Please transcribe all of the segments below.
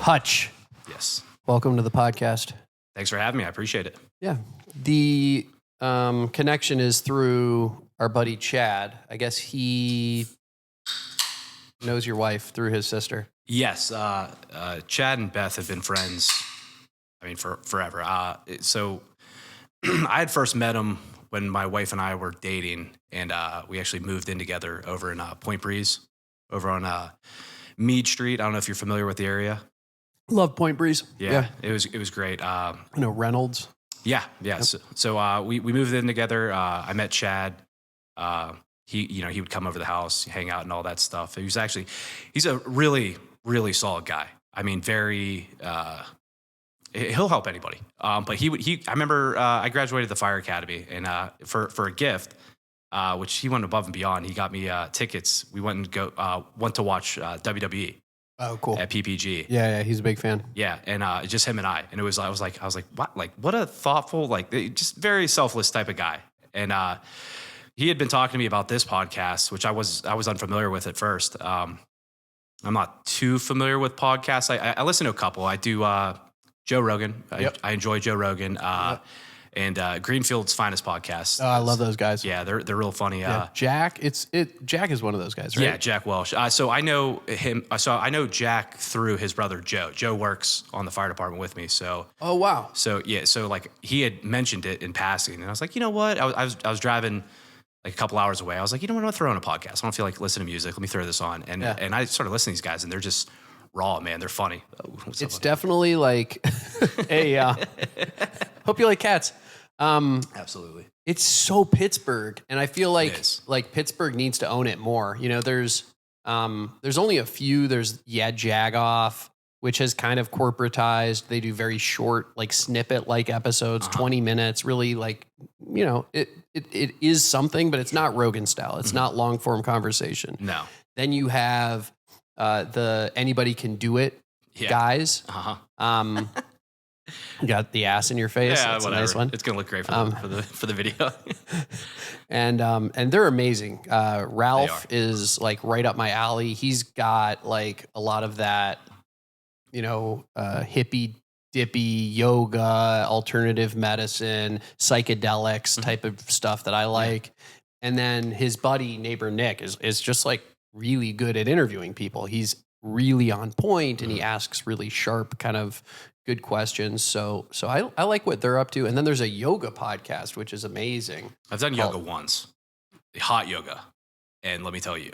Hutch, Yes. welcome to the podcast. Thanks for having me. I appreciate it. Yeah. The connection is through our buddy Chad. I guess he knows your wife through his sister. Yes. Chad and Beth have been friends, for forever. So I had first met him when my wife and I were dating, and we actually moved in together over in Point Breeze, over on Meade Street. I don't know if you're familiar with the area. Love Point Breeze. Yeah. It was great. I know Reynolds. Yeah. Yep. So we moved in together. I met Chad. He would come over the house, hang out and all that stuff. He's a really, really solid guy. I mean, he'll help anybody. But I remember I graduated the fire academy, and for a gift, which he went above and beyond, he got me tickets. We went to watch WWE. Oh, cool. At Pgh. Yeah, he's a big fan. Yeah, and just him and I. And I was like, what a thoughtful, just very selfless type of guy. And he had been talking to me about this podcast, which I was unfamiliar with at first. I'm not too familiar with podcasts. I listen to a couple. I do Joe Rogan. Yep. I enjoy Joe Rogan. Yep. And Greenfield's Finest podcast. Oh, I love those guys. Yeah, they're real funny. Yeah. Jack, Jack is one of those guys, right? Yeah, Jack Welsh. So I know him. So I know Jack through his brother Joe. Joe works on the fire department with me. So. Oh wow. So yeah, he had mentioned it in passing, and I was like, you know what? I was driving like a couple hours away. I was like, you know what? I'm gonna throw on a podcast. I don't feel like listening to music. Let me throw this on, and I started listening to these guys, and they're just raw, man. They're funny. It's definitely like, hey, hope you like cats. Absolutely. It's so Pittsburgh, and I feel like Pittsburgh needs to own it more. You know, there's only a few. There's Jagoff, which has kind of corporatized. They do very short, like snippet-like episodes, 20 minutes. Really, it is something, but it's not Rogan style. It's not long form conversation. No. Then you have the Anybody Can Do It guys. You got the ass in your face. Yeah, that's whatever. A nice one. It's gonna look great for the video. And they're amazing. Ralph is like right up my alley. He's got like a lot of that, hippie dippy yoga, alternative medicine, psychedelics type of stuff that I like. And then his buddy neighbor Nick is just like really good at interviewing people. He's really on point, and he asks really sharp kind of good questions. So I like what they're up to. And then there's a yoga podcast, which is amazing. I've done yoga once, hot yoga. And let me tell you,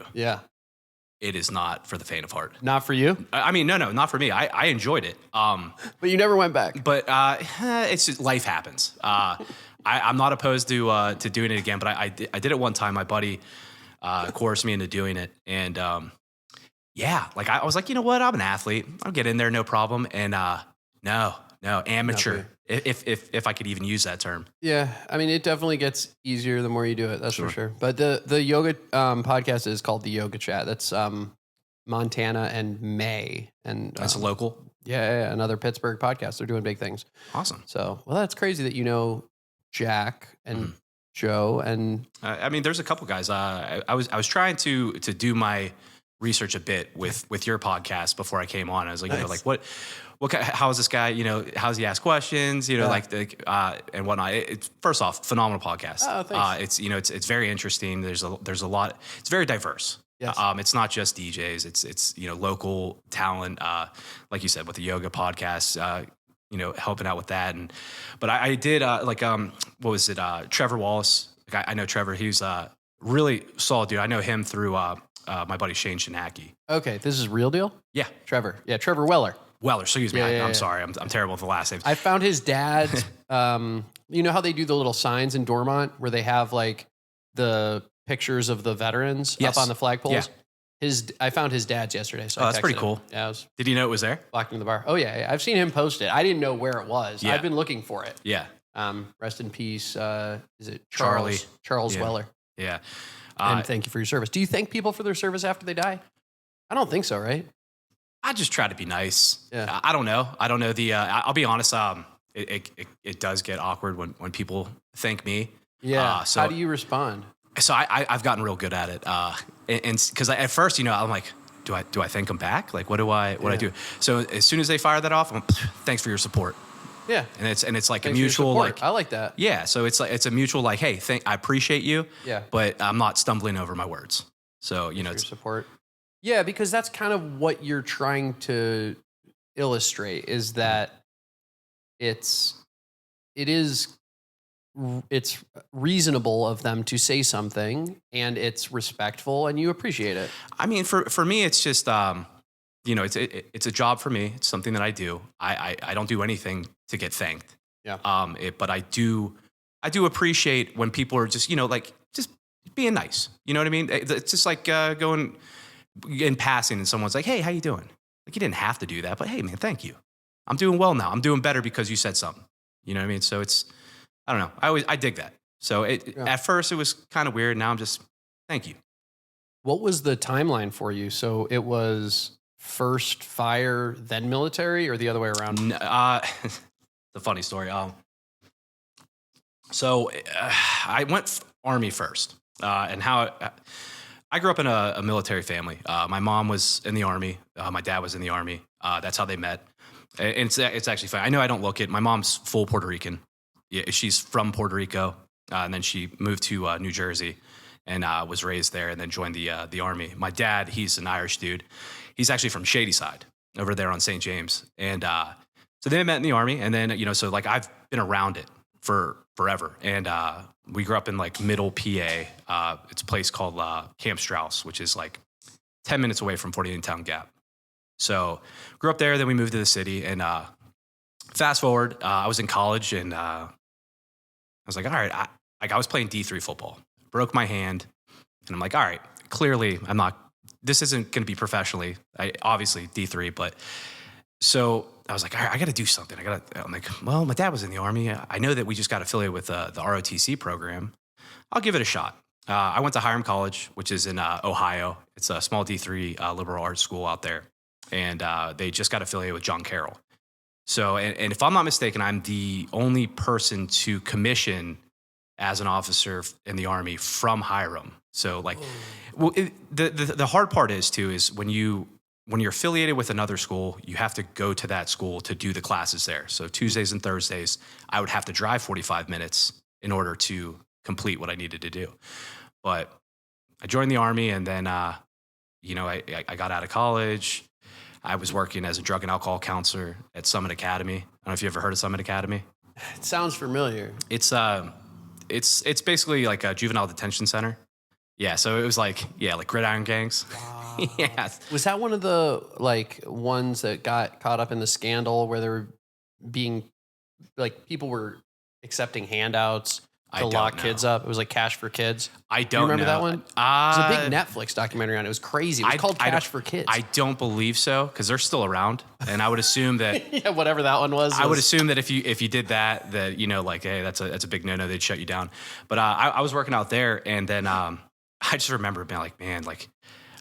it is not for the faint of heart. Not for you? I mean, no, not for me. I enjoyed it. But you never went back. But it's just, life happens. I'm not opposed to doing it again, but I did it one time. My buddy coerced me into doing it. And I was like, you know what? I'm an athlete. I'll get in there, no problem. And no, amateur. If I could even use that term. Yeah, I mean, it definitely gets easier the more you do it. That's for sure. But the yoga podcast is called the Yoga Chat. That's Montana and May, and that's a local. Yeah, another Pittsburgh podcast. They're doing big things. Awesome. So, that's crazy that you know Jack and Joe and. I mean, there's a couple guys. I was trying to do my research a bit with your podcast before I came on. I was like, nice. How is this guy? How does he ask questions? And whatnot. It's first off, phenomenal podcast. Oh, thanks. It's very interesting. There's a lot. It's very diverse. Yes. It's not just DJs. It's local talent. Like you said, with the yoga podcast. Helping out with that. But I did what was it? Trevor Wallace. I know Trevor. He's really solid dude. I know him through my buddy Shane Shinaki. Okay, this is real deal. Yeah, Trevor. Yeah, Trevor Weller. Excuse me. I'm sorry. I'm terrible with the last names. I found his dad's. You know how they do the little signs in Dormont where they have like the pictures of the veterans up on the flagpoles? Yeah. I found his dad's yesterday. So that's pretty cool. Yeah, did you know it was there? Locked in the bar. Oh yeah, I've seen him post it. I didn't know where it was. Yeah. I've been looking for it. Yeah. Rest in peace. Is it Charles Weller? Yeah. And thank you for your service. Do you thank people for their service after they die? I don't think so, right? I just try to be nice. Yeah. I don't know. I'll be honest. It does get awkward when people thank me. Yeah. How do you respond? So I've gotten real good at it. And because at first, I'm like, do I thank them back? Like, what do I do? So as soon as they fire that off, I'm, thanks for your support. Yeah. And it's like Thanks a mutual, like, I like that. yeah. So it's a mutual, like, hey, I appreciate you. Yeah. But I'm not stumbling over my words. So, Thanks for it's your support. Yeah, because that's kind of what you're trying to illustrate, is that it's reasonable of them to say something, and it's respectful, and you appreciate it. I mean, for me, it's just, it's a job for me. It's something that I do. I don't do anything to get thanked. Yeah. But I do appreciate when people are just, like, just being nice. You know what I mean? It's just like going in passing and someone's like, hey, how you doing? Like, you didn't have to do that, but hey, man, thank you. I'm doing well now. I'm doing better because you said something. You know what I mean? So it's, I don't know. I dig that. So at first it was kind of weird. Now I'm just, thank you. What was the timeline for you? So it was first fire, then military, or the other way around? It's a funny story. So I went Army first, and how I grew up in a military family. My mom was in the Army. My dad was in the Army. That's how they met. And it's actually funny. I know I don't look it. My mom's full Puerto Rican. Yeah, she's from Puerto Rico, and then she moved to New Jersey and was raised there, and then joined the Army. My dad, he's an Irish dude. He's actually from Shadyside over there on St. James, and so they met in the Army, and then so like I've been around it for forever, and we grew up in like Middle PA. It's a place called Camp Strauss, which is like 10 minutes away from 48 Town Gap. So grew up there, then we moved to the city, and fast forward, I was in college, and I was like, all right, I was playing D3 football, broke my hand, and I'm like, all right, clearly this isn't going to be professionally, obviously D3, but so I was like, all right, I got to do something. I'm like, well, my dad was in the Army. I know that we just got affiliated with the ROTC program. I'll give it a shot. I went to Hiram College, which is in Ohio. It's a small D3 liberal arts school out there. And they just got affiliated with John Carroll. So, and if I'm not mistaken, I'm the only person to commission as an officer in the Army from Hiram. So like, well, the hard part is when you're affiliated with another school, you have to go to that school to do the classes there. So Tuesdays and Thursdays, I would have to drive 45 minutes in order to complete what I needed to do. But I joined the Army, and then, I got out of college. I was working as a drug and alcohol counselor at Summit Academy. I don't know if you ever heard of Summit Academy. It sounds familiar. It's basically like a juvenile detention center. Yeah, so it was like gridiron gangs. Wow. Yeah. Was that one of the ones that got caught up in the scandal where they were being people were accepting handouts to lock kids up? It was like Cash for Kids. I don't Do you remember that one? It was a big Netflix documentary on it. It was crazy. It was called Cash for Kids. I don't believe so, because they're still around, and I would assume that yeah, whatever that one was. I would assume that if you did that hey, that's a big no-no, they'd shut you down. But I was working out there, and then I just remember being like, man, like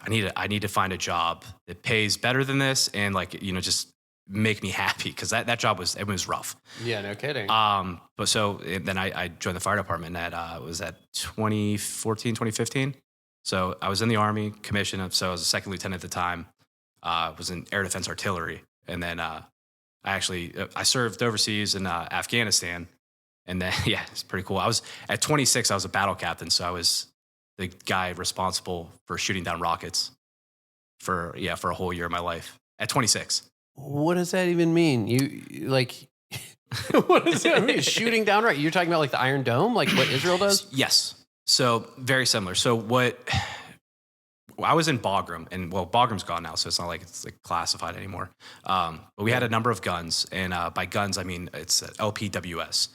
I need to find a job that pays better than this, and just make me happy, because that job was rough. Yeah, no kidding. But so then I joined the fire department was that 2014, 2015. So I was in the Army, commissioned. So I was a second lieutenant at the time. Was in air defense artillery, and then I served overseas in Afghanistan, and then it's pretty cool. I was at 26. I was a battle captain, so I was the guy responsible for shooting down rockets for a whole year of my life at 26. What does that even mean? What does that mean? Shooting down right? You're talking about the Iron Dome, like what Israel does? Yes. So very similar. So I was in Bagram, and Bagram's gone now, so it's not like it's classified anymore. But we had a number of guns, and by guns I mean it's LPWS.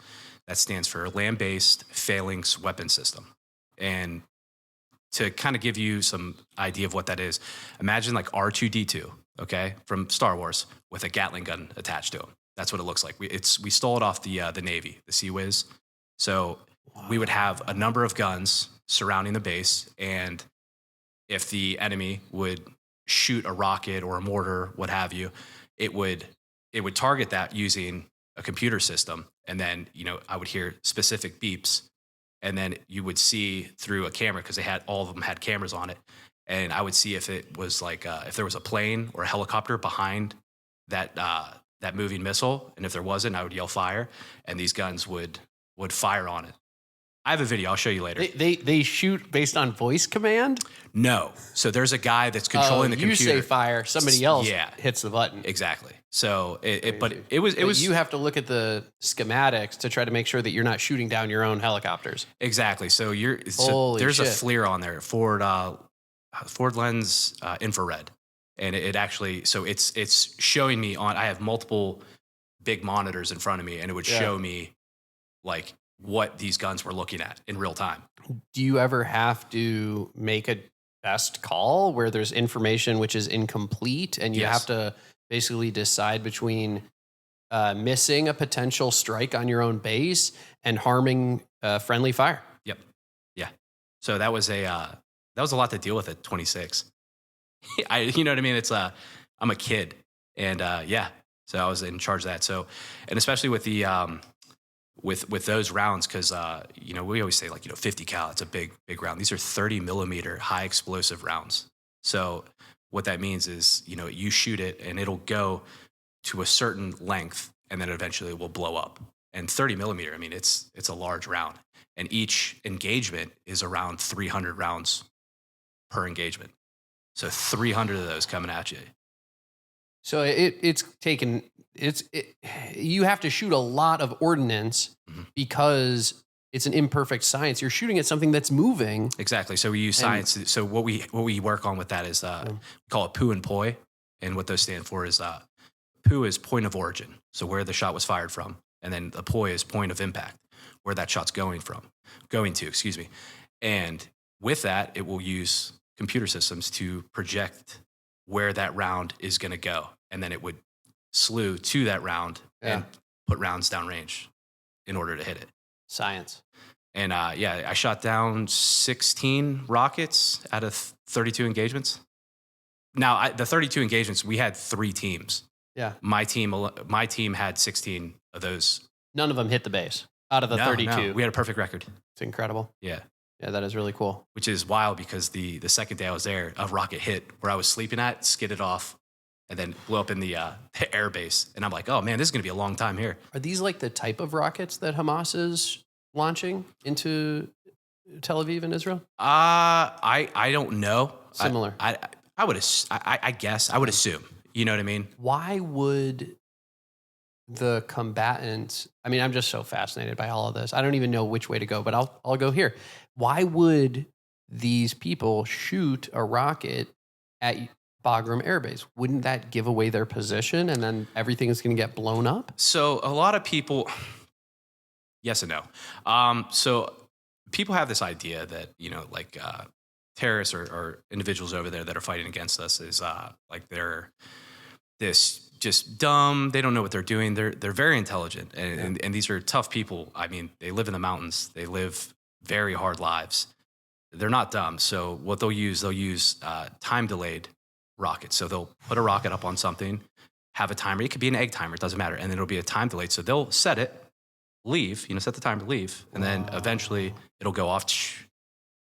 That stands for Land-Based Phalanx Weapon System. And to kind of give you some idea of what that is, imagine like R2-D2. Okay, from Star Wars, with a Gatling gun attached to him. That's what it looks like. We stole it off the Navy, the Sea Whiz. So we would have a number of guns surrounding the base, and if the enemy would shoot a rocket or a mortar, what have you, it would target that using a computer system, and then I would hear specific beeps, and then you would see through a camera, because all of them had cameras on it, and I would see if it was like if there was a plane or a helicopter behind that that moving missile, and if there wasn't, I would yell fire, and these guns would fire on it. I have a video. I'll show you later. They shoot based on voice command? No. So there's a guy that's controlling the computer. You say fire, somebody else hits the button. Exactly. So but it was you have to look at the schematics to try to make sure that you're not shooting down your own helicopters. Exactly. So Holy there's shit. a FLIR on there, Ford lens infrared. And it actually, so it's showing me I have multiple big monitors in front of me, and it would show me like what these guns were looking at in real time. Do you ever have to make a best call where there's information which is incomplete and you have to basically decide between missing a potential strike on your own base and harming friendly fire? Yep. Yeah. So that was a lot to deal with at 26. You know what I mean? I'm a kid, and so I was in charge of that. So, and especially with the with those rounds, because we always say 50 cal. It's a big round. These are 30 millimeter high explosive rounds. So what that means is you shoot it and it'll go to a certain length, and then eventually it will blow up. And 30 millimeter, I mean, it's a large round, and each engagement is around 300 rounds per engagement. So 300 of those coming at you. So you have to shoot a lot of ordnance because it's an imperfect science. You're shooting at something that's moving. Exactly. So we use science. So what we work on with that is we call it POO and POI, and what those stand for is POO is point of origin, so where the shot was fired from, and then the POI is point of impact, where that shot's going to. Excuse me. And with that, it will use computer systems to project where that round is going to go. And then it would slew to that round and put rounds downrange in order to hit it. Science. And I shot down 16 rockets out of 32 engagements. Now, the 32 engagements, we had 3 teams. Yeah. My team had 16 of those. None of them hit the base out of the 32. No, we had a perfect record. It's incredible. Yeah. Yeah, that is really cool. Which is wild because the second day I was there, a rocket hit where I was sleeping at, skidded off, and then blew up in the air base. And I'm like, oh man, this is going to be a long time here. Are these like the type of rockets that Hamas is launching into Tel Aviv and Israel? I don't know. Similar. I would I guess I would assume. You know what I mean? Why would the combatants? I mean, I'm just so fascinated by all of this. I don't even know which way to go, but I'll go here. Why would these people shoot a rocket at Bagram Air Base? Wouldn't that give away their position, and then everything is going to get blown up? So a lot of people, yes and no. So people have this idea that terrorists or individuals over there that are fighting against us is like they're this just dumb. They don't know what they're doing. They're very intelligent, and these are tough people. I mean, they live in the mountains. They live very hard lives. They're not dumb. So what they'll use time delayed rockets. So they'll put a rocket up on something, have a timer. It could be an egg timer. It doesn't matter. And then it'll be a time delayed. So they'll set it, leave. Set the timer to leave, and then eventually it'll go off.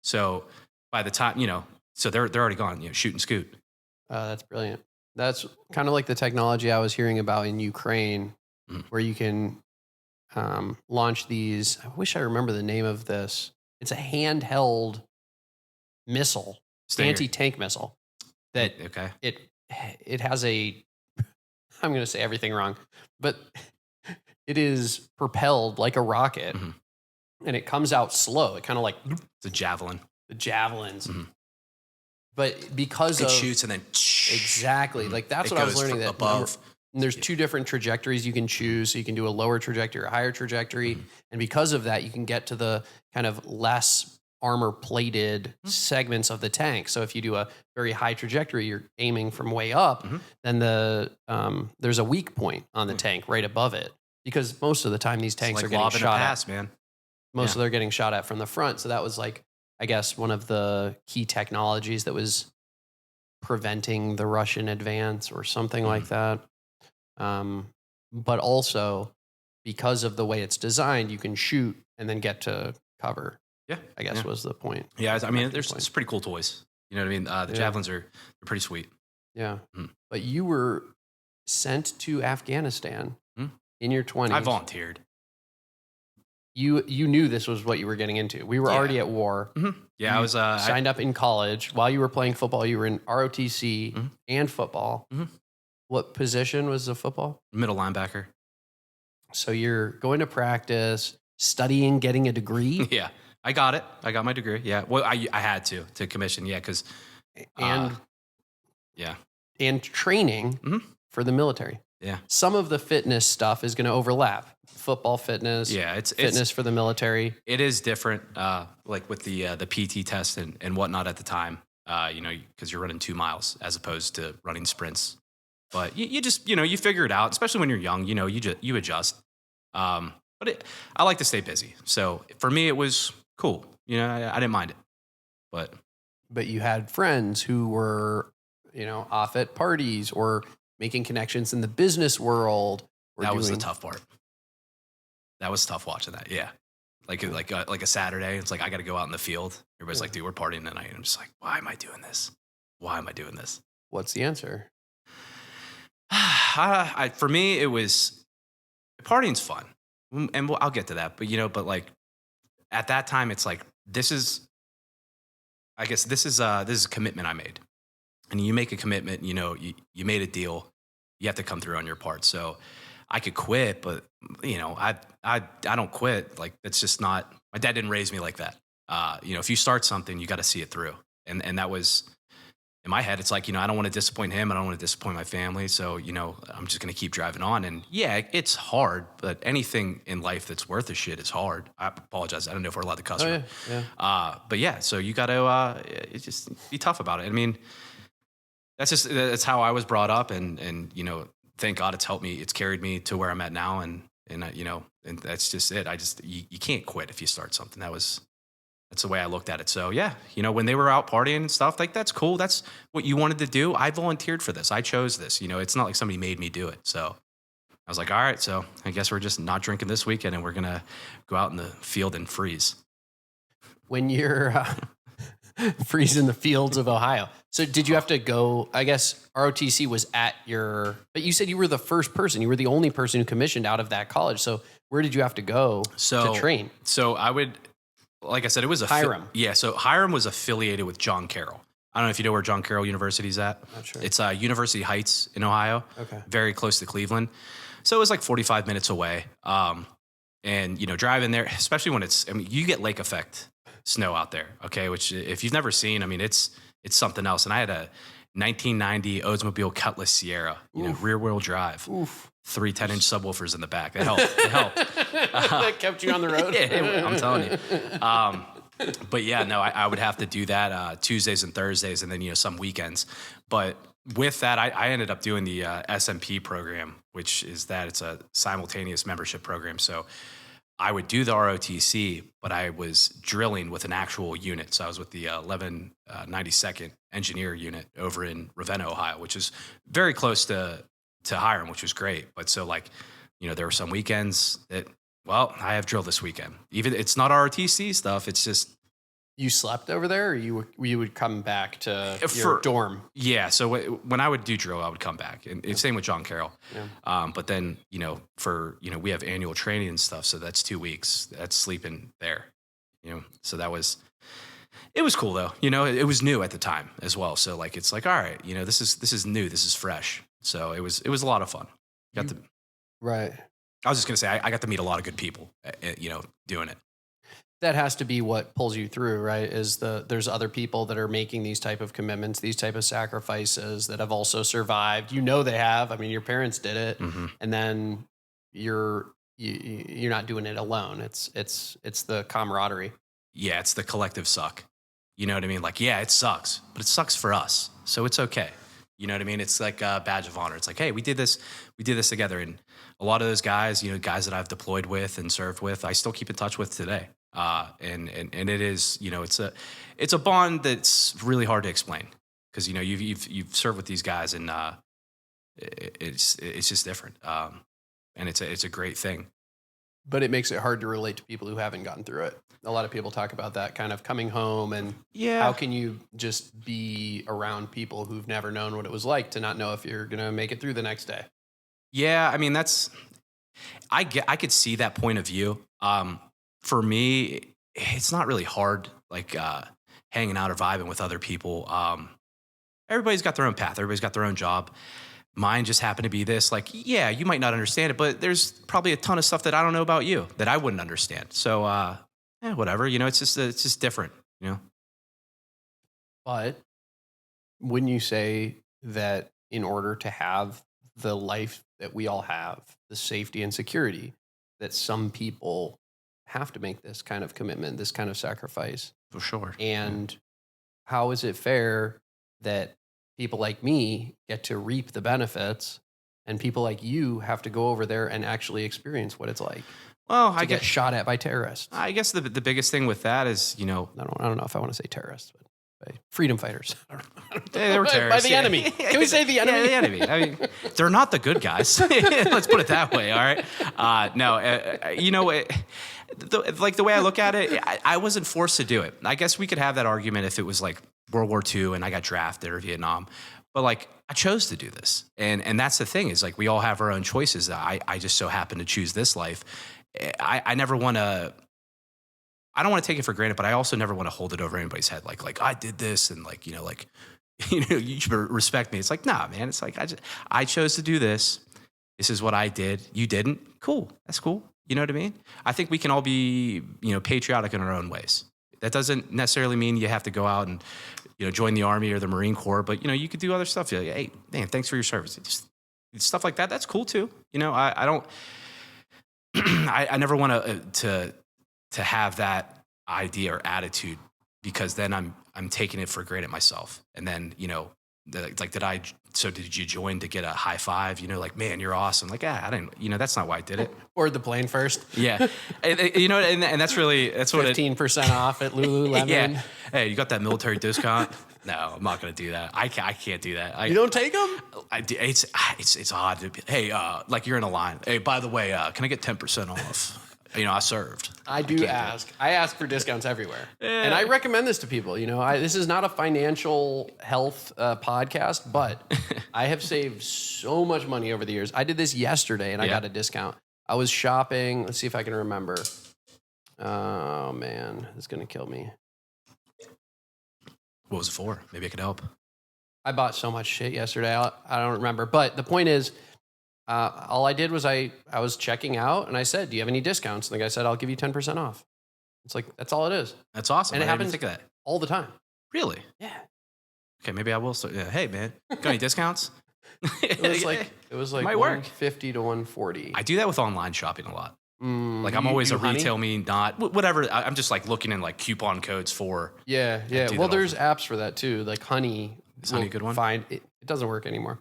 So by the time so they're already gone. Shoot and scoot. That's brilliant. That's kind of like the technology I was hearing about in Ukraine, where you can launch these. I wish I remember the name of this. It's a handheld missile, anti-tank missile. That it has a. I'm going to say everything wrong, but it is propelled like a rocket, and it comes out slow. It kind of like it's a javelin. The javelins. But because it shoots and then exactly like that's what I was learning, that above. And there's 2 different trajectories you can choose. So you can do a lower trajectory or a higher trajectory, and because of that, you can get to the kind of less armor plated segments of the tank. So if you do a very high trajectory, you're aiming from way up, then there's a weak point on the tank right above it, because most of the time these tanks are getting shot at. Man. Most of they're getting shot at from the front. So that was like, I guess, one of the key technologies that was preventing the Russian advance or something like that. But also, because of the way it's designed, you can shoot and then get to cover. Yeah, I guess was the point. Yeah, I mean, it's pretty cool toys. You know what I mean? The javelins are they're pretty sweet. Yeah. Mhm. But you were sent to Afghanistan in your 20s. I volunteered. You knew this was what you were getting into. We were already at war. Yeah, You I was signed up in college. While you were playing football, you were in ROTC and football. What position was the football? middle linebacker. So you're going to practice, studying, getting a degree, Yeah, I got it. I got my degree. Yeah, well, I had to commission. Yeah, because and yeah, and training for the military. yeah, Some of the fitness stuff is going to overlap. Football fitness, yeah. It's fitness for the military. It is different, like with the PT test and whatnot at the time. You know, because you're running 2 miles as opposed to running sprints. But you just you figure it out, especially when you're young. You know, you adjust. But I like to stay busy, so for me it was cool. You know, I didn't mind it. But you had friends who were, off at parties or making connections in the business world. That was the tough part. That was tough watching that. Yeah. Like a Saturday, it's like, I got to go out in the field. Everybody's like, dude, we're partying tonight. And I'm just like, why am I doing this? Why am I doing this? What's the answer? For me, it was partying's fun. And I'll get to that. But like at that time, it's like, this is a commitment I made. And you make a commitment, you made a deal, you have to come through on your part. So I could quit, but I don't quit. Like, that's just not, my dad didn't raise me like that. If you start something, you got to see it through. And that was in my head. It's like, I don't want to disappoint him. I don't want to disappoint my family. So, I'm just going to keep driving on. And yeah, it's hard, but anything in life that's worth a shit is hard. I apologize. I don't know if we're allowed to cuss. Yeah. But yeah, so you got to just be tough about it. I mean, that's how I was brought up. And thank God it's helped me. It's carried me to where I'm at now. And that's just it. You can't quit if you start something. That's the way I looked at it. So yeah, when they were out partying and stuff, like, that's cool. That's what you wanted to do. I volunteered for this. I chose this. It's not like somebody made me do it. So I was like, all right, so I guess we're just not drinking this weekend and we're going to go out in the field and freeze. When you're freeze in the fields of Ohio. So did you have to go, I guess ROTC was at but you said you were the first person, you were the only person who commissioned out of that college. So where did you have to go to train? So I would, like I said, it was Hiram. So Hiram was affiliated with John Carroll. I don't know if you know where John Carroll University is at. Not sure. It's University Heights in Ohio. Okay. Very close to Cleveland. So it was like 45 minutes away. And driving there, especially when you get lake effect snow out there. Okay. Which, if you've never seen, it's something else. And I had a 1990 Oldsmobile Cutlass Sierra, rear wheel drive. Oof. 3 10-inch subwoofers in the back. That helped. That kept you on the road? Yeah, I'm telling you. But yeah, no, I would have to do that Tuesdays and Thursdays and then, some weekends. But with that, I ended up doing the SMP program, which is it's a simultaneous membership program. So I would do the ROTC, but I was drilling with an actual unit. So I was with the 1192nd Engineer Unit over in Ravenna, Ohio, which is very close to Hiram, which was great. But so there were some weekends that, I have drill this weekend. Even it's not ROTC stuff. It's just. You slept over there, or you would come back to your dorm? Yeah. So when I would do drill, I would come back, and same with John Carroll. Yeah. But then we have annual training and stuff, so that's 2 weeks. That's sleeping there. So it was cool though. It was new at the time as well. So it's like, all right, this is new, this is fresh. So it was a lot of fun. Right. I was just gonna say I got to meet a lot of good people, doing it. That has to be what pulls you through, right? There's other people that are making these type of commitments, these type of sacrifices that have also survived. They have. I mean, your parents did it, and then you're not doing it alone. It's the camaraderie. Yeah, it's the collective suck. You know what I mean? Like, yeah, it sucks, but it sucks for us, so it's okay. You know what I mean? It's like a badge of honor. It's like, hey, we did this together, and a lot of those guys, guys that I've deployed with and served with, I still keep in touch with today. And it is, it's a bond that's really hard to explain because, you've served with these guys and, it's just different. And it's a great thing. but it makes it hard to relate to people who haven't gotten through it. A lot of people talk about that kind of coming home and how can you just be around people who've never known what it was like to not know if you're going to make it through the next day. Yeah. I mean, I could see that point of view. For me, it's not really hard, like, hanging out or vibing with other people. Everybody's got their own path. Everybody's got their own job. Mine just happened to be this, like, yeah, you might not understand it, but there's probably a ton of stuff that I don't know about you that I wouldn't understand. So, whatever, it's just different, But wouldn't you say that in order to have the life that we all have, the safety and security, that some people have to make this kind of commitment, this kind of sacrifice? For sure. And how is it fair that people like me get to reap the benefits and people like you have to go over there and actually experience what it's like? Well, I get shot at by terrorists. I guess the biggest thing with that is, I don't know if I want to say terrorists, but by freedom fighters. They were terrorists. By the enemy. Can we say the enemy? Yeah, the enemy. I mean, they're not the good guys. Let's put it that way. All right. Like the way I look at it, I wasn't forced to do it. I guess we could have that argument if it was like World War II and I got drafted or Vietnam, but like I chose to do this. And that's the thing is like, we all have our own choices. I just so happen to choose this life. I never want to, I don't want to take it for granted, but I also never want to hold it over anybody's head. Like I did this and you should respect me. It's like, nah, man. It's like, I chose to do this. This is what I did. You didn't. Cool. That's cool. You know what I mean? I think we can all be, patriotic in our own ways. That doesn't necessarily mean you have to go out and, join the Army or the Marine Corps, but, you could do other stuff. You're like, hey, man, thanks for your service. Just stuff like that. That's cool too. I don't, I never want to have that idea or attitude because then I'm taking it for granted myself. And then, did you join to get a high five? Like, man, you're awesome. Like, I didn't, that's not why I did it. Board the plane first. Yeah. And that's what 15% off at Lululemon. Yeah. Hey, you got that military discount? No, I'm not going to do that. I can't do that. You don't take them? It's odd. Hey, like you're in a line. Hey, by the way, can I get 10% off? I served. I ask for discounts everywhere. Yeah. And I recommend this to people. This is not a financial health podcast, but I have saved so much money over the years. I did this yesterday and I got a discount. I was shopping. Let's see if I can remember. Oh, man. It's going to kill me. What was it for? Maybe I could help. I bought so much shit yesterday. I don't remember. But the point is, all I did was I was checking out and I said, do you have any discounts? And the guy said, I'll give you 10% off. It's like, that's all it is. That's awesome. And it happens think of that. all the time. Really? Yeah. Okay, maybe I will start. Yeah. Hey, man, got any discounts? It was like might work. 150 to 140. I do that with online shopping a lot. Like I'm always a retail not whatever. I'm just like looking in like coupon codes for. Yeah. Well, there's apps for that too. Like Honey. Is Honey a good one? It doesn't work anymore.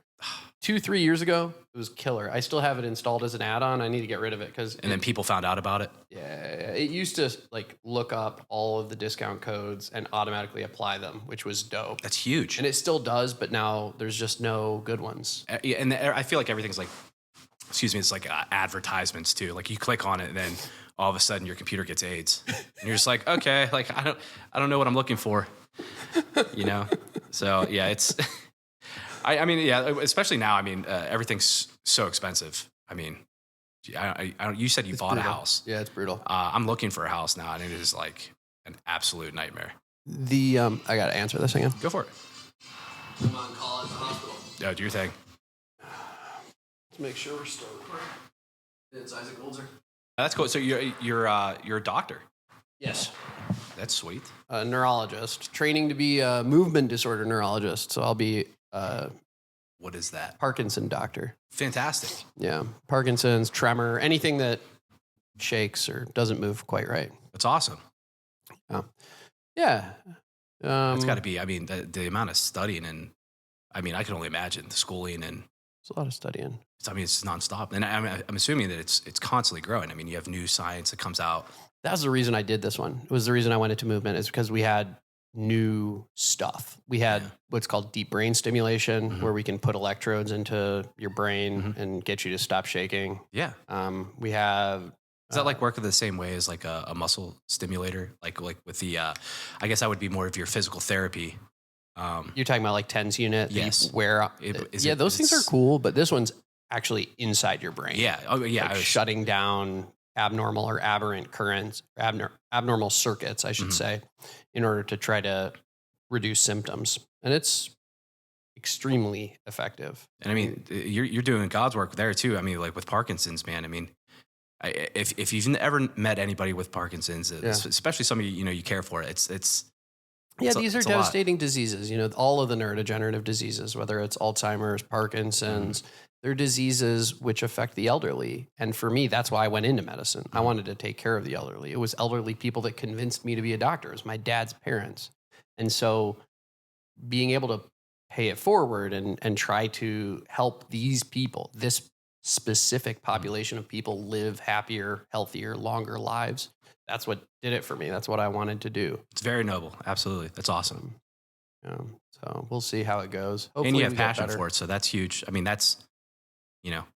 2-3 years ago, it was killer. I still have it installed as an add-on. I need to get rid of it then people found out about it. Yeah, it used to like look up all of the discount codes and automatically apply them, which was dope. That's huge, and it still does. But now there's just no good ones. Yeah, and I feel like everything's like, it's like advertisements too. Like you click on it, and then all of a sudden your computer gets AIDS, and you're just like, okay, like I don't know what I'm looking for, So yeah, it's. I mean, yeah, especially now. I mean, everything's so expensive. I mean, you said you bought a house. Yeah, it's brutal. I'm looking for a house now, and it is like an absolute nightmare. I got to answer this again. Go for it. I'm on call at the hospital. Yeah, do your thing. Let's make sure we're still recording. It's Isaac Golzer. That's cool. So you're a doctor. Yes. That's sweet. A neurologist, training to be a movement disorder neurologist. So I'll be. What is that? Parkinson doctor. Fantastic. Yeah. Parkinson's, tremor, anything that shakes or doesn't move quite right. That's awesome. Yeah. It's got to be, I mean, the amount of studying and, I mean, I can only imagine the schooling and. It's a lot of studying. It's nonstop. And I'm assuming that it's constantly growing. I mean, you have new science that comes out. That's the reason I did this one. It was the reason I went into movement is because we had new stuff. We had what's called deep brain stimulation, where we can put electrodes into your brain and get you to stop shaking. Yeah. We have Is that like working the same way as like a muscle stimulator? Like with the, I guess that would be more of your physical therapy. You're talking about like TENS unit that Yes. you wear. Those things are cool, but this one's actually inside your brain. Yeah. Oh, yeah. Like shutting down abnormal or aberrant currents, abnormal circuits, I should say, in order to try to reduce symptoms. And it's extremely effective. And I mean, you're doing God's work there too. I mean, like with Parkinson's, man. I mean, if you've ever met anybody with Parkinson's, especially somebody you care for, it's these are devastating diseases. You know, all of the neurodegenerative diseases, whether it's Alzheimer's, Parkinson's, they're diseases which affect the elderly. And for me, that's why I went into medicine. I wanted to take care of the elderly. It was elderly people that convinced me to be a doctor. It was my dad's parents. And so being able to pay it forward and try to help these people, this specific population of people, live happier, healthier, longer lives. That's what did it for me. That's what I wanted to do. It's very noble. Absolutely. That's awesome. So we'll see how it goes. Hopefully and you have passion for it. So that's huge. I mean, that's,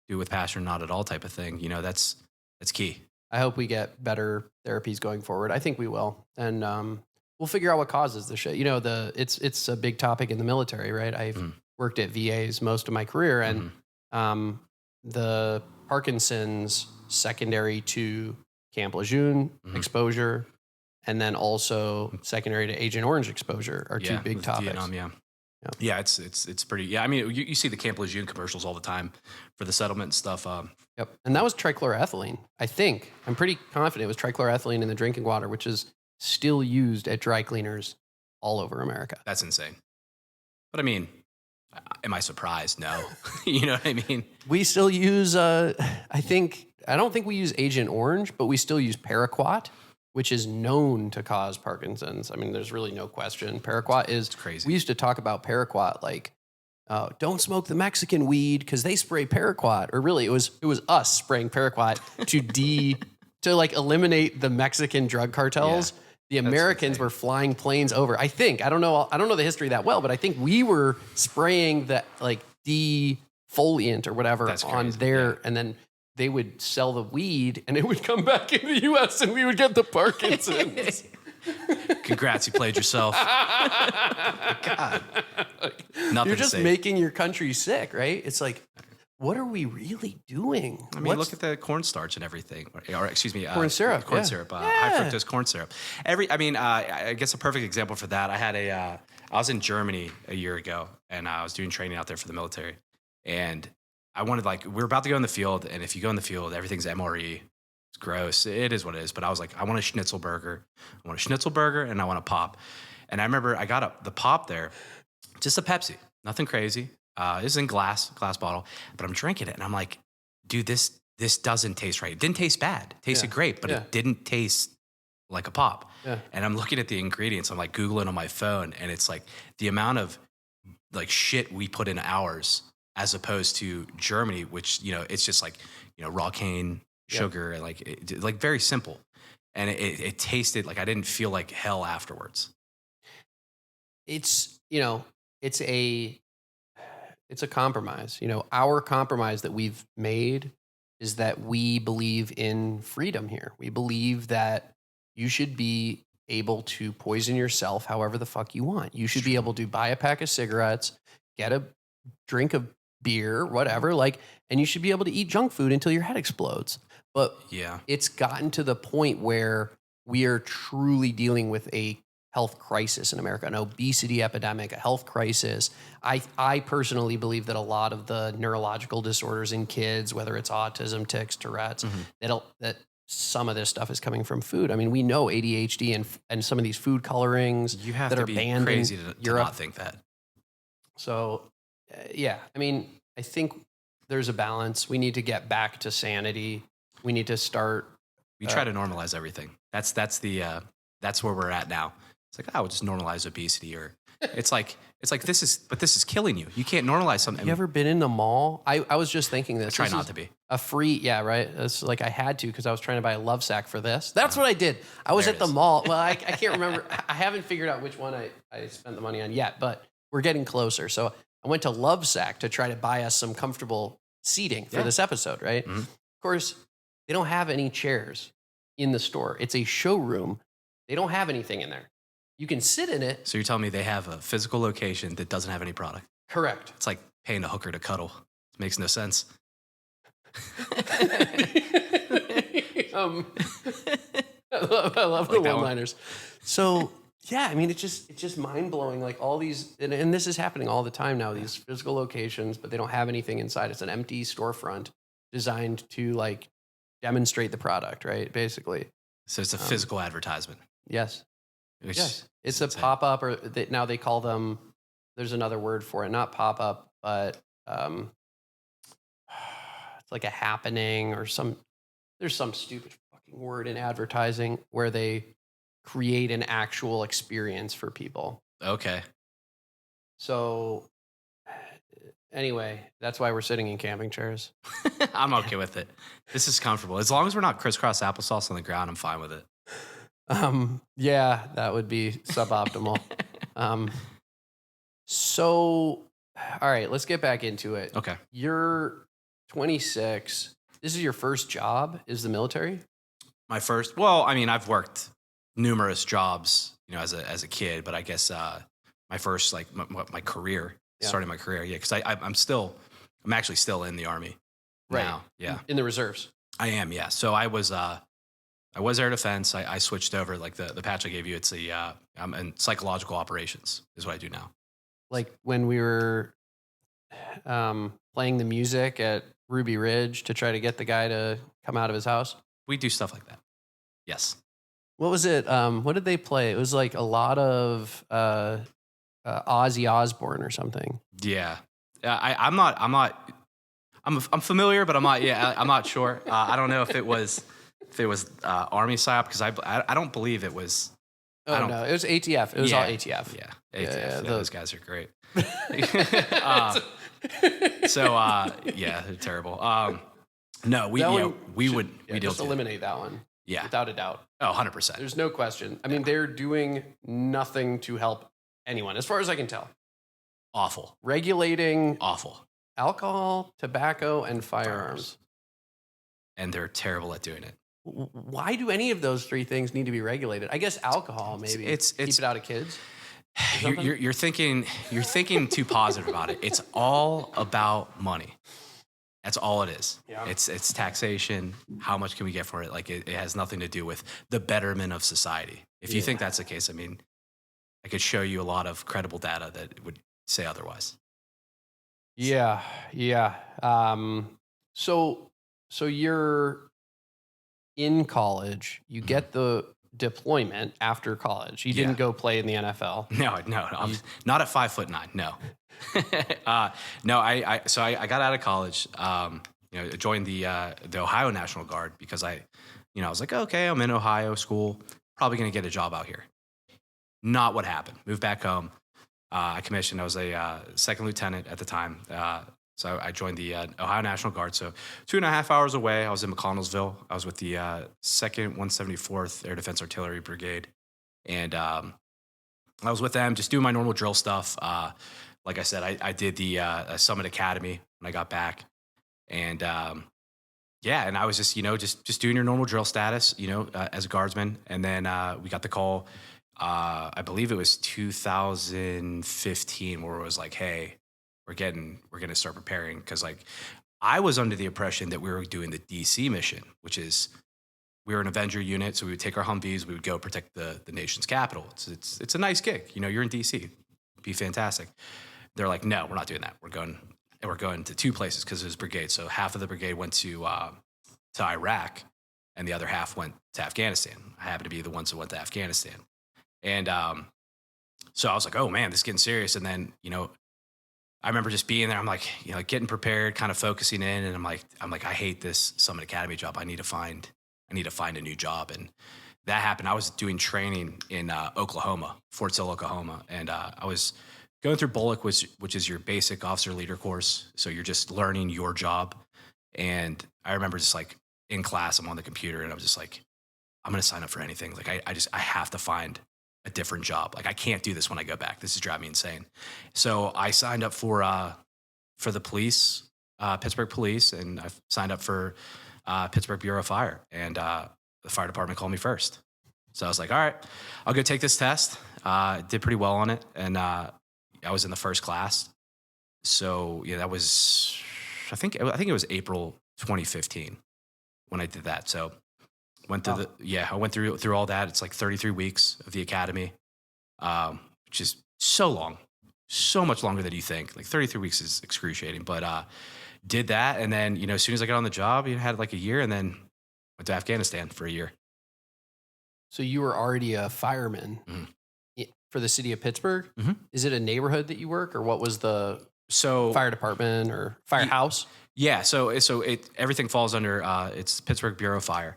do with passion, not at all type of thing. That's key. I hope we get better therapies going forward. I think we will. And we'll figure out what causes the shit. It's a big topic in the military, right? I've worked at VAs most of my career, and the Parkinson's secondary to Camp Lejeune exposure, and then also secondary to Agent Orange exposure are two big topics. Vietnam, yeah, it's pretty. Yeah, I mean, you see the Camp Lejeune commercials all the time for the settlement and stuff. Yep, and that was trichloroethylene. I'm pretty confident it was trichloroethylene in the drinking water, which is still used at dry cleaners all over America. That's insane. But I mean, am I surprised? No. You know what I mean? We still use, I don't think we use Agent Orange, but we still use Paraquat, which is known to cause Parkinson's. I mean, there's really no question. Paraquat is crazy. We used to talk about Paraquat like, don't smoke the Mexican weed because they spray Paraquat. Or really, it was us spraying Paraquat to like eliminate the Mexican drug cartels. Yeah. The Americans were flying planes over. I don't know the history that well, but I think we were spraying the like defoliant or whatever on there, and then they would sell the weed, and it would come back in the U.S. and we would get the Parkinson's. Congrats, you played yourself. God, you're just making your country sick, right? It's like, what are we really doing? I mean, look at the cornstarch and everything, or excuse me, corn syrup, high fructose corn syrup. I guess a perfect example for that. I was in Germany a year ago, and I was doing training out there for the military, and I wanted we were about to go in the field, and if you go in the field, everything's MRE. It's gross. It is what it is. But I was like, I want a schnitzel burger. And I want a pop. And I remember I got the pop there, just a Pepsi, nothing crazy. It's in glass bottle, but I'm drinking it, and I'm like, dude, this doesn't taste right. It didn't taste bad. It tasted great, but it didn't taste like a pop. Yeah. And I'm looking at the ingredients. I'm like Googling on my phone, and it's like the amount of like shit we put in ours as opposed to Germany, which, it's just like, raw cane, sugar, and like very simple. And it tasted like I didn't feel like hell afterwards. It's a compromise. Our compromise that we've made is that we believe in freedom here. We believe that you should be able to poison yourself however the fuck you want. You should be able to buy a pack of cigarettes, get a drink of beer, whatever, and you should be able to eat junk food until your head explodes. But it's gotten to the point where we are truly dealing with a health crisis in America, an obesity epidemic, a health crisis. I personally believe that a lot of the neurological disorders in kids, whether it's autism, tics, Tourette's, that some of this stuff is coming from food. I mean, we know ADHD and some of these food colorings you have that to are be banned crazy in to Europe. not think that. So, I mean, I think there's a balance. We need to get back to sanity. We need to start. We try to normalize everything. That's where we're at now. It's like, we'll just normalize obesity, or it's like this is killing you. You can't normalize something. You ever been in the mall? I was just thinking this. I try not to be. A free, right? It's like I had to because I was trying to buy a love sack for this. That's what I did. I was at the mall. Well, I can't remember. I haven't figured out which one I spent the money on yet, but we're getting closer. So I went to Lovesac to try to buy us some comfortable seating for this episode, right? Mm-hmm. Of course, They don't have any chairs in the store. It's a showroom. They don't have anything in there. You can sit in it. So you're telling me they have a physical location that doesn't have any product? Correct. It's like paying a hooker to cuddle. It makes no sense. I love the one-liners. So yeah, I mean, it's just mind blowing. Like all these, and this is happening all the time now. These physical locations, but they don't have anything inside. It's an empty storefront designed to like demonstrate the product, right? Basically. So it's a physical advertisement. Yes. Yes. It's a pop up, or now they call them. There's another word for it, not pop up, but it's like a happening or there's some stupid fucking word in advertising where they create an actual experience for people. Okay. So anyway, that's why we're sitting in camping chairs. I'm okay with it. This is comfortable. As long as we're not crisscross applesauce on the ground, I'm fine with it. Yeah, that would be suboptimal. So, all right, let's get back into it. Okay. You're 26. This is your first job, is the military? My first, well, I mean, I've worked numerous jobs, as a kid, but I guess my first, like my career, starting my career, because I'm actually still in the Army now. Yeah. In the reserves. I am, yeah. So I was air defense. I switched over, like the patch I gave you. It's I'm in psychological operations is what I do now. Like when we were playing the music at Ruby Ridge to try to get the guy to come out of his house. We do stuff like that. Yes. What was it? What did they play? It was like a lot of Ozzy Osbourne or something. Yeah. I'm familiar, but I'm not. Yeah, I'm not sure. I don't know if it was Army psyop, because I don't believe it was. Oh no, it was ATF. It was all ATF. Yeah, ATF. Yeah, those guys are great. Yeah, they're terrible. No, we just eliminate that one. Yeah, without a doubt. Oh, 100%. There's no question. I mean, they're doing nothing to help anyone, as far as I can tell. Awful. Regulating awful alcohol, tobacco, and firearms. And they're terrible at doing it. Why do any of those three things need to be regulated? I guess alcohol, maybe. Keep it out of kids. You're thinking too positive about it. It's all about money. That's all it is. Yeah. It's taxation. How much can we get for it? Like it has nothing to do with the betterment of society. If you think that's the case, I mean, I could show you a lot of credible data that would say otherwise. Yeah. So you're in college. You get the deployment after college. You didn't go play in the NFL. No. I'm not at 5'9". No. No. I got out of college. Joined the Ohio National Guard because I was like, okay, I'm in Ohio school, probably gonna get a job out here. Not what happened. Moved back home. I commissioned. I was a second lieutenant at the time. So I joined the Ohio National Guard. So 2.5 hours away, I was in McConnellsville. I was with the 2nd 174th Air Defense Artillery Brigade. And I was with them, just doing my normal drill stuff. Like I said, I did the Summit Academy when I got back. And and I was just doing your normal drill status, as a guardsman. And then we got the call, I believe it was 2015, where it was like, hey, we're going to start preparing. Because like I was under the impression that we were doing the DC mission, which is we were an Avenger unit. So we would take our Humvees, we would go protect the nation's capital. It's a nice gig. You're in DC. It'd be fantastic. They're like, no, we're not doing that. We're going to two places because it was brigade. So half of the brigade went to Iraq and the other half went to Afghanistan. I happened to be the ones that went to Afghanistan. And so I was like, oh man, this is getting serious. And then, I remember just being there. I'm like, getting prepared, kind of focusing in. And I'm like, I hate this Summit Academy job. I need to find a new job. And that happened. I was doing training in Oklahoma, Fort Sill, Oklahoma. And I was going through BOLIC, which is your basic officer leader course. So you're just learning your job. And I remember just like in class, I'm on the computer and I was just like, I'm going to sign up for anything. Like I have to find a different job. Like I can't do this when I go back. This is driving me insane. So I signed up for the police, Pittsburgh Police, and I've signed up for Pittsburgh Bureau of Fire, and the fire department called me first. So I was like, all right, I'll go take this test. Did pretty well on it, and I was in the first class. So yeah, that was I think it was April 2015 when I did that. So went through I went through all that. It's like 33 weeks of the academy, which is so long, so much longer than you think. Like 33 weeks is excruciating, but did that, and then as soon as I got on the job, had like a year, and then went to Afghanistan for a year. So you were already a fireman for the city of Pittsburgh. Mm-hmm. Is it a neighborhood that you work, or what was the fire department or firehouse? Yeah, so everything falls under it's Pittsburgh Bureau of Fire.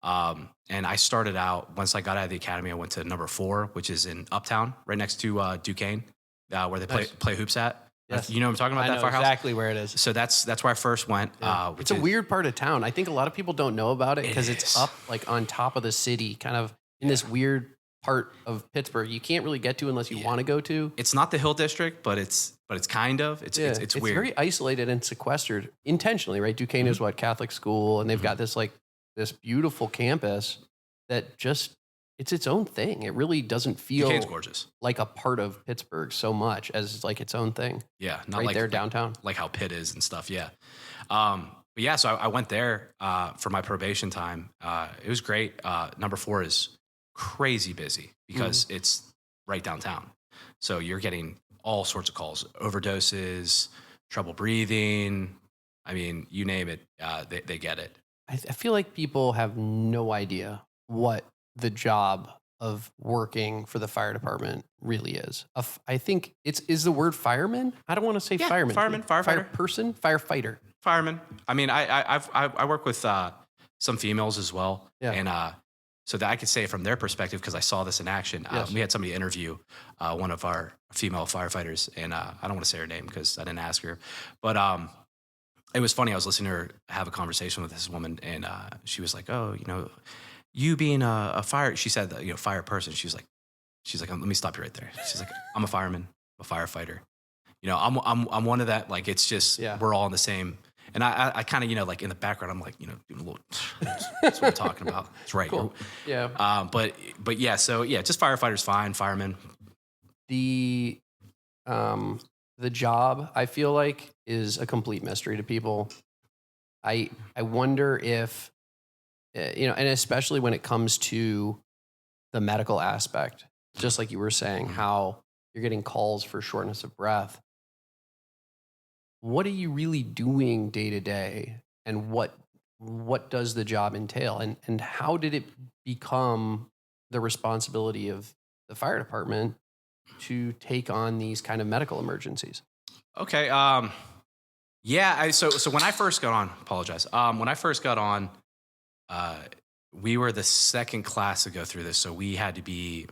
And I started out, once I got out of the academy, I went to number 4, which is in Uptown, right next to Duquesne, where they play hoops at. Yes. You know what I'm talking about? I that know firehouse? exactly where it is. So that's where I first went. Yeah. It's a weird part of town. I think a lot of people don't know about it because it's up like on top of the city, kind of in this weird part of Pittsburgh you can't really get to unless you want to go to. It's not the Hill District, but it's kind of. It's weird. It's very isolated and sequestered intentionally, right? Duquesne is what, Catholic school, and they've got this beautiful campus that just it's its own thing. It really doesn't feel Duquesne's gorgeous, like a part of Pittsburgh so much as like its own thing. Yeah, not right like there downtown, like how Pitt is and stuff. Yeah, but yeah. So I went there for my probation time. It was great. Number 4 is crazy busy because it's right downtown. So you're getting all sorts of calls, overdoses, trouble breathing. I mean, you name it, they get it. I feel like people have no idea what the job of working for the fire department really is. I think is the word fireman. I don't want to say fireman. Fireman, firefighter, firefighter. Fireman. I mean, I work with some females as well, and so that I could say it from their perspective because I saw this in action. Yes. We had somebody interview one of our female firefighters, and I don't want to say her name because I didn't ask her, but it was funny. I was listening to her have a conversation with this woman, and she was like, "Oh, you being a fire," she said, fire person. She's like, let me stop you right there. She's like, I'm a fireman, a firefighter. I'm one of that. Like, it's just we're all in the same. And I kind of like in the background, I'm like, doing a little. That's what I'm talking about. It's right. Cool. Yeah. But yeah. So yeah, just firefighters, fine. Firemen. The job, I feel like, is a complete mystery to people. I wonder if, and especially when it comes to the medical aspect, just like you were saying, how you're getting calls for shortness of breath. What are you really doing day to day, and what does the job entail, and how did it become the responsibility of the fire department to take on these kind of medical emergencies? Okay. Yeah. So when I first got on, when I first got on, we were the second class to go through this. So we had to be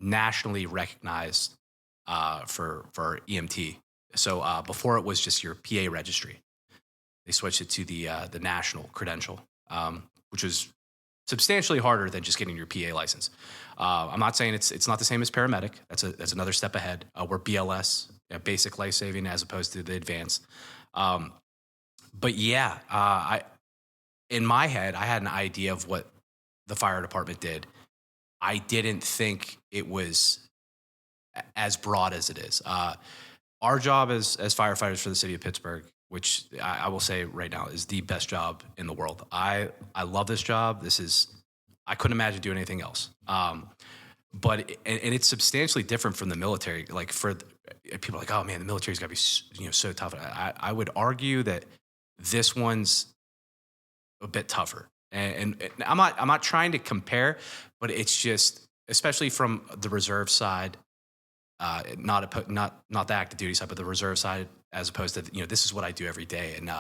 nationally recognized for EMT. So before it was just your PA registry. They switched it to the national credential, which was substantially harder than just getting your PA license. I'm not saying it's not the same as paramedic. That's another step ahead. We're BLS, basic life saving, as opposed to the advanced. But yeah, in my head, I had an idea of what the fire department did. I didn't think it was as broad as it is. Our job as firefighters for the city of Pittsburgh, which I will say right now is the best job in the world. I love this job. I couldn't imagine doing anything else. But it's substantially different from the military. Like people are like, oh man, the military's got to be so tough. I would argue that this one's a bit tougher. And I'm not trying to compare, but it's just, especially from the reserve side, not the active duty side, but the reserve side, as opposed to this is what I do every day, and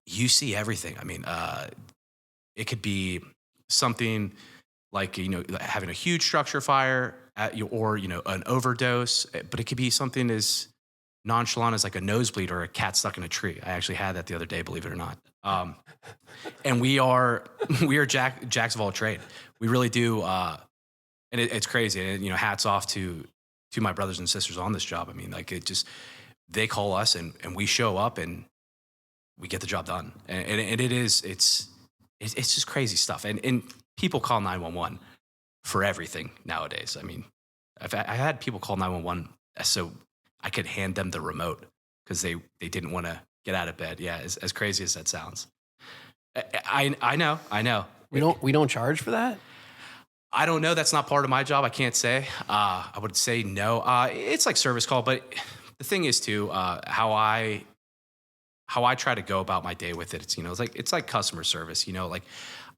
you see everything. I mean, it could be something like having a huge structure fire or an overdose, but it could be something as nonchalant as like a nosebleed or a cat stuck in a tree. I actually had that the other day, believe it or not. And we are jacks of all trade. We really do, and it's crazy. And hats off to my brothers and sisters on this job. I mean, like they call us and we show up and we get the job done. And it's it's just crazy stuff. And people call 911 for everything nowadays. I mean, I had people call 911 so I could hand them the remote because they didn't want to get out of bed. Yeah, as crazy as that sounds. I know. We don't charge for that? I don't know. That's not part of my job. I can't say. I would say no. It's like service call, but the thing is too, how I try to go about my day with it. It's like customer service. Like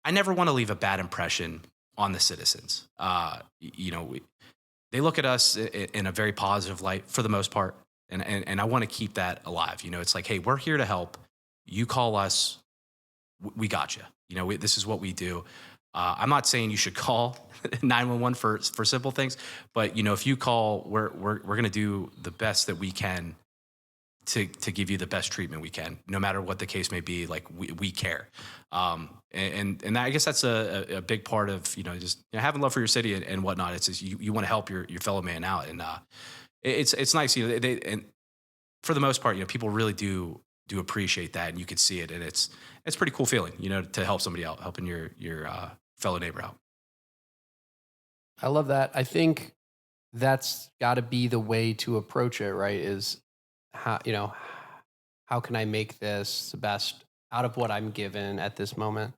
I never want to leave a bad impression on the citizens. They look at us in a very positive light for the most part, and I want to keep that alive. It's like, hey, we're here to help. You call us, we got you. This is what we do. I'm not saying you should call 911 for simple things, but if you call, we're going to do the best that we can to give you the best treatment we can, no matter what the case may be. Like we care. And I guess that's a big part of, just having love for your city and whatnot. It's just, you want to help your fellow man out. And it's nice, and for the most part, people really do appreciate that, and you can see it. And it's a pretty cool feeling, to help somebody out, helping your fellow neighbor out. I love that. I think that's got to be the way to approach it, right? Is how can I make this the best out of what I'm given at this moment?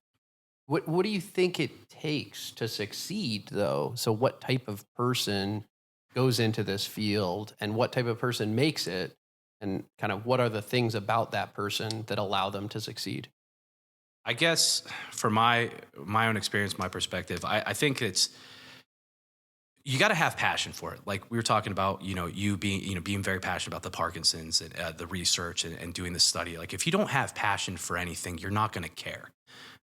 What do you think it takes to succeed, though? So what type of person goes into this field, and what type of person makes it, and kind of what are the things about that person that allow them to succeed? I guess from my own experience, my perspective, I think you got to have passion for it. Like we were talking about, you being very passionate about the Parkinson's and the research and doing the study. Like if you don't have passion for anything, you're not going to care.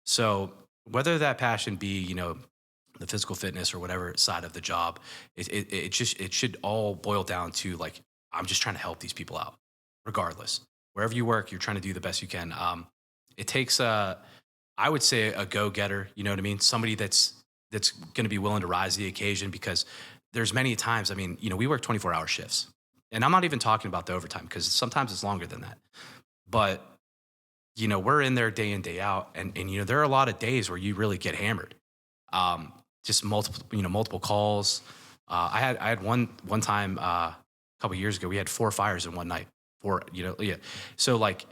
So whether that passion be, the physical fitness or whatever side of the job, it should all boil down to like, I'm just trying to help these people out, regardless. Wherever you work, you're trying to do the best you can. It takes I would say a go-getter, you know what I mean? Somebody that's going to be willing to rise to the occasion, because there's many times, I mean, we work 24-hour shifts, and I'm not even talking about the overtime because sometimes it's longer than that. But, we're in there day in, day out. And there are a lot of days where you really get hammered. Just multiple calls. I had one time a couple of years ago, we had 4 fires in one night. So like,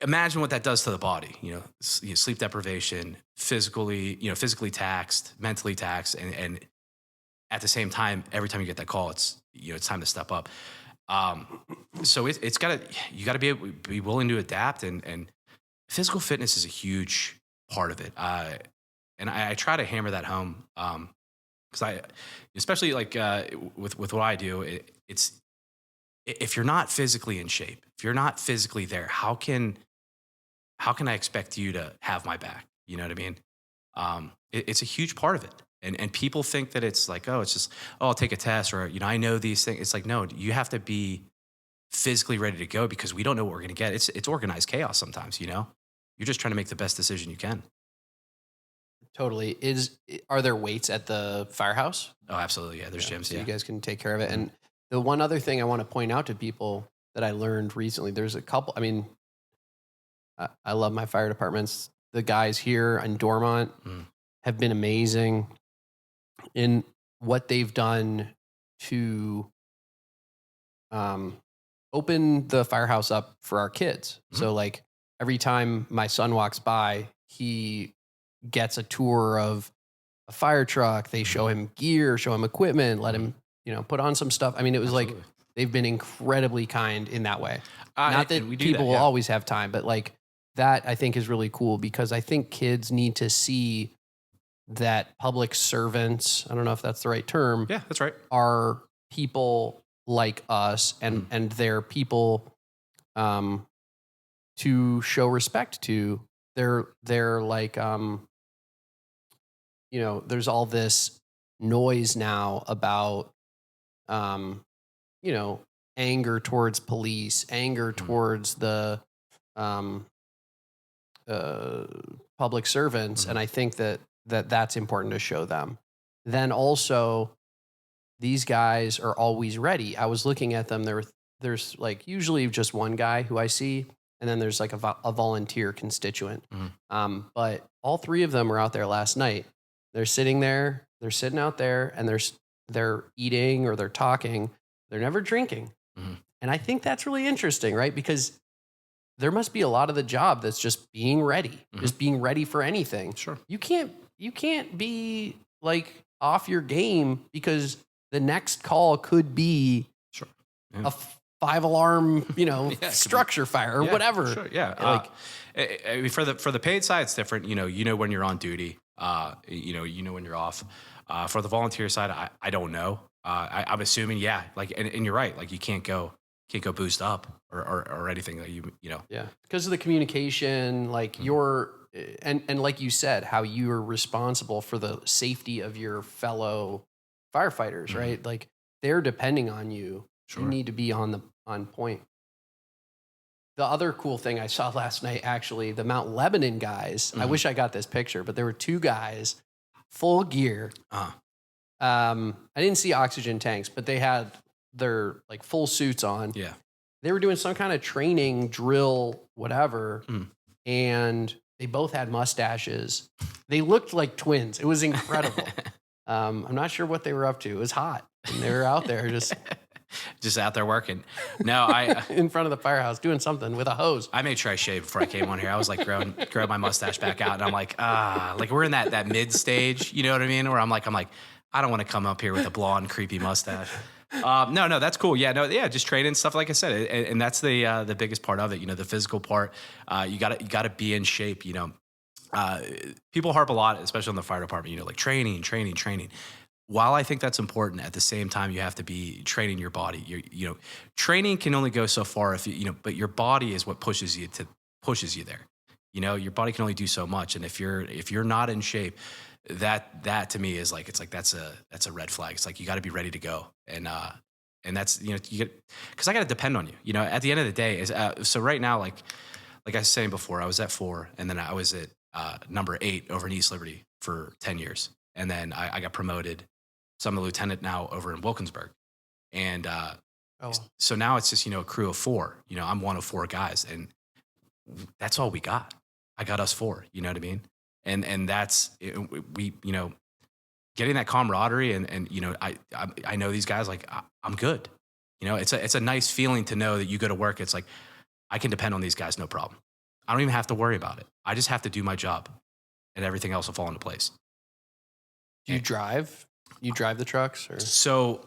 imagine what that does to the body, sleep deprivation, physically taxed, mentally taxed. And at the same time, every time you get that call, it's time to step up. So you gotta be willing to adapt, and physical fitness is a huge part of it. And I try to hammer that home. Cause especially like, with what I do, it's, if you're not physically in shape, if you're not physically there, how can I expect you to have my back? You know what I mean? It's a huge part of it. And people think that it's like, it's just, I'll take a test, or, I know these things. It's like, no, you have to be physically ready to go, because we don't know what we're going to get. It's organized chaos sometimes, you're just trying to make the best decision you can. Totally. Are there weights at the firehouse? Oh, absolutely. Yeah. There's gyms. So Yeah. you guys can take care of it. And the one other thing I want to point out to people that I learned recently, there's a couple, I mean, I love my fire departments. The guys here in Dormont have been amazing in what they've done to open the firehouse up for our kids. So like every time my son walks by, he gets a tour of a fire truck. They show him gear, show him equipment, let him, put on some stuff. I mean, it was Absolutely. like, they've been incredibly kind in that way. Not that we do people that, will yeah. always have time, but like that I think is really cool, because I think kids need to see that public servants, I don't know if that's the right term. Yeah, that's right. Are people like us, and they're people to show respect to. They're like, there's all this noise now about, anger towards police, anger towards the public servants. And I think that's important to show them. Then also, these guys are always ready. I was looking at them. There's like usually just one guy who I see, and then there's like a volunteer constituent. Mm-hmm. But all three of them were out there last night. They're sitting out there, and they're eating or they're talking. They're never drinking. Mm-hmm. And I think that's really interesting, right? Because there must be a lot of the job that's just being ready, just being ready for anything. Sure. You can't be like off your game because the next call could be a 5-alarm, structure fire or whatever. Sure, yeah. I mean, for the paid side, it's different. You know when you're on duty. You know when you're off. For the volunteer side, I don't know. I'm assuming, like, and you're right. Like, you can't go boost up or anything that you know. Yeah, because of the communication, like and like you said, how you are responsible for the safety of your fellow firefighters, right? Like, they're depending on you. Sure. You need to be on point. The other cool thing I saw last night, actually, the Mount Lebanon guys. I wish I got this picture, but there were two guys, full gear. I didn't see oxygen tanks, but they had their like full suits on. Yeah. They were doing some kind of training drill, whatever, and they both had mustaches. They looked like twins. It was incredible. I'm not sure what they were up to. It was hot, and they were out there just out there working. No, I in front of the firehouse doing something with a hose. I made sure I shaved before I came on here. I was like growing my mustache back out, and I'm like we're in that mid stage. You know what I mean? Where I'm like I don't want to come up here with a blonde creepy mustache. No, that's cool. Yeah, just training stuff like I said, and that's the biggest part of it. The physical part. You gotta be in shape. People harp a lot, especially in the fire department. Like training. While I think that's important, at the same time you have to be training your body. Training can only go so far if but your body is what pushes you there. Your body can only do so much, and if you're not in shape, that to me is like that's a red flag. It's like you got to be ready to go, and that's you get because I got to depend on you. At the end of the day, so right now like I was saying before, I was at 4, and then I was at number 8 over in East Liberty for 10 years, and then I got promoted. So I'm a lieutenant now over in Wilkinsburg, and so now it's just a crew of 4. I'm one of 4 guys, and that's all we got. I got us 4. You know what I mean? And that's we getting that camaraderie and I know these guys, like I'm good. It's a nice feeling to know that you go to work. It's like I can depend on these guys, no problem. I don't even have to worry about it. I just have to do my job, and everything else will fall into place. Do you drive? You drive the trucks? Or? So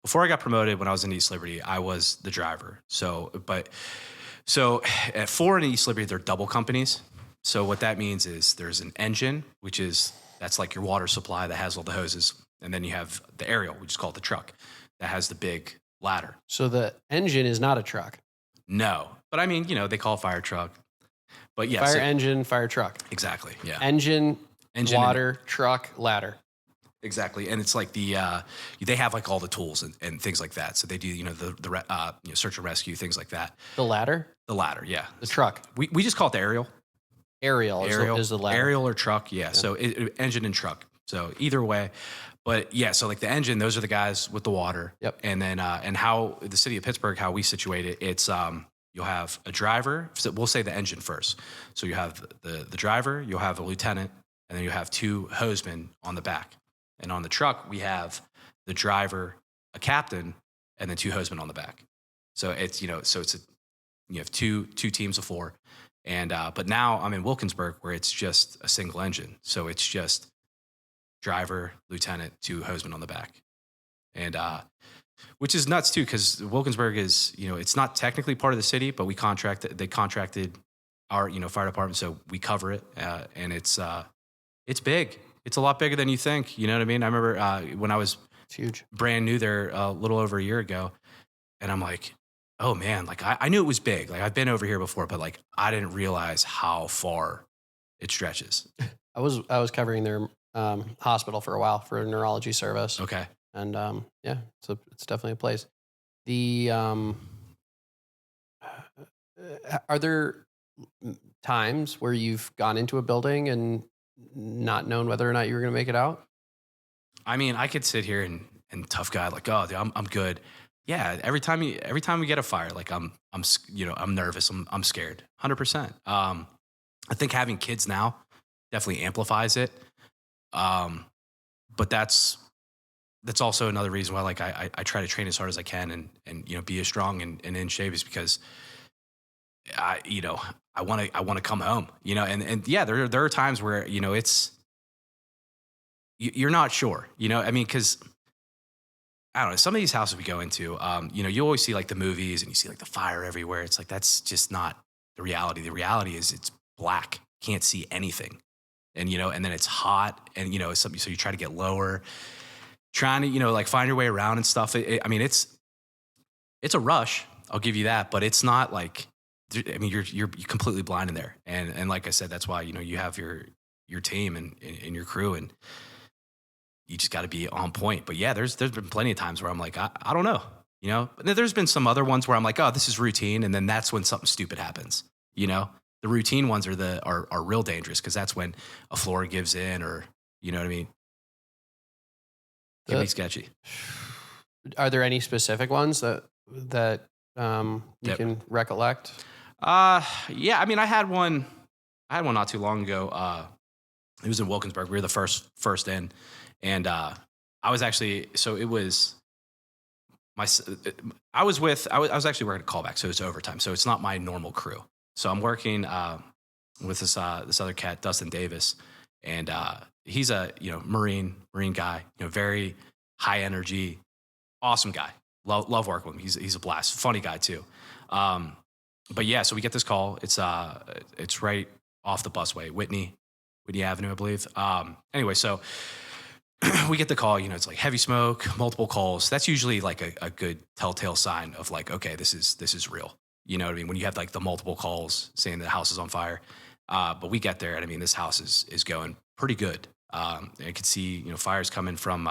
before I got promoted, when I was in East Liberty, I was the driver. So at 4 in East Liberty, they're double companies. So what that means is there's an engine, that's like your water supply that has all the hoses. And then you have the aerial, which is called the truck, that has the big ladder. So the engine is not a truck? No. But I mean, they call it fire truck. But yes. Fire engine, fire truck. Exactly, yeah. Engine water, truck, ladder. Exactly. And it's like they have like all the tools and things like that. So they do, the search and rescue, things like that. The ladder? The ladder, yeah. The truck? We just call it the aerial. Aerial is the ladder. Aerial or truck, yeah. So engine and truck. So either way. But yeah, so like the engine, those are the guys with the water. Yep. And then, and how the city of Pittsburgh, how we situate it, it's, you'll have a driver. So we'll say the engine first. So you have the driver, you'll have a lieutenant, and then you have 2 hosmen on the back. And on the truck, we have the driver, a captain, and then 2 hosmen on the back. So it's, you have two teams of 4. And, but now I'm in Wilkinsburg where it's just a single engine. So it's just driver, lieutenant, 2 hosmen on the back. And, which is nuts too, because Wilkinsburg is, it's not technically part of the city, but they contracted our, fire department. So we cover it. And it's big. It's a lot bigger than you think. You know what I mean? I remember when I was huge, brand new there a little over a year ago, and I'm like, oh man, like I knew it was big. Like I've been over here before, but like I didn't realize how far it stretches. I was covering their hospital for a while for a neurology service. Okay. And yeah, so it's definitely a place. The are there times where you've gone into a building and not known whether or not you were going to make it out? I mean, I could sit here and tough guy like, oh, dude, I'm good. yeah, every time we get a fire, like I'm nervous. I'm scared. 100%. I think having kids now definitely amplifies it. But that's also another reason why like I try to train as hard as I can and be as strong and in shape is because I want to come home, and yeah, there are times where, it's, you're not sure, I mean, cause I don't know, some of these houses we go into, you always see like the movies and you see like the fire everywhere. It's like, that's just not the reality. The reality is it's black, can't see anything. And, and then it's hot and, it's something, so you try to get lower, trying to, like find your way around and stuff. I mean, it's a rush. I'll give you that, but it's not like, I mean, you're completely blind in there. And like I said, that's why, you have your team and your crew, and you just got to be on point. But yeah, there's been plenty of times where I'm like, I don't know, but there's been some other ones where I'm like, oh, this is routine. And then that's when something stupid happens, the routine ones are real dangerous. Cause that's when a floor gives in, or, you know what I mean? It can be sketchy. Are there any specific ones that you can recollect? Yeah, I mean, I had one not too long ago. It was in Wilkinsburg. We were the first in, and I was actually, so it was I was actually working a callback, so it's overtime. So it's not my normal crew. So I'm working with this other cat, Dustin Davis, and he's a Marine guy, very high energy, awesome guy. Love working with him. He's a blast, funny guy too. But yeah, so we get this call. It's right off the busway, Whitney Avenue, I believe. Anyway, so we get the call. It's like heavy smoke, multiple calls. That's usually like a good telltale sign of like, okay, this is real. You know what I mean? When you have like the multiple calls saying the house is on fire. But we get there, and I mean, this house is going pretty good. I could see fires coming from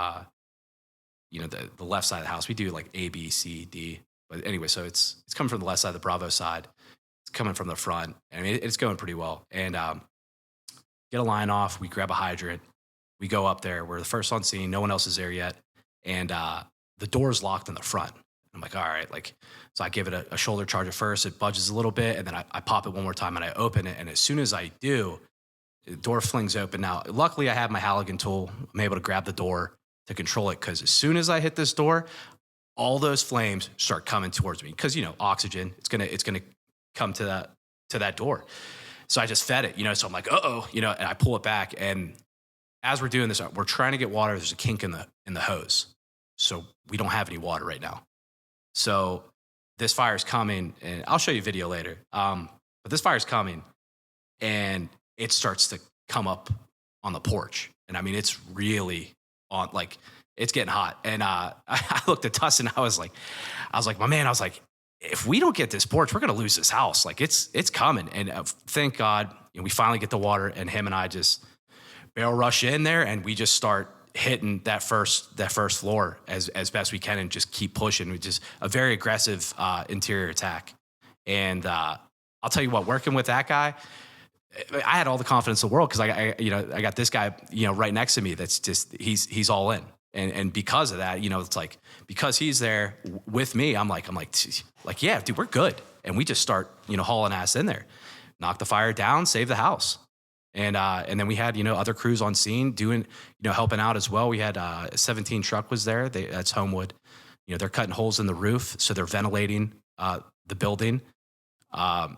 the left side of the house. We do like A, B, C, D. But anyway, so it's coming from the left side, the Bravo side. It's coming from the front. I mean, it's going pretty well. And get a line off. We grab a hydrant. We go up there. We're the first on scene. No one else is there yet. And the door's locked in the front. I'm like, all right. So I give it a shoulder charge at first. It budges a little bit. And then I pop it one more time and I open it. And as soon as I do, the door flings open. Now, luckily I have my Halligan tool. I'm able to grab the door to control it. Because as soon as I hit this door, all those flames start coming towards me. Because, oxygen, it's gonna come to that door. So I just fed it, so I'm like, and I pull it back. And as we're doing this, we're trying to get water. There's a kink in the hose. So we don't have any water right now. So this fire's coming, and I'll show you a video later. But this fire's coming, and it starts to come up on the porch. And I mean, it's really on, like, it's getting hot. And I looked at Dustin, I was like, my man, if we don't get this porch, we're going to lose this house. Like, it's coming. And thank God, we finally get the water, and him and I just barrel rush in there, and we just start hitting that first floor as best we can and just keep pushing. We just a very aggressive interior attack. And I'll tell you what, working with that guy, I had all the confidence in the world because I got this guy, right next to me. That's just, he's all in. And because of that, it's like, because he's there with me, I'm like, yeah, dude, we're good. And we just start, hauling ass in there, knock the fire down, save the house. And then we had, other crews on scene doing, helping out as well. We had a 17 truck was there. That's Homewood. They're cutting holes in the roof, so they're ventilating the building. But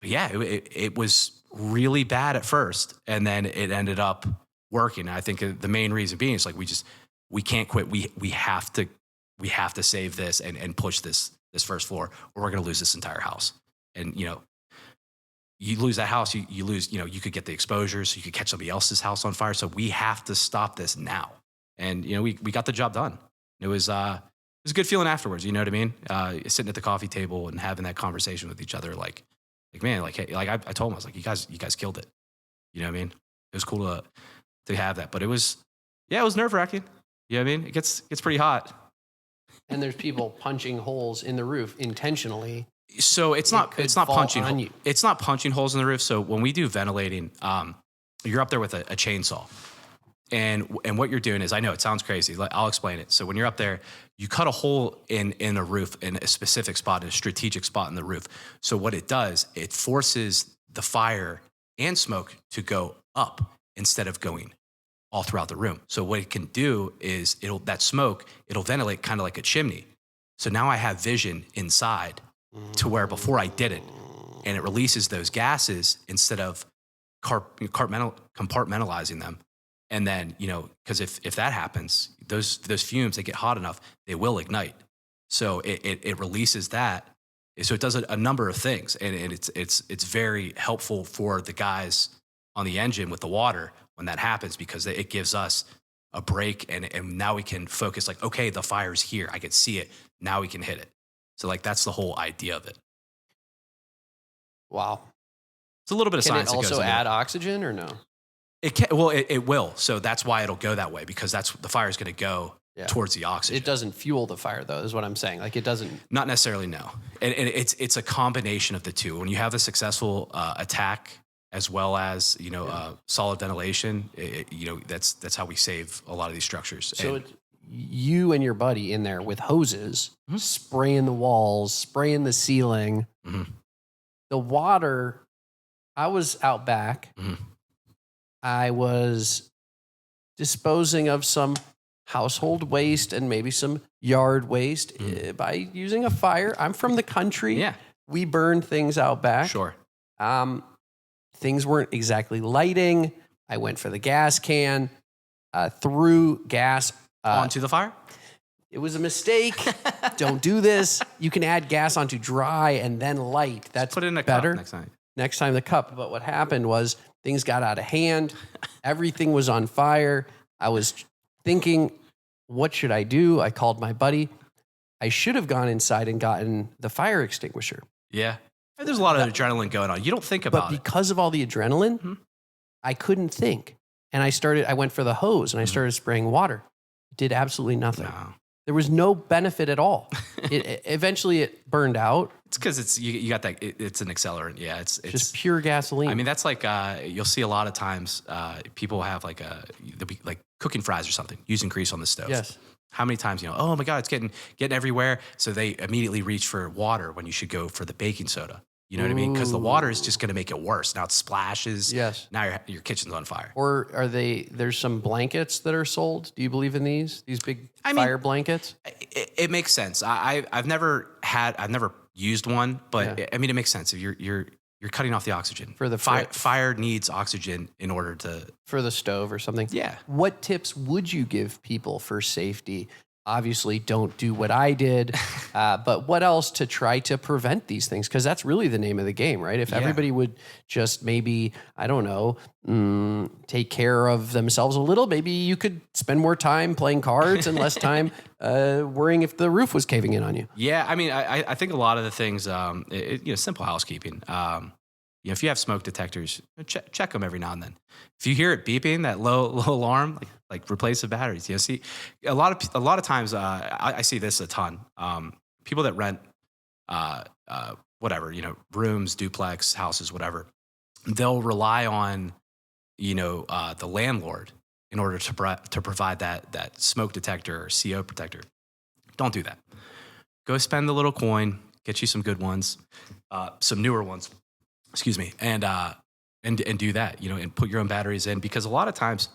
yeah, it was really bad at first, and then it ended up working. And I think the main reason being is like we can't quit. We have to save this and push this first floor, or we're going to lose this entire house. And you lose that house, you lose, you could get the exposure, so you could catch somebody else's house on fire. So we have to stop this now. And, we got the job done. It was a good feeling afterwards. You know what I mean? Sitting at the coffee table and having that conversation with each other. Like, man, like, hey, like I told him, I was like, you guys killed it. You know what I mean? It was cool to have that, but it was nerve wracking. You know what I mean? It gets pretty hot. And there's people punching holes in the roof intentionally. So it's not punching. It's not punching holes in the roof. So when we do ventilating, you're up there with a chainsaw, And what you're doing is, I know it sounds crazy. I'll explain it. So when you're up there, you cut a hole in a roof in a specific spot, in a strategic spot in the roof. So what it does, it forces the fire and smoke to go up instead of going all throughout the room. So what it can do is it'll ventilate kind of like a chimney. So now I have vision inside to where before I didn't, and it releases those gases instead of compartmentalizing them. And then, because if that happens, those fumes, they get hot enough, they will ignite. So it releases that. So it does a number of things, and it's very helpful for the guys on the engine with the water when that happens, because it gives us a break, and now we can focus, like, okay, the fire's here, I can see it, now we can hit it. So like that's the whole idea of it. Wow. It's a little bit of Can science. it that goes also into add it. oxygen or no? It can. Well, it will. So that's why it'll go that way, because the fire is going to go towards the oxygen. It doesn't fuel the fire, though, is what I'm saying. Like, it doesn't. Not necessarily, no. And it's a combination of the two. When you have a successful attack as well as solid ventilation, that's how we save a lot of these structures. So you and your buddy in there with hoses, spraying the walls, spraying the ceiling, the water. I was out back. I was disposing of some household waste and maybe some yard waste by using a fire. I'm from the country. Yeah. We burned things out back. Sure. Things weren't exactly lighting. I went for the gas can, threw gas Onto the fire? It was a mistake. Don't do this. You can add gas onto dry and then light. That's put it in a better. cup next time. Next time the cup. But what happened was things got out of hand. Everything was on fire. I was thinking, what should I do? I called my buddy. I should have gone inside and gotten the fire extinguisher. Yeah. There's a lot of adrenaline going on. You don't think about it. But because of all the adrenaline, I couldn't think. And I went for the hose and I started spraying water. It did absolutely nothing. No. There was no benefit at all. Eventually it burned out. It's because you got that. It's an accelerant. Yeah, it's just pure gasoline. I mean, that's like you'll see a lot of times people have like cooking fries or something using grease on the stove. Yes. How many times oh my God, it's getting everywhere. So they immediately reach for water when you should go for the baking soda. You know what I mean? Because the water is just going to make it worse. Now it splashes. Yes. Now your kitchen's on fire. Or there's some blankets that are sold. Do you believe in these big fire blankets? It makes sense. I've never used one, but I mean, it makes sense. If you're cutting off the oxygen for the fire needs oxygen in order to for the stove or something. Yeah. What tips would you give people for safety? Obviously, don't do what I did, but what else to try to prevent these things? Because that's really the name of the game, right? If everybody would just maybe, I don't know, take care of themselves a little, maybe you could spend more time playing cards and less time worrying if the roof was caving in on you. Yeah, I mean, I think a lot of the things, simple housekeeping. If you have smoke detectors, check them every now and then. If you hear it beeping, that low alarm, like replace the batteries. See, a lot of times I see this a ton. People that rent whatever, rooms, duplex, houses, whatever, they'll rely on the landlord in order to provide that smoke detector or CO protector. Don't do that. Go spend the little coin, get you some good ones, some newer ones. Excuse me, and do that, and put your own batteries in, because a lot of times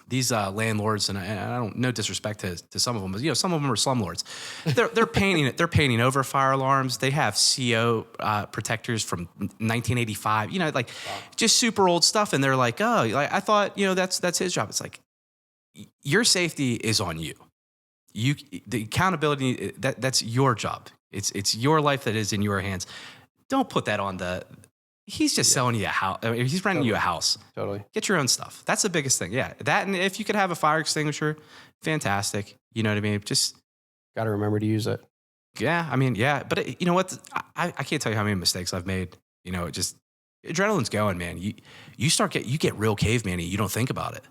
these landlords, and I don't, no disrespect to some of them, but some of them are slumlords. They're painting over fire alarms. They have CO protectors from 1985, just super old stuff, and they're like, I thought that's his job. It's like, your safety is on you. The accountability, that's your job. It's your life that is in your hands. Don't put that on he's just selling you a house. I mean, he's renting you a house. Totally. Get your own stuff. That's the biggest thing. Yeah. That, and if you could have a fire extinguisher, fantastic. You know what I mean? Just got to remember to use it. Yeah. I mean, yeah. But you know what? I can't tell you how many mistakes I've made. Just adrenaline's going, man. You get real caveman-y. You don't think about it.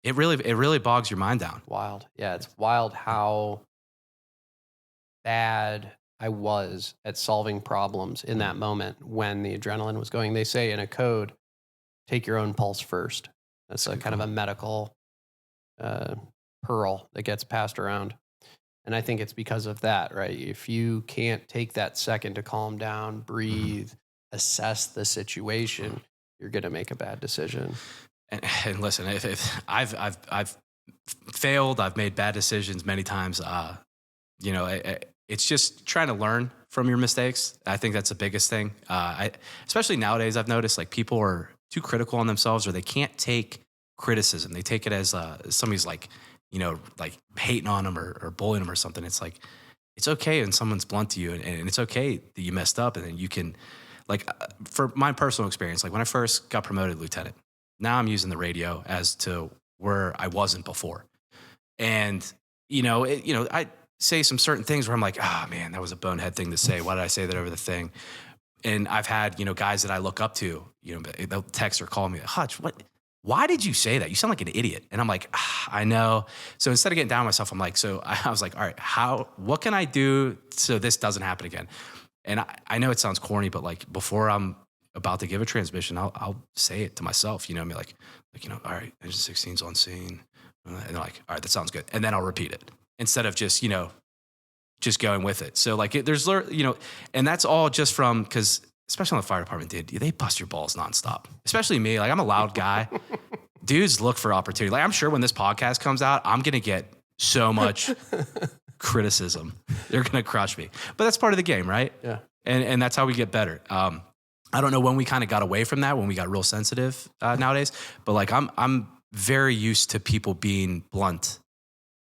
It really bogs your mind down. Wild. Yeah. It's wild how bad I was at solving problems in that moment when the adrenaline was going. They say in a code, take your own pulse first. That's a kind of a medical pearl that gets passed around. And I think it's because of that, right? If you can't take that second to calm down, breathe, assess the situation, you're going to make a bad decision. And listen, if I've failed, I've made bad decisions many times. You know, it's just trying to learn from your mistakes. I think that's the biggest thing. Especially nowadays, I've noticed like people are too critical on themselves, or they can't take criticism. They take it as somebody's like, you know, like hating on them or bullying them or something. It's like, it's okay when someone's blunt to you, and it's okay that you messed up, and then you can, like, for my personal experience, like when I first got promoted to lieutenant, now I'm using the radio as to where I wasn't before. And, I say some certain things where I'm like, man, that was a bonehead thing to say. Why did I say that over the thing? And I've had, guys that I look up to, they'll text or call me, Hutch, why did you say that? You sound like an idiot. And I'm like, I know. So instead of getting down on myself, I'm like, I was like, all right, what can I do so this doesn't happen again? And I know it sounds corny, but like before I'm about to give a transmission, I'll say it to myself, I mean, like, all right, engine 16's on scene. And they're like, all right, that sounds good. And then I'll repeat it instead of just, just going with it. So like there's, and that's all just from, because especially in the fire department, dude, they bust your balls nonstop. Especially me. Like I'm a loud guy. Dudes look for opportunity. Like I'm sure when this podcast comes out, I'm going to get so much criticism. They're going to crush me. But that's part of the game, right? Yeah. And that's how we get better. I don't know when we kind of got away from that, when we got real sensitive nowadays. But like I'm very used to people being blunt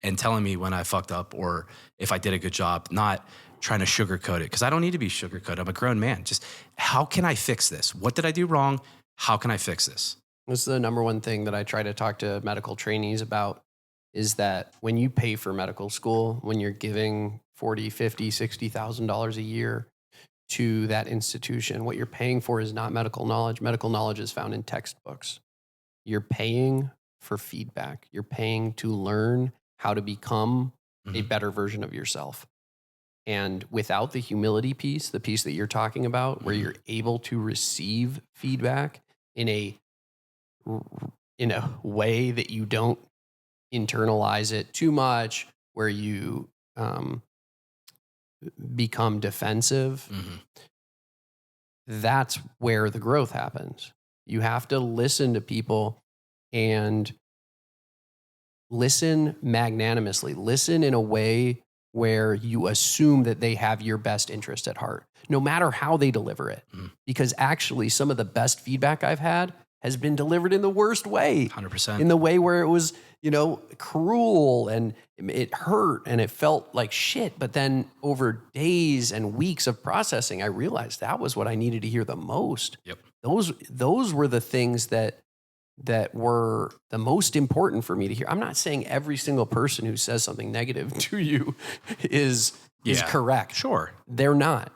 and telling me when I fucked up or if I did a good job, not trying to sugarcoat it, because I don't need to be sugarcoated. I'm a grown man. Just how can I fix this? What did I do wrong? How can I fix this? This is the number one thing that I try to talk to medical trainees about, is that when you pay for medical school, when you're giving $40,000, $50,000, $60,000 a year to that institution, what you're paying for is not medical knowledge. Medical knowledge is found in textbooks. You're paying for feedback. You're paying to learn how to become a better version of yourself. And without the humility piece, the piece that you're talking about, where you're able to receive feedback in a way that you don't internalize it too much, where you become defensive, that's where the growth happens. You have to listen to people and listen magnanimously. Listen in a way where you assume that they have your best interest at heart, no matter how they deliver it. Because actually, some of the best feedback I've had has been delivered in the worst way. 100%. In the way where it was, cruel and it hurt and it felt like shit. But then over days and weeks of processing, I realized that was what I needed to hear the most. Yep. Those were the things that were the most important for me to hear. I'm not saying every single person who says something negative to you is correct. Sure. They're not,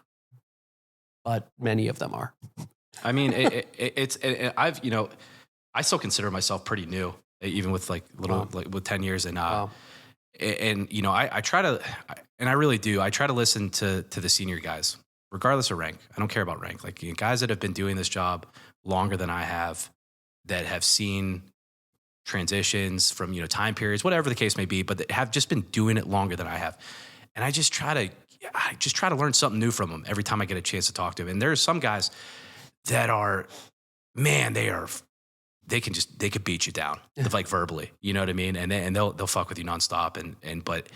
but many of them are. I mean, I still consider myself pretty new, even with with 10 years. And, I try to, and I really do, I try to listen to the senior guys, regardless of rank. I don't care about rank. Like guys that have been doing this job longer than I have, that have seen transitions from, time periods, whatever the case may be, but that have just been doing it longer than I have. And I just try to learn something new from them every time I get a chance to talk to them. And there's some guys that are, man, they could beat you down, like verbally, you know what I mean? And they'll fuck with you nonstop. But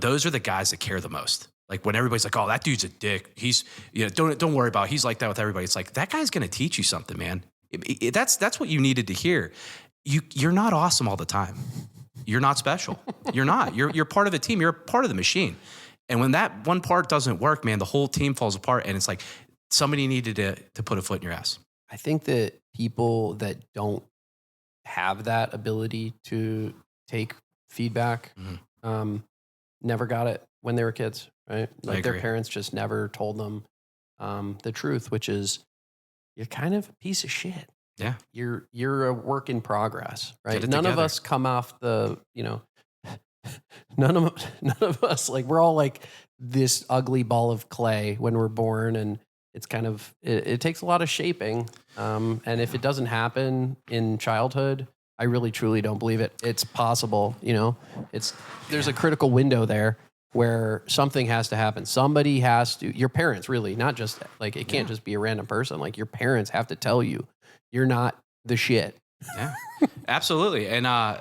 those are the guys that care the most. Like when everybody's like, oh, that dude's a dick. He's, don't worry about it. He's like that with everybody. It's like, that guy's going to teach you something, man. That's what you needed to hear. You're not awesome all the time. You're not special. You're not. You're part of the team. You're part of the machine. And when that one part doesn't work, man, the whole team falls apart. And it's like somebody needed to put a foot in your ass. I think that people that don't have that ability to take feedback never got it when they were kids, right? Like their parents just never told them the truth, which is, you're kind of a piece of shit. Yeah. You're a work in progress, right? None of us come off the, none of us, like we're all like this ugly ball of clay when we're born, and it's kind of, it takes a lot of shaping. And if it doesn't happen in childhood, I really truly don't believe it. It's possible, you know, there's a critical window there where something has to happen. Somebody has to, your parents really, not just like, it can't just be a random person. Like your parents have to tell you, you're not the shit. Yeah, absolutely. And, I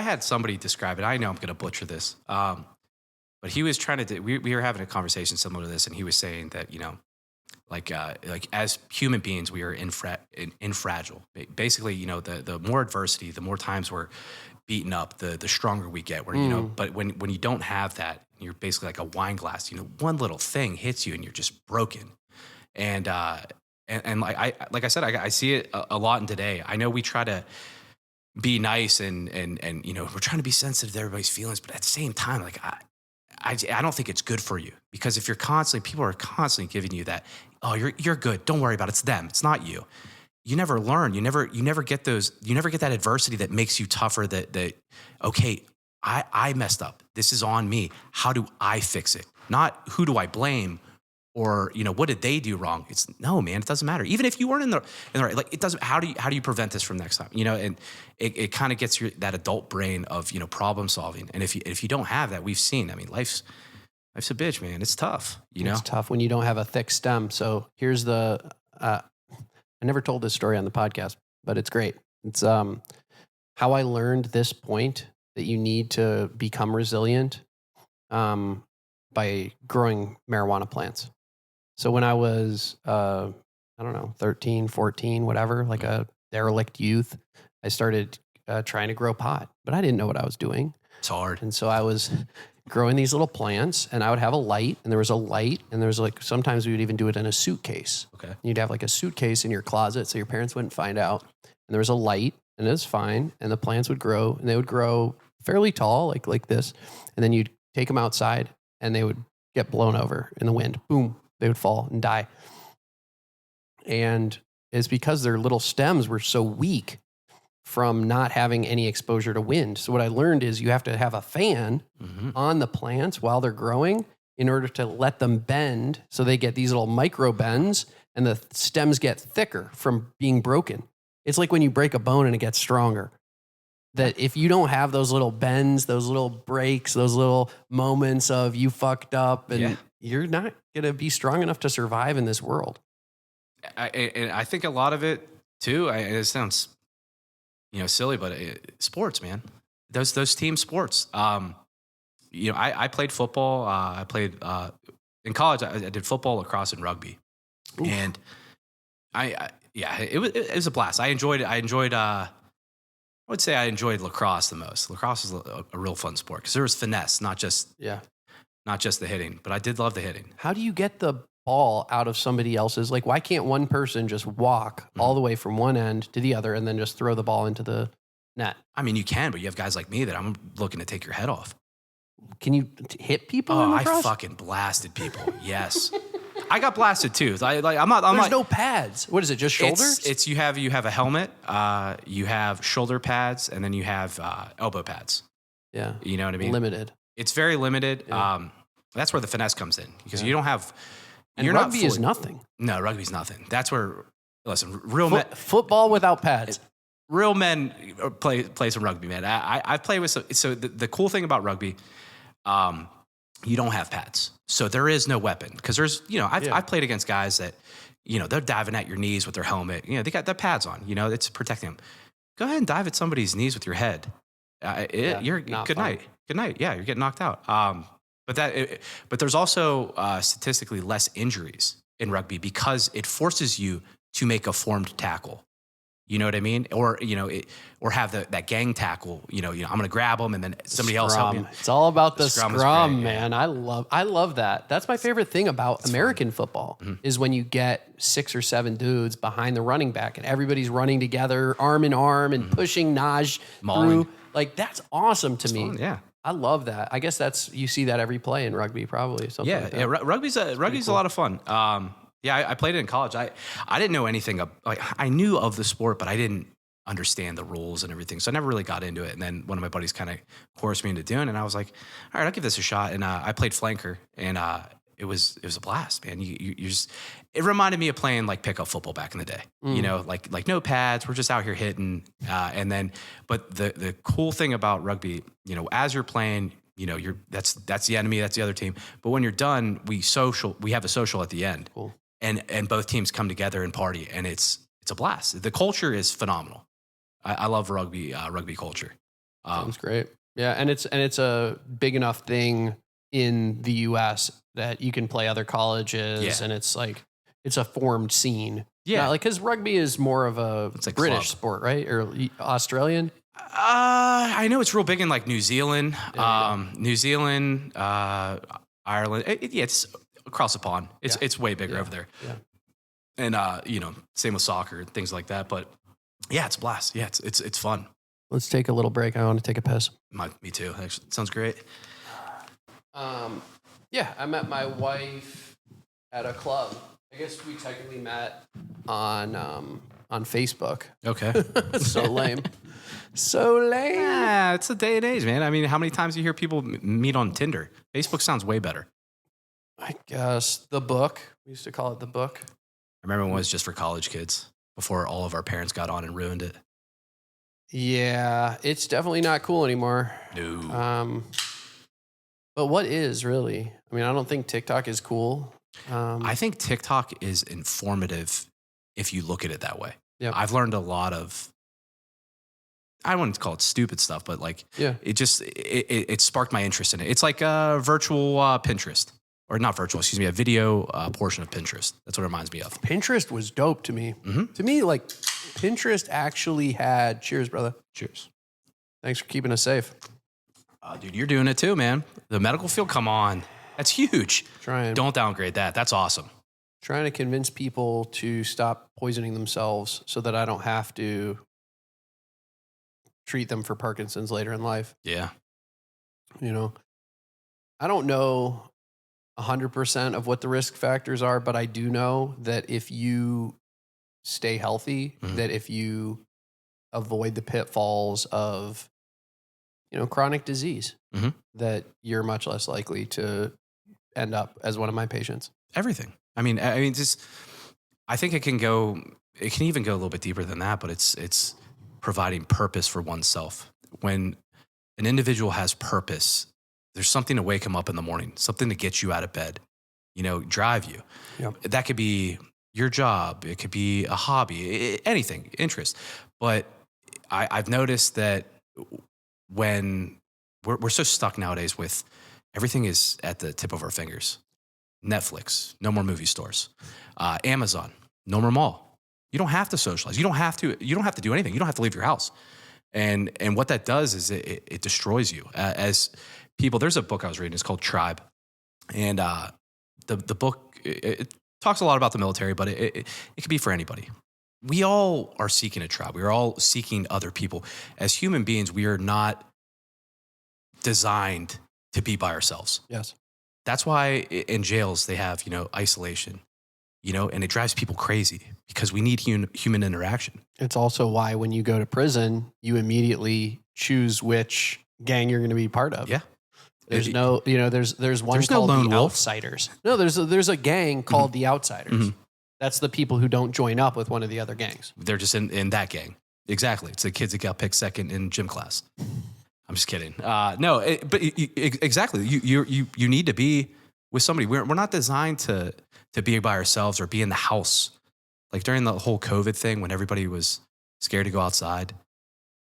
had somebody describe it. I know I'm going to butcher this. But he was trying to, we were having a conversation similar to this. And he was saying that, you know, like as human beings, we are infragile. Basically, you know, the more adversity, the more times we're beaten up, the stronger we get. Where you know, but when you don't have that, you're basically like a wine glass. You know, one little thing hits you and you're just broken. And like I said, I see it a lot in today. I know we try to be nice and you know, we're trying to be sensitive to everybody's feelings, but at the same time, like I don't think it's good for you, because if people are constantly giving you that, oh, you're good, don't worry about it, it's them, it's not you. You never learn. You never get that adversity that makes you tougher. That okay, I messed up. This is on me. How do I fix it? Not who do I blame, or you know, what did they do wrong? It's no, man. It doesn't matter. Even if you weren't in the right, like it doesn't. How do you prevent this from next time? You know, and it kind of gets that adult brain of, you know, problem solving. And if you don't have that, we've seen. I mean, life's a bitch, man. It's tough. You know, it's tough when you don't have a thick stem. So here's the. I never told this story on the podcast, but it's great. It's how I learned this point that you need to become resilient by growing marijuana plants. So when I was, I don't know, 13, 14, whatever, like a derelict youth, I started trying to grow pot, but I didn't know what I was doing. It's hard. And so I was growing these little plants, and I would have a light, and there was a light, and there was like, sometimes we would even do it in a suitcase. Okay. You'd have like a suitcase in your closet so your parents wouldn't find out. And there was a light, and it was fine. And the plants would grow, and they would grow fairly tall, like this. And then you'd take them outside, and they would get blown over in the wind. Boom. They would fall and die. And it's because their little stems were so weak from not having any exposure to wind. So what I learned is you have to have a fan on the plants while they're growing in order to let them bend, so they get these little micro bends and the stems get thicker from being broken. It's like when you break a bone and it gets stronger. That if you don't have those little bends, those little breaks, those little moments of you fucked up, and you're not going to be strong enough to survive in this world. I think a lot of it too, it sounds, you know, silly, but sports, man, those team sports. You know, I played football. I played in college. I did football, lacrosse, and rugby. Oof. And it was a blast. I enjoyed it. I would say I enjoyed lacrosse the most. Lacrosse is a real fun sport because there was finesse, not just the hitting. But I did love the hitting. How do you get the ball out of somebody else's? Like, why can't one person just walk all the way from one end to the other and then just throw the ball into the net? I mean, you can, but you have guys like me that I'm looking to take your head off. Can you hit people? Oh, I fucking blasted people. Yes. I got blasted too. I'm not. There's no pads. What is it? Just shoulders? It's you have a helmet, you have shoulder pads, and then you have elbow pads. Yeah. You know what I mean? Limited. It's very limited. Yeah. That's where the finesse comes in, because you don't have. And rugby is nothing. No, rugby's nothing. That's where, listen, football without pads. Real men play some rugby, man. I've played with so the cool thing about rugby, you don't have pads, so there is no weapon, because there's, you know, I've played against guys that, you know, they're diving at your knees with their helmet. You know, they got their pads on. You know, it's protecting them. Go ahead and dive at somebody's knees with your head. You're good night. Good night. Yeah, you're getting knocked out. But there's also statistically less injuries in rugby because it forces you to make a formed tackle. You know what I mean? Or, you know, or have that gang tackle. You know, I'm going to grab them and then somebody else help me. It's all about the scrum, man. I love that. That's my favorite thing about American football is when you get 6 or 7 dudes behind the running back and everybody's running together, arm in arm, and pushing Naj through. Like, that's awesome to me. Fun, yeah. I love that. I guess you see that every play in rugby, probably. Like that. Rugby's a lot of fun. I played it in college. I didn't know anything. I knew of the sport, but I didn't understand the rules and everything. So I never really got into it. And then one of my buddies kind of forced me into doing it. And I was like, all right, I'll give this a shot. And I played flanker. And it was a blast, man. You just, it reminded me of playing like pickup football back in the day. You know, like no pads, we're just out here hitting. And then, but the cool thing about rugby, you know, as you're playing, you know, that's the enemy, that's the other team. But when you're done, we have a social at the end. Cool. And both teams come together and party, and it's a blast. The culture is phenomenal. I love rugby culture. Sounds great. Yeah, and it's a big enough thing in the U.S. that you can play other colleges, and it's like it's a formed scene. Yeah, like because rugby is more of a British sport, right, or Australian. I know it's real big in like New Zealand, Ireland. It's across the pond. It's way bigger over there. Yeah. And you know, same with soccer and things like that. But yeah, it's a blast. Yeah, it's fun. Let's take a little break. I want to take a piss. Me too. Actually, sounds great. Yeah, I met my wife at a club. I guess we technically met on Facebook. Okay. So lame. So lame. Yeah, it's a day and age, man. I mean, how many times do you hear people meet on Tinder? Facebook sounds way better. I guess the book. We used to call it the book. I remember when it was just for college kids before all of our parents got on and ruined it. Yeah, it's definitely not cool anymore. No. But what is really? I mean, I don't think TikTok is cool. I think TikTok is informative if you look at it that way. Yeah. I've learned a lot of, I wouldn't call it stupid stuff, but like, it sparked my interest in it. It's like a virtual Pinterest. Or not virtual, excuse me, a video portion of Pinterest. That's what it reminds me of. Pinterest was dope to me. Mm-hmm. To me, like, Pinterest actually had... Cheers, brother. Cheers. Thanks for keeping us safe. Dude, you're doing it too, man. The medical field, come on. That's huge. Trying. Don't downgrade that. That's awesome. Trying to convince people to stop poisoning themselves so that I don't have to treat them for Parkinson's later in life. Yeah. You know, I don't know 100% of what the risk factors are, but I do know that if you stay healthy, that if you avoid the pitfalls of, you know, chronic disease, that you're much less likely to end up as one of my patients. Everything. I mean, just, I think it can even go a little bit deeper than that, but it's providing purpose for oneself. When an individual has purpose, there's something to wake them up in the morning, something to get you out of bed, you know, drive you. Yep. That could be your job. It could be a hobby, anything, interest. But I've noticed that when we're so stuck nowadays with everything is at the tip of our fingers. Netflix, no more movie stores. Amazon, no more mall. You don't have to socialize. You don't have to do anything. You don't have to leave your house. And what that does is it destroys you as people. There's a book I was reading. It's called Tribe. And the book, it talks a lot about the military, but it could be for anybody. We all are seeking a tribe. We are all seeking other people. As human beings, we are not designed to be by ourselves. Yes. That's why in jails they have, you know, isolation, you know, and it drives people crazy because we need human interaction. It's also why when you go to prison, you immediately choose which gang you're going to be part of. Yeah. There's no, you know, there's one there's called no lone the wolf. Outsiders. No, there's a gang called the Outsiders. That's the people who don't join up with one of the other gangs. They're just in that gang. Exactly. It's the kids that got picked second in gym class. I'm just kidding. Exactly. You need to be with somebody. We're not designed to be by ourselves or be in the house. Like during the whole COVID thing when everybody was scared to go outside,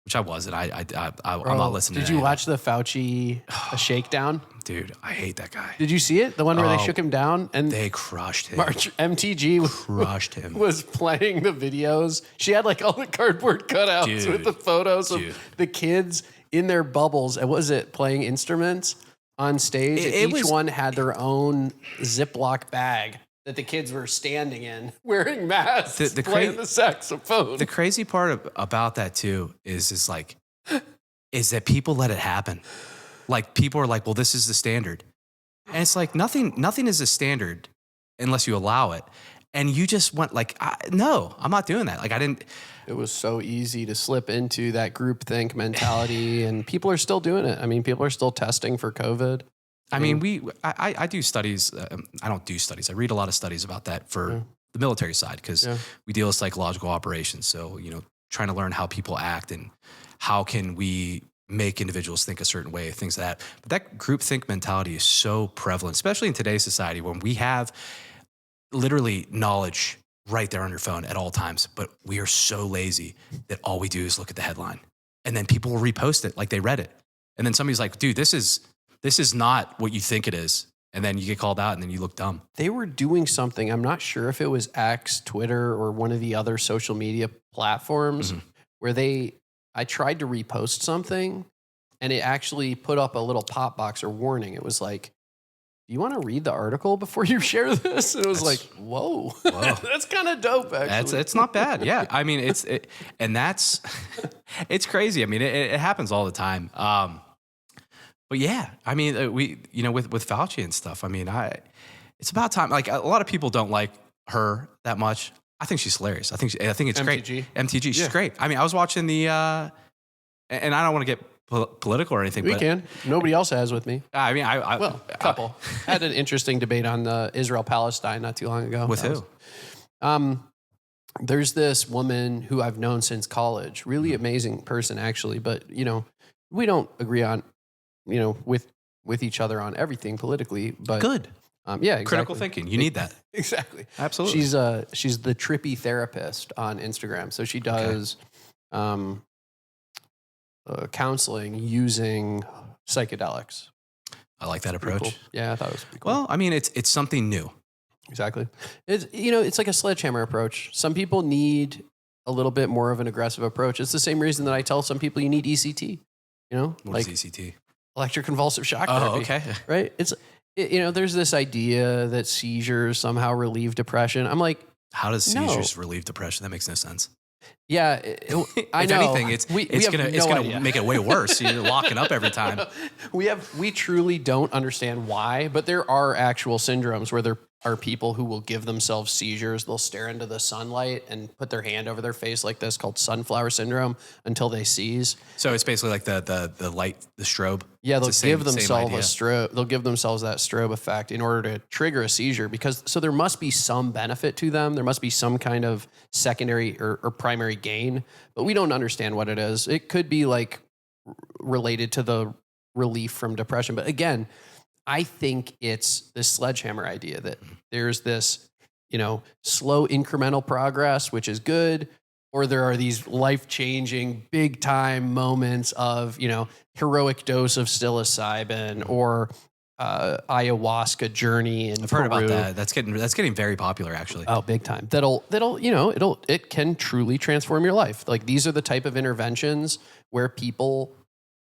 which I wasn't. I'm not listening. Did you watch the Fauci shakedown? Dude, I hate that guy. Did you see it? The one where they shook him down and they crushed him. MTG crushed him. Was playing the videos. She had like all the cardboard cutouts with the photos of the kids in their bubbles. And was it playing instruments on stage? Each one had their own Ziploc bag that the kids were standing in, wearing masks, playing the saxophone. The crazy part about that too is that people let it happen. Like people are like, well, this is the standard. And it's like nothing is a standard unless you allow it. And you just went like, no, I'm not doing that. Like I didn't. It was so easy to slip into that groupthink mentality and people are still doing it. I mean, people are still testing for COVID. I mean, I do studies. I don't do studies. I read a lot of studies about that for the military side because we deal with psychological operations. So, trying to learn how people act and how can we make individuals think a certain way, things like that. But that groupthink mentality is so prevalent, especially in today's society when we have literally knowledge right there on your phone at all times. But we are so lazy that all we do is look at the headline. And then people will repost it like they read it. And then somebody's like, dude, this is not what you think it is. And then you get called out and then you look dumb. They were doing something. I'm not sure if it was X, Twitter, or one of the other social media platforms where I tried to repost something and it actually put up a little pop box or warning. It was like, do you want to read the article before you share this? And it was like, whoa. That's kind of dope, actually. It's not bad. Yeah. I mean, it's crazy. I mean, it happens all the time. But yeah, I mean, with Fauci and stuff, I mean, it's about time. Like a lot of people don't like her that much. I think she's hilarious. I think it's great. MTG, she's great. I mean, I was watching the, and I don't want to get political or anything. We can. Nobody else has with me. I mean, a couple. I had an interesting debate on the Israel-Palestine not too long ago. With who? There's this woman who I've known since college. Really amazing person, actually. But, we don't agree on, with each other on everything politically. But good. Yeah, exactly. Critical thinking. You need that. Exactly. Absolutely. She's the trippy therapist on Instagram. So she does counseling using psychedelics. I like that approach. Cool. Yeah, I thought it was pretty cool. Well, I mean, it's something new. Exactly. It's like a sledgehammer approach. Some people need a little bit more of an aggressive approach. It's the same reason that I tell some people you need ECT. What is ECT? Electroconvulsive shock therapy. Oh, okay. Right? There's this idea that seizures somehow relieve depression. I'm like, how does seizures relieve depression? That makes no sense. Yeah, I if know. anything, it's gonna make it way worse. You're locking up every time. We truly don't understand why, but there are actual syndromes where there are people who will give themselves seizures. They'll stare into the sunlight and put their hand over their face like this, called sunflower syndrome, until they seize. So it's basically like the light, the strobe. Yeah, they'll give themselves a strobe. They'll give themselves that strobe effect in order to trigger a seizure so there must be some benefit to them. There must be some kind of secondary or primary gain, but we don't understand what it is. It could be like related to the relief from depression. But again, I think it's this sledgehammer idea that there's this, slow incremental progress, which is good, or there are these life-changing, big-time moments of, heroic dose of psilocybin or ayahuasca journey in I've Peru. heard about that. That's getting very popular, actually. Oh, big time. It can truly transform your life. Like these are the type of interventions where people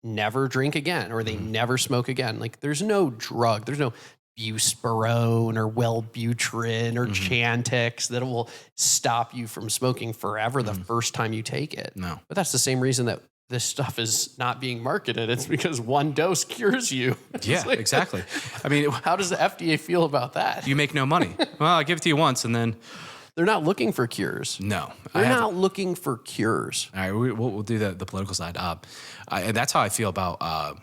never drink again or they never smoke again. Like there's no drug, there's no buspirone or Wellbutrin or Chantix that will stop you from smoking forever the first time you take it. No. But that's the same reason that this stuff is not being marketed. It's because one dose cures you. Yeah, exactly. I mean, how does the FDA feel about that? You make no money. Well, I give it to you once and then... They're not looking for cures. No. They're not looking for cures. All right, we'll do the political side. And that's how I feel about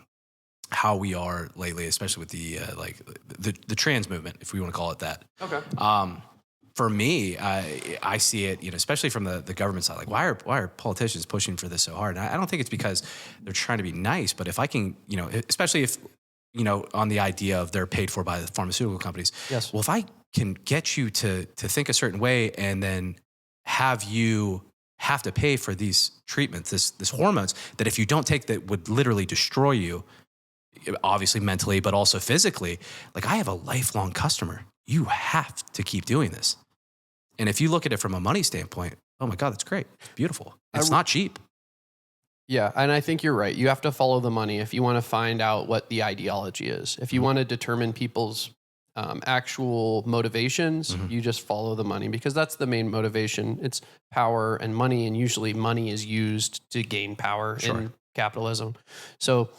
how we are lately, especially with the trans movement, if we want to call it that. Okay. For me, I see it, especially from the government side. Like, why are politicians pushing for this so hard? And I don't think it's because they're trying to be nice, but if I can, especially if, on the idea of they're paid for by the pharmaceutical companies. Yes. Well, if I can get you to think a certain way and then have you have to pay for these treatments, this hormones that if you don't take that would literally destroy you, obviously mentally, but also physically. Like I have a lifelong customer. You have to keep doing this. And if you look at it from a money standpoint, oh my God, that's great. It's beautiful. It's not cheap. Yeah, and I think you're right. You have to follow the money if you want to find out what the ideology is. If you want to determine people's actual motivations, you just follow the money because that's the main motivation. It's power and money, and usually money is used to gain power in capitalism. So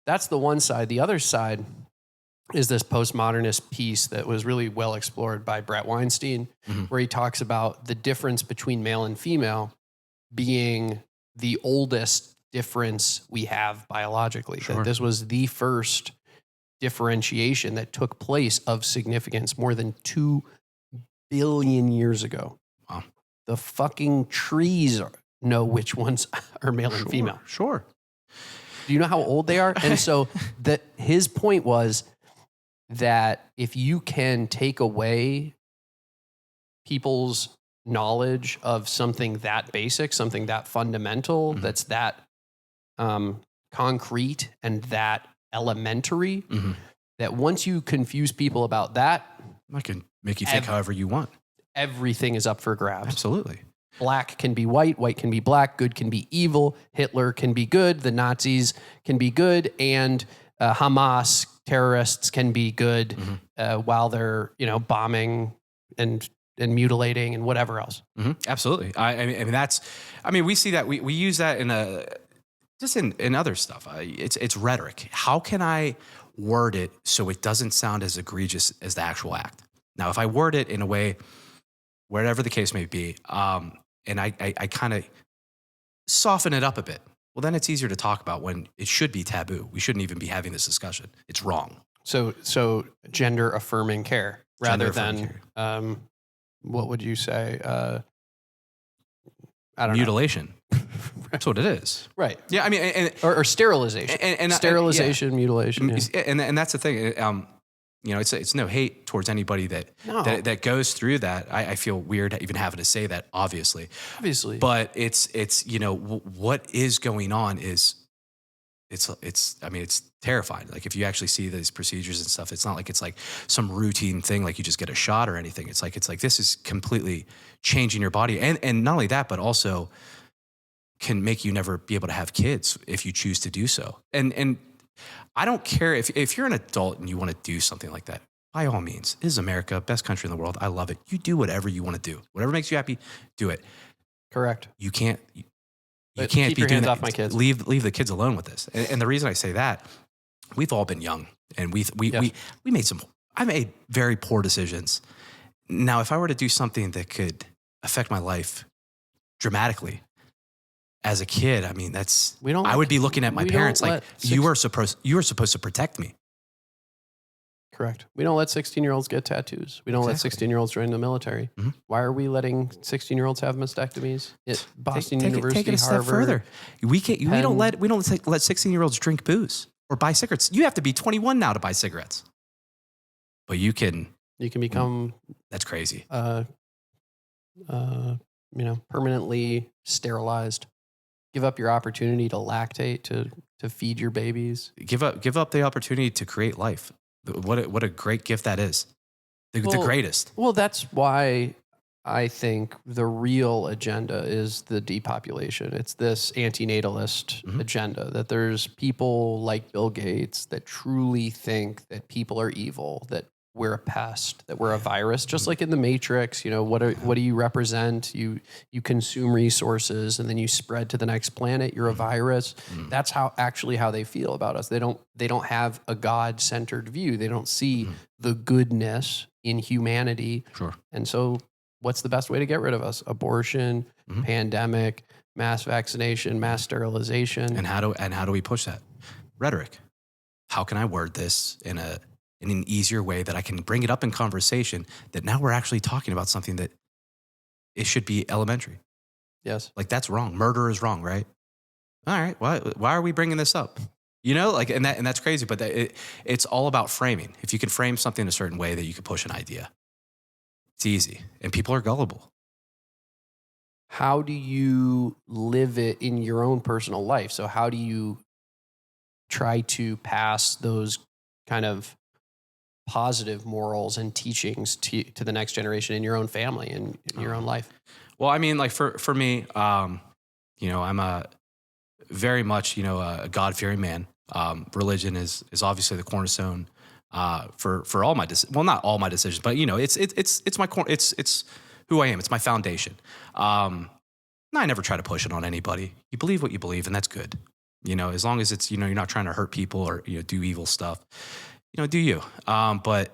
that's the one side. The other side is this postmodernist piece that was really well explored by Brett Weinstein, where he talks about the difference between male and female being the oldest difference we have biologically. That this was the first differentiation that took place of significance more than 2 billion years ago. Wow. The fucking trees know which ones are male and female. Sure. Do you know how old they are? And so his point was that if you can take away people's knowledge of something that basic, something that fundamental, that's that concrete and that elementary, that once you confuse people about that, I can make you think however you want. Everything is up for grabs. Absolutely. Black can be white, white can be black, good can be evil, Hitler can be good, the Nazis can be good, and Hamas terrorists can be good while they're bombing and mutilating and whatever else. Absolutely. I mean, we see that we use that in other stuff. It's rhetoric. How can I word it so it doesn't sound as egregious as the actual act? Now, if I word it in a way, whatever the case may be, and I kind of soften it up a bit, well, then it's easier to talk about when it should be taboo. We shouldn't even be having this discussion. It's wrong. So gender affirming care rather than what would you say? I don't mutilation. That's what it is. Right. Yeah. I mean, or sterilization. And sterilization, mutilation. Yeah. And that's the thing. It's no hate towards anybody that goes through that. I feel weird even having to say that, obviously. But it's what is going on is it's terrifying. Like if you actually see these procedures and stuff, it's not like it's like some routine thing, like you just get a shot or anything. It's like this is completely changing your body. And not only that, but also can make you never be able to have kids if you choose to do so. And I don't care if you're an adult and you want to do something like that, by all means. This is America, best country in the world. I love it. You do whatever you want to do. Whatever makes you happy, do it. Correct. You can't Keep be your doing hands that. off my kids. Leave the kids alone with this. And the reason I say that, we've all been young and we I made very poor decisions. Now, if I were to do something that could affect my life dramatically, as a kid, I mean, I would be looking at my parents like, you were supposed to protect me. Correct. We don't let 16-year-olds get tattoos. We don't let 16-year-olds join the military. Why are we letting 16-year-olds have mastectomies? Boston University, take it a step Harvard. further. We don't let 16-year-olds drink booze or buy cigarettes. You have to be 21 now to buy cigarettes. But you can become that's crazy. Permanently sterilized. Give up your opportunity to lactate, to feed your babies. Give up the opportunity to create life. What a great gift that is. The greatest. Well, that's why I think the real agenda is the depopulation. It's this antinatalist agenda, that there's people like Bill Gates that truly think that people are evil, that we're a pest, that we're a virus, just like in the Matrix. What do you represent? You consume resources and then you spread to the next planet. You're a virus. That's how they feel about us. They don't have a God-centered view. They don't see the goodness in humanity. Sure. And so what's the best way to get rid of us? Abortion, pandemic, mass vaccination, mass sterilization. And how do we push that? Rhetoric. How can I word this in an easier way that I can bring it up in conversation, that now we're actually talking about something that it should be elementary. Yes. Like that's wrong. Murder is wrong, right? All right. Why are we bringing this up? And that's crazy, but it's all about framing. If you can frame something a certain way that you can push an idea, it's easy. And people are gullible. How do you live it in your own personal life? So how do you try to pass those kind of positive morals and teachings to the next generation in your own family and in your own life? Well, I mean, like for me, I'm a very much, a God-fearing man. Religion is obviously the cornerstone for all my well, not all my decisions, but it's my it's who I am. It's my foundation. I never try to push it on anybody. You believe what you believe, and that's good. As long as it's you're not trying to hurt people or do evil stuff. Do you? But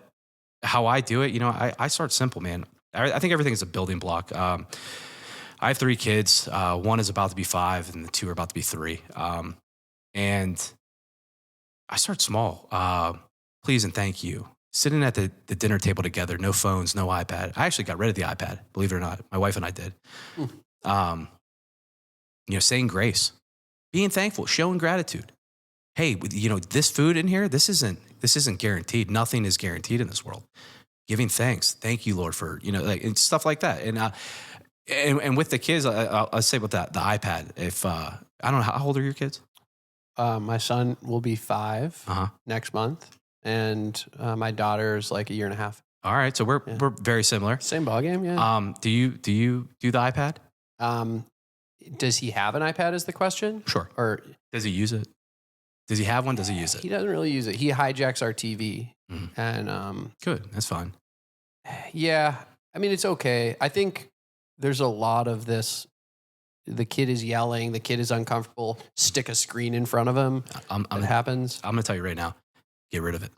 how I do it, I start simple, man. I think everything is a building block. I have 3 kids. One is about to be 5 and the 2 are about to be 3. And I start small. please and thank you. Sitting at the dinner table together, no phones, no iPad. I actually got rid of the iPad, believe it or not. My wife and I did. Saying grace, being thankful, showing gratitude. Hey, this food in here, this isn't guaranteed. Nothing is guaranteed in this world. Giving thanks. Thank you, Lord, for, and stuff like that. And with the kids, I'll say about that, the iPad, if, I don't know, how old are your kids? My son will be 5 next month. And my daughter's like a year and a half. All right. So we're very similar. Same ballgame. Yeah. Do you do the iPad? Does he have an iPad is the question? Sure. Or does he use it? Does he have one? Does he use it? He doesn't really use it. He hijacks our TV. And good. That's fine. Yeah. I mean, it's okay. I think there's a lot of this. The kid is yelling. The kid is uncomfortable. Stick a screen in front of him. It happens. I'm going to tell you right now, get rid of it.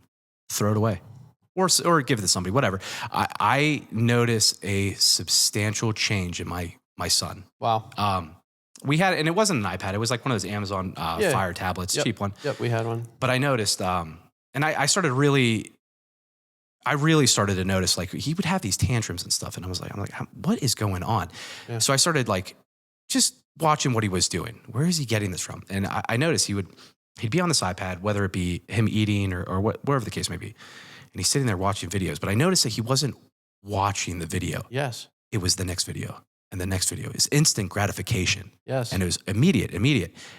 Throw it away. Or give it to somebody, whatever. I notice a substantial change in my son. Wow. We had, and it wasn't an iPad. It was like one of those Amazon Fire tablets, cheap one. Yep, we had one. But I noticed, and I really started to notice, like, he would have these tantrums and stuff. And I'm like, what is going on? Yeah. So I started like just watching what he was doing. Where is he getting this from? And I noticed he'd be on this iPad, whether it be him eating or whatever the case may be. And he's sitting there watching videos. But I noticed that he wasn't watching the video. Yes. It was the next video. And the next video is instant gratification. Yes. And it was immediate.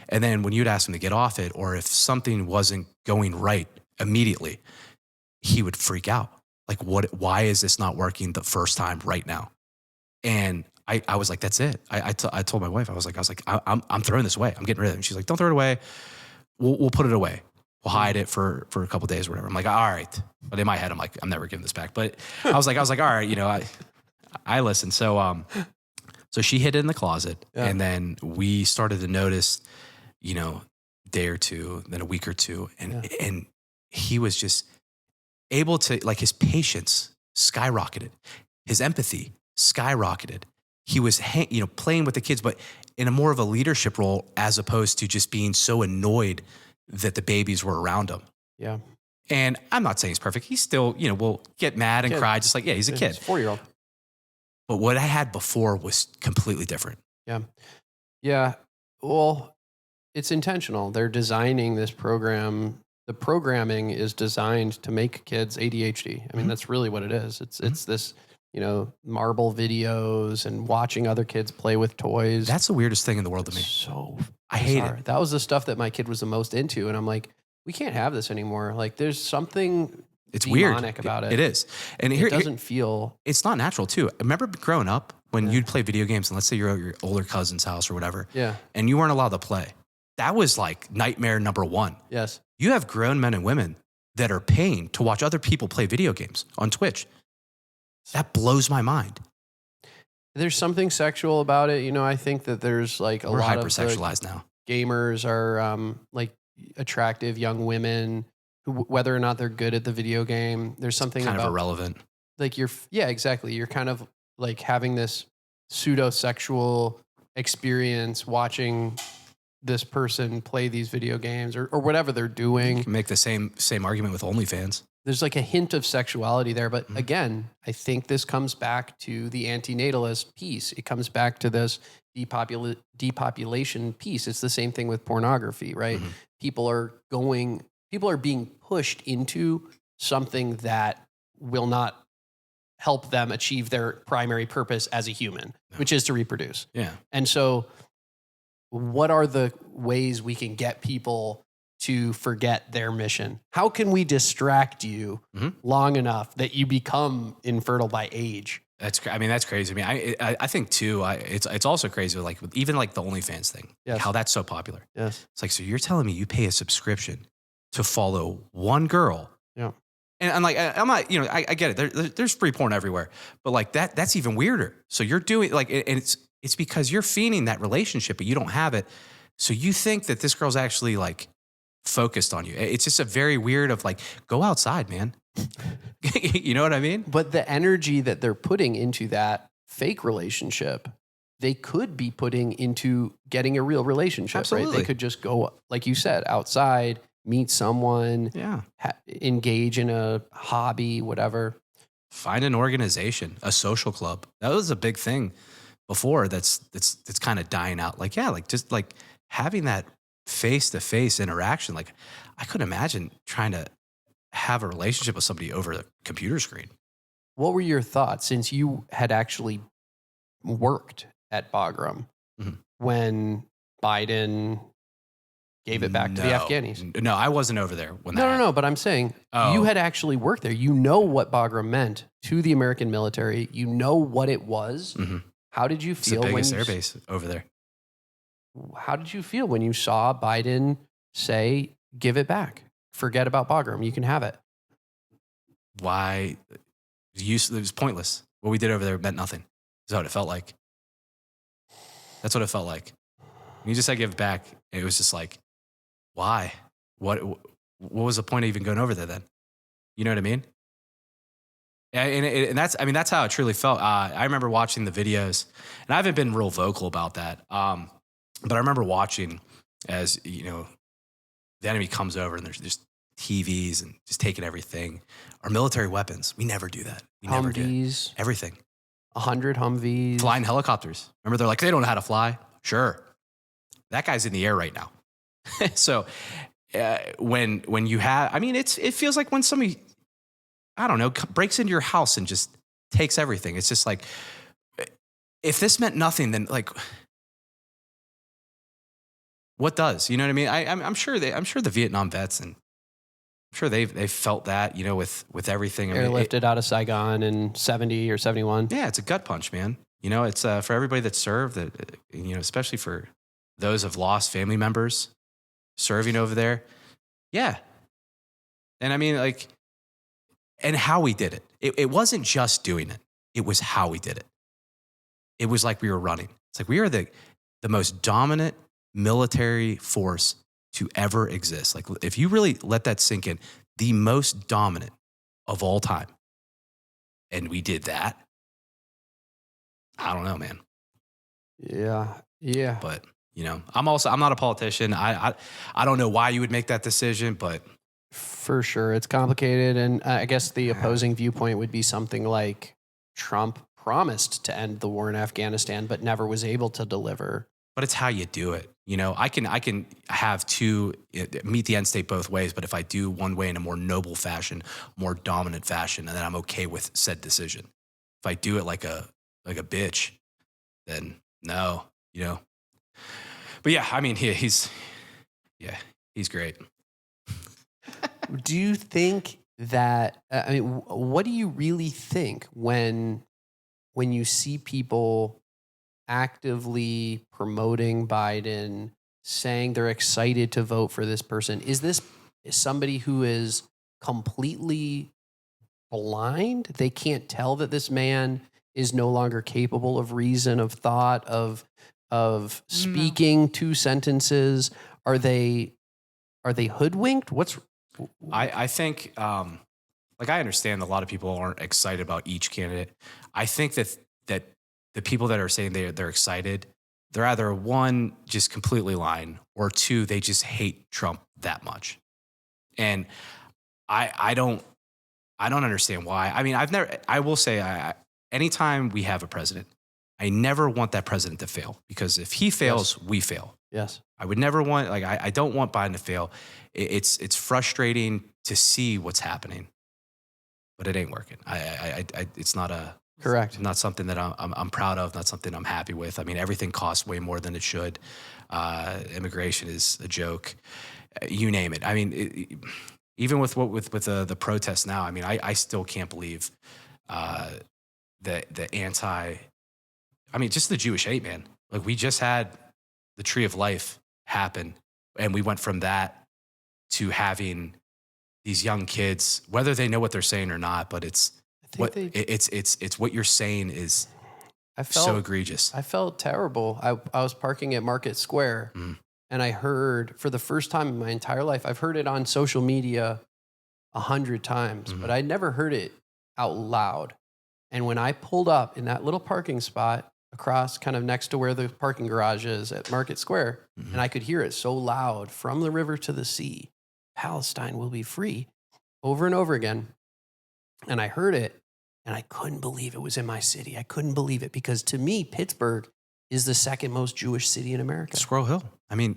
And then when you'd ask him to get off it, or if something wasn't going right immediately, he would freak out. Like, why is this not working the first time right now? And I was like, that's it. I told my wife, I was like, I'm throwing this away. I'm getting rid of it. And she's like, don't throw it away. We'll put it away. We'll hide it for a couple of days or whatever. I'm like, all right. But in my head, I'm like, I'm never giving this back. But I was like, all right, I listened. So she hid it in the closet, and then we started to notice, day or two, then a week or two, and he was just able to, like, his patience skyrocketed, his empathy skyrocketed. He was, playing with the kids, but in a more of a leadership role, as opposed to just being so annoyed that the babies were around him. Yeah. And I'm not saying he's perfect. He's still, will get mad and cry, just like, he's a kid. He's a 4-year-old. But what I had before was completely different. Yeah. Yeah. Well, it's intentional. They're designing this program. The programming is designed to make kids ADHD. I mean, that's really what it is. It's this, marble videos and watching other kids play with toys. That's the weirdest thing in the world to me. So I hate it. That was the stuff that my kid was the most into. And I'm like, we can't have this anymore. Like, there's something demonic about it. It is. And it doesn't feel... It's not natural, too. I remember growing up when you'd play video games, and let's say you're at your older cousin's house or whatever, and you weren't allowed to play. That was like nightmare number one. Yes. You have grown men and women that are paying to watch other people play video games on Twitch. That blows my mind. There's something sexual about it. I think that there's like We're lot of hypersexualized now. Gamers are like attractive young women who, whether or not they're good at the video game, there's something kind about of irrelevant. Like exactly. You're kind of like having this pseudo sexual experience watching this person play these video games or whatever they're doing. You can make the same argument with OnlyFans. There's like a hint of sexuality there. But again, I think this comes back to the antinatalist piece. It comes back to this depopulation piece. It's the same thing with pornography, right? Mm-hmm. People are being pushed into something that will not help them achieve their primary purpose as a human, which is to reproduce. Yeah. And so what are the ways we can get people to forget their mission? How can we distract you long enough that you become infertile by age? That's crazy. I mean, I think too, it's also crazy with even like the OnlyFans thing, how that's so popular. Yes. It's like, so you're telling me you pay a subscription to follow one girl. Yeah. And I'm like, I'm not, I get it. There's free porn everywhere, but like that's even weirder. So you're doing like, and it's because you're feeding that relationship, but you don't have it. So you think that this girl's actually like focused on you. It's just a very weird of like, go outside, man. You know what I mean? But the energy that they're putting into that fake relationship, they could be putting into getting a real relationship, Absolutely. Right? They could just go, like you said, outside, meet someone, Yeah. engage in a hobby, whatever. Find an organization, a social club. That was a big thing before. That's kind of dying out. Like, yeah, like just like having that face-to-face interaction. Like, I couldn't imagine trying to have a relationship with somebody over the computer screen. What were your thoughts since you had actually worked at Bagram when Biden gave it back to the Afghanis? No, I wasn't over there when that No, but I'm saying you had actually worked there. You know what Bagram meant to the American military. You know what it was. How did you feel when the biggest airbase over there? How did you feel when you saw Biden say, give it back? Forget about Bagram. You can have it. Why? It was pointless. What we did over there meant nothing. That's what it felt like. That's what it felt like. When you just said give it back, it was just like, why? What was the point of even going over there then? You know what I mean? And that's how it truly felt. I remember watching the videos, and I haven't been real vocal about that. But I remember watching as, you know, the enemy comes over and there's just TVs and just taking everything. Our military weapons, we never do that. We never Humvees. did. Everything. 100 Humvees. Flying helicopters. Remember, they're like, they don't know how to fly. Sure. That guy's in the air right now. So when you have, I mean, it feels like when somebody, I don't know, breaks into your house and just takes everything. It's just like, if this meant nothing, then like, what does? You know what I mean? I'm sure the Vietnam vets, and I'm sure they've felt that, you know, with everything. Airlifted out of Saigon in 70 or 71. Yeah, it's a gut punch, man. You know, it's for everybody that served, that, you know, especially for those who've lost family members serving over there. Yeah. And I mean, like, and how we did it. It wasn't just doing it. It was how we did it. It was like we were running. It's like we are the most dominant military force to ever exist. Like, if you really let that sink in, the most dominant of all time. And we did that. I don't know, man. Yeah. Yeah. But, you know, I'm not a politician. I don't know why you would make that decision, but for sure it's complicated. And I guess the opposing viewpoint would be something like Trump promised to end the war in Afghanistan, but never was able to deliver. But it's how you do it. You know, I can have meet the end state both ways, but if I do one way in a more noble fashion, more dominant fashion, and then I'm okay with said decision. If I do it like a bitch, then no, you know. But yeah, I mean, he's great. Do you think that, I mean, what do you really think when you see people actively promoting Biden, saying they're excited to vote for this person? Is this somebody who is completely blind? They can't tell that this man is no longer capable of reason, of thought, of speaking two sentences. Are they hoodwinked? I think, like, I understand a lot of people aren't excited about each candidate. I think that the people that are saying they're excited, they're either, one, just completely lying, or two, they just hate Trump that much. And I don't understand why. I mean, I will say, anytime we have a president, I never want that president to fail, because if he fails, we fail. Yes. I would never want, like, I don't want Biden to fail. It's frustrating to see what's happening, but it ain't working. It's not correct. Not something that I'm proud of. Not something I'm happy with. I mean, everything costs way more than it should. Immigration is a joke. You name it. I mean, even with the protests now. I mean, I still can't believe the anti. I mean, just the Jewish hate, man. Like, we just had the Tree of Life happen, and we went from that to having these young kids, whether they know what they're saying or not, but it's what you're saying is so egregious. I felt terrible. I was parking at Market Square, and I heard, for the first time in my entire life, I've heard it on social media 100 times, but I never heard it out loud. And when I pulled up in that little parking spot across, kind of next to where the parking garage is at Market Square, and I could hear it so loud from the river to the sea, Palestine will be free over and over again. And I heard it and I couldn't believe it was in my city. I couldn't believe it because to me, Pittsburgh is the second most Jewish city in America. Squirrel Hill. I mean,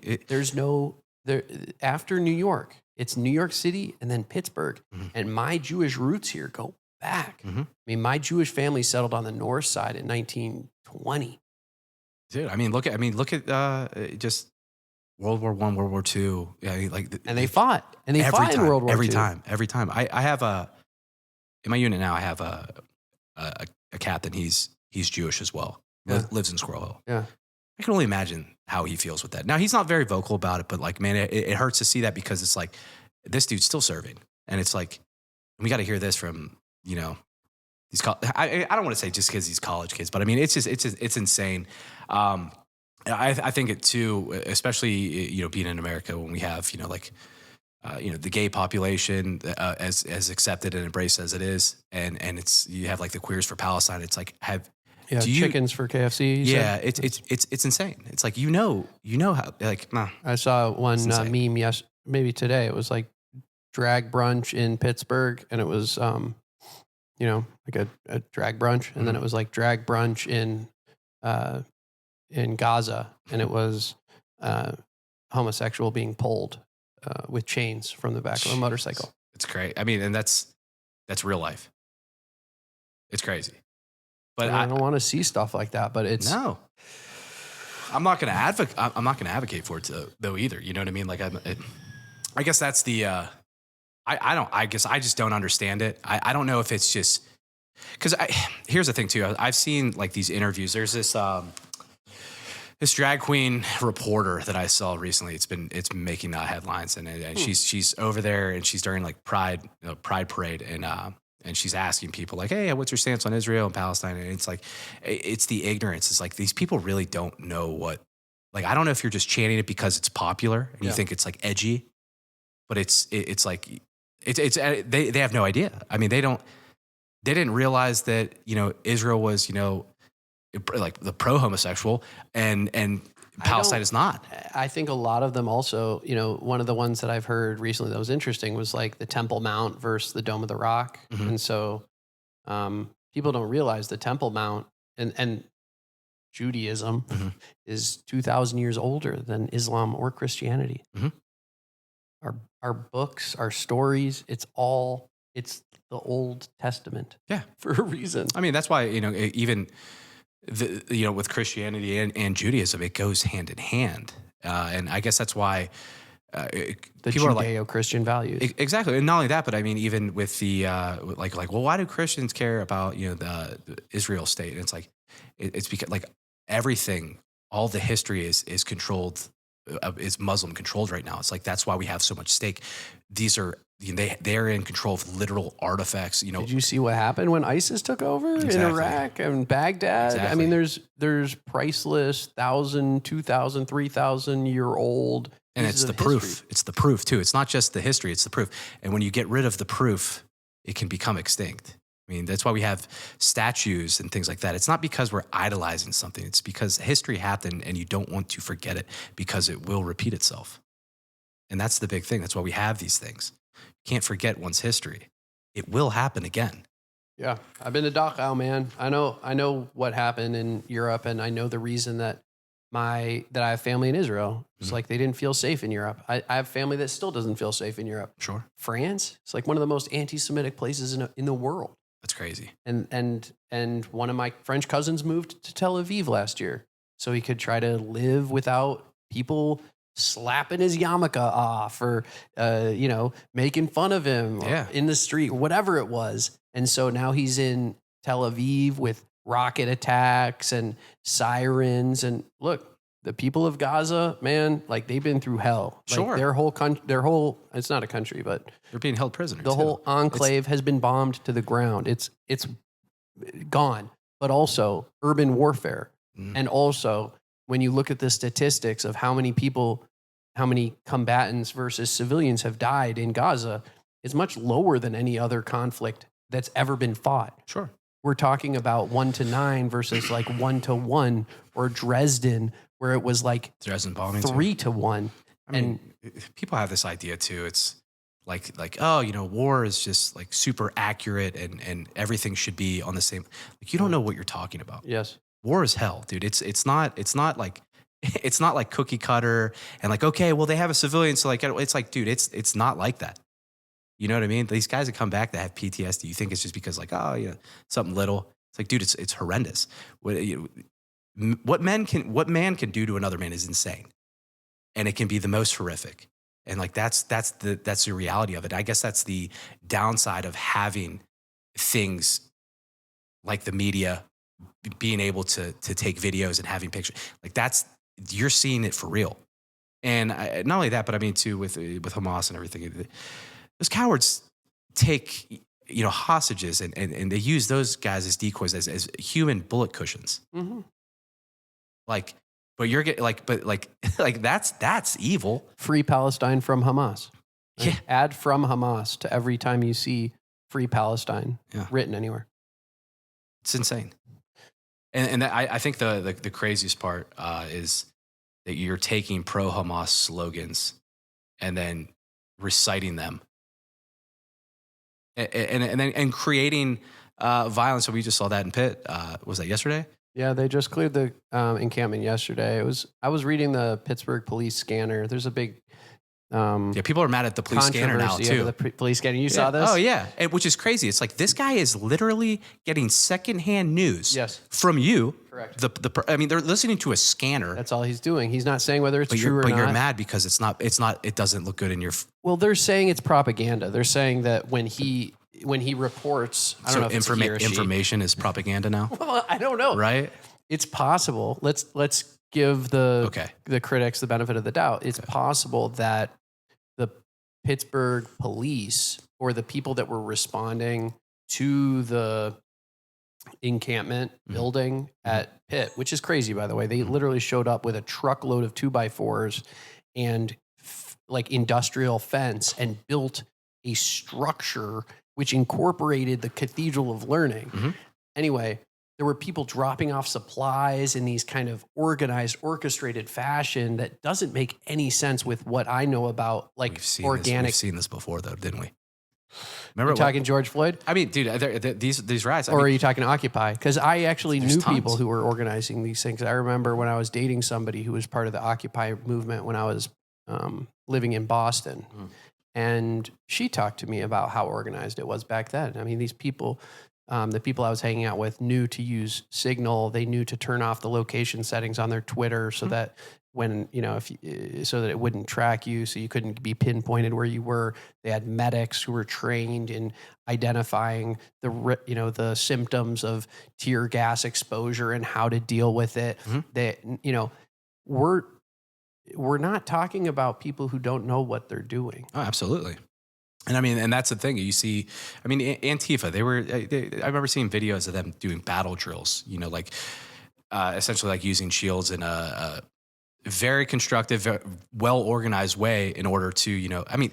after New York, it's New York City and then Pittsburgh. Mm-hmm. And my Jewish roots here go back. Mm-hmm. I mean, my Jewish family settled on the north side in 1920. Dude, I mean, look at just World War I, World War II. Yeah, And they fought. And they fought in World War every II. Every time. I have in my unit now, I have a captain. He's Jewish as well. Yeah. Lives in Squirrel Hill. Yeah. I can only imagine how he feels with that. Now, he's not very vocal about it, but like, man, it hurts to see that because it's like, this dude's still serving. And it's like, we got to hear this from, these, I don't want to say just because he's college kids, but I mean, it's insane. I think it too, especially, being in America when we have, the gay population as accepted and embraced as it is. And it's, you have like the Queers for Palestine. It's like, chickens for KFC. Yeah, it's insane. It's like, how, like, nah. I saw one meme maybe today. It was like drag brunch in Pittsburgh, and it was like a drag brunch, and then it was like drag brunch in Gaza, and it was homosexual being pulled with chains from the back of a motorcycle. It's great. I mean, and that's real life. It's crazy. But I don't want to see stuff like that. But it's no. I'm not going to advocate. I'm not going to advocate for it though either. You know what I mean? Like I guess that's the. I guess I just don't understand it. I don't know if it's just because here's the thing too. I've seen like these interviews. There's this drag queen reporter that I saw recently. It's making headlines and she's over there and she's during like Pride parade and she's asking people like, hey, what's your stance on Israel and Palestine? And it's like, it's the ignorance. It's like, these people really don't know what, like, I don't know if you're just chanting it because it's popular and you think it's like edgy, but it's like, they have no idea. I mean, they didn't realize that, Israel was, like the pro-homosexual and Palestine is not. I think a lot of them also, one of the ones that I've heard recently that was interesting was like the Temple Mount versus the Dome of the Rock. Mm-hmm. And so people don't realize the Temple Mount and Judaism mm-hmm. is 2,000 years older than Islam or Christianity. Mm-hmm. Our books, our stories, it's the Old Testament. Yeah. For a reason. I mean, that's why, even with Christianity and Judaism, it goes hand in hand. And I guess that's why the Judeo-Christian values. Exactly. And not only that, but I mean, even with the, well, why do Christians care about, the Israel state? And it's like, it's because like everything, all the history is controlled, is Muslim controlled right now. It's like, that's why we have so much stake. These are, they're in control of literal artifacts. Did you see what happened when ISIS took over in Iraq and Baghdad? Exactly. I mean, there's priceless 1,000, 2,000, 3,000 year old. And it's the proof. It's the proof too. It's not just the history. It's the proof. And when you get rid of the proof, it can become extinct. I mean, that's why we have statues and things like that. It's not because we're idolizing something. It's because history happened and you don't want to forget it because it will repeat itself. And that's the big thing. That's why we have these things. You can't forget one's history. It will happen again. Yeah. I've been to Dachau, man. I know what happened in Europe, and I know the reason that I have family in Israel. It's like they didn't feel safe in Europe. I have family that still doesn't feel safe in Europe. Sure. France, it's like one of the most anti-Semitic places in the world. That's crazy. And one of my French cousins moved to Tel Aviv last year so he could try to live without people slapping his yarmulke off or, making fun of him in the street, whatever it was. And so now he's in Tel Aviv with rocket attacks and sirens. And look, the people of Gaza, man, like they've been through hell. Sure. Like their whole, it's not a country, but they're being held prisoner. The whole enclave has been bombed to the ground. It's gone, but also urban warfare. And also when you look at the statistics of how many combatants versus civilians have died in Gaza, it's much lower than any other conflict that's ever been fought. Sure. We're talking about 1 to 9 versus like 1 to 1, or Dresden, where it was like Dresden bombing 3 to 1. I mean, people have this idea too. It's like, oh, war is just like super accurate and everything should be on the same. Like, you don't know what you're talking about. Yes. War is hell, dude. It's not like it's not like cookie cutter and like, okay, well, they have a civilian, so like it's like, dude, it's not like that. You know what I mean? These guys that come back that have PTSD, you think it's just because like, oh, something little. It's like, dude, it's horrendous. What man can do to another man is insane, and it can be the most horrific. And like that's the reality of it. I guess that's the downside of having things like the media being able to take videos and having pictures. Like you're seeing it for real. And not only that, but I mean too with Hamas and everything. Those cowards take hostages and they use those guys as decoys as human bullet cushions. Mm-hmm. Like, but you're getting like that's evil. Free Palestine from Hamas. Right? Yeah. Add from Hamas to every time you see Free Palestine written anywhere. It's insane. And I think the craziest part is that you're taking pro Hamas slogans and then reciting them and creating violence. So we just saw that in Pitt. Was that yesterday? Yeah, they just cleared the encampment yesterday. I was reading the Pittsburgh police scanner. There's a big people are mad at the police scanner now too. The police scanner. You saw this? Oh yeah, which is crazy. It's like this guy is literally getting secondhand news. From you. Correct. I mean, they're listening to a scanner. That's all he's doing. He's not saying whether it's true or not. But you're mad because it's not. It doesn't look good in your. Well, they're saying it's propaganda. They're saying that when he reports, I don't know if it's he or she. Information is propaganda now. Well, I don't know. Right? It's possible. Let's give the critics the benefit of the doubt. It's possible that the Pittsburgh police or the people that were responding to the encampment building at Pitt, which is crazy, by the way. They literally showed up with a truckload of 2x4s and like industrial fence and built a structure which incorporated the Cathedral of Learning. Mm-hmm. Anyway, there were people dropping off supplies in these kind of organized, orchestrated fashion that doesn't make any sense with what I know about like organic. We've seen this before, though, didn't we? Remember talking George Floyd? I mean, dude, these riots. Or are you talking Occupy? Because I actually knew people who were organizing these things. I remember when I was dating somebody who was part of the Occupy movement when I was living in Boston. And she talked to me about how organized it was back then. I mean, these people, the people I was hanging out with knew to use Signal. They knew to turn off the location settings on their Twitter so that when, so that it wouldn't track you, so you couldn't be pinpointed where you were. They had medics who were trained in identifying the symptoms of tear gas exposure and how to deal with it. They, we're not talking about people who don't know what they're doing. Oh, absolutely. And I mean, and that's the thing you see. I mean, Antifa, I remember seeing videos of them doing battle drills, essentially like using shields in a very constructive, well organized way in order to, I mean,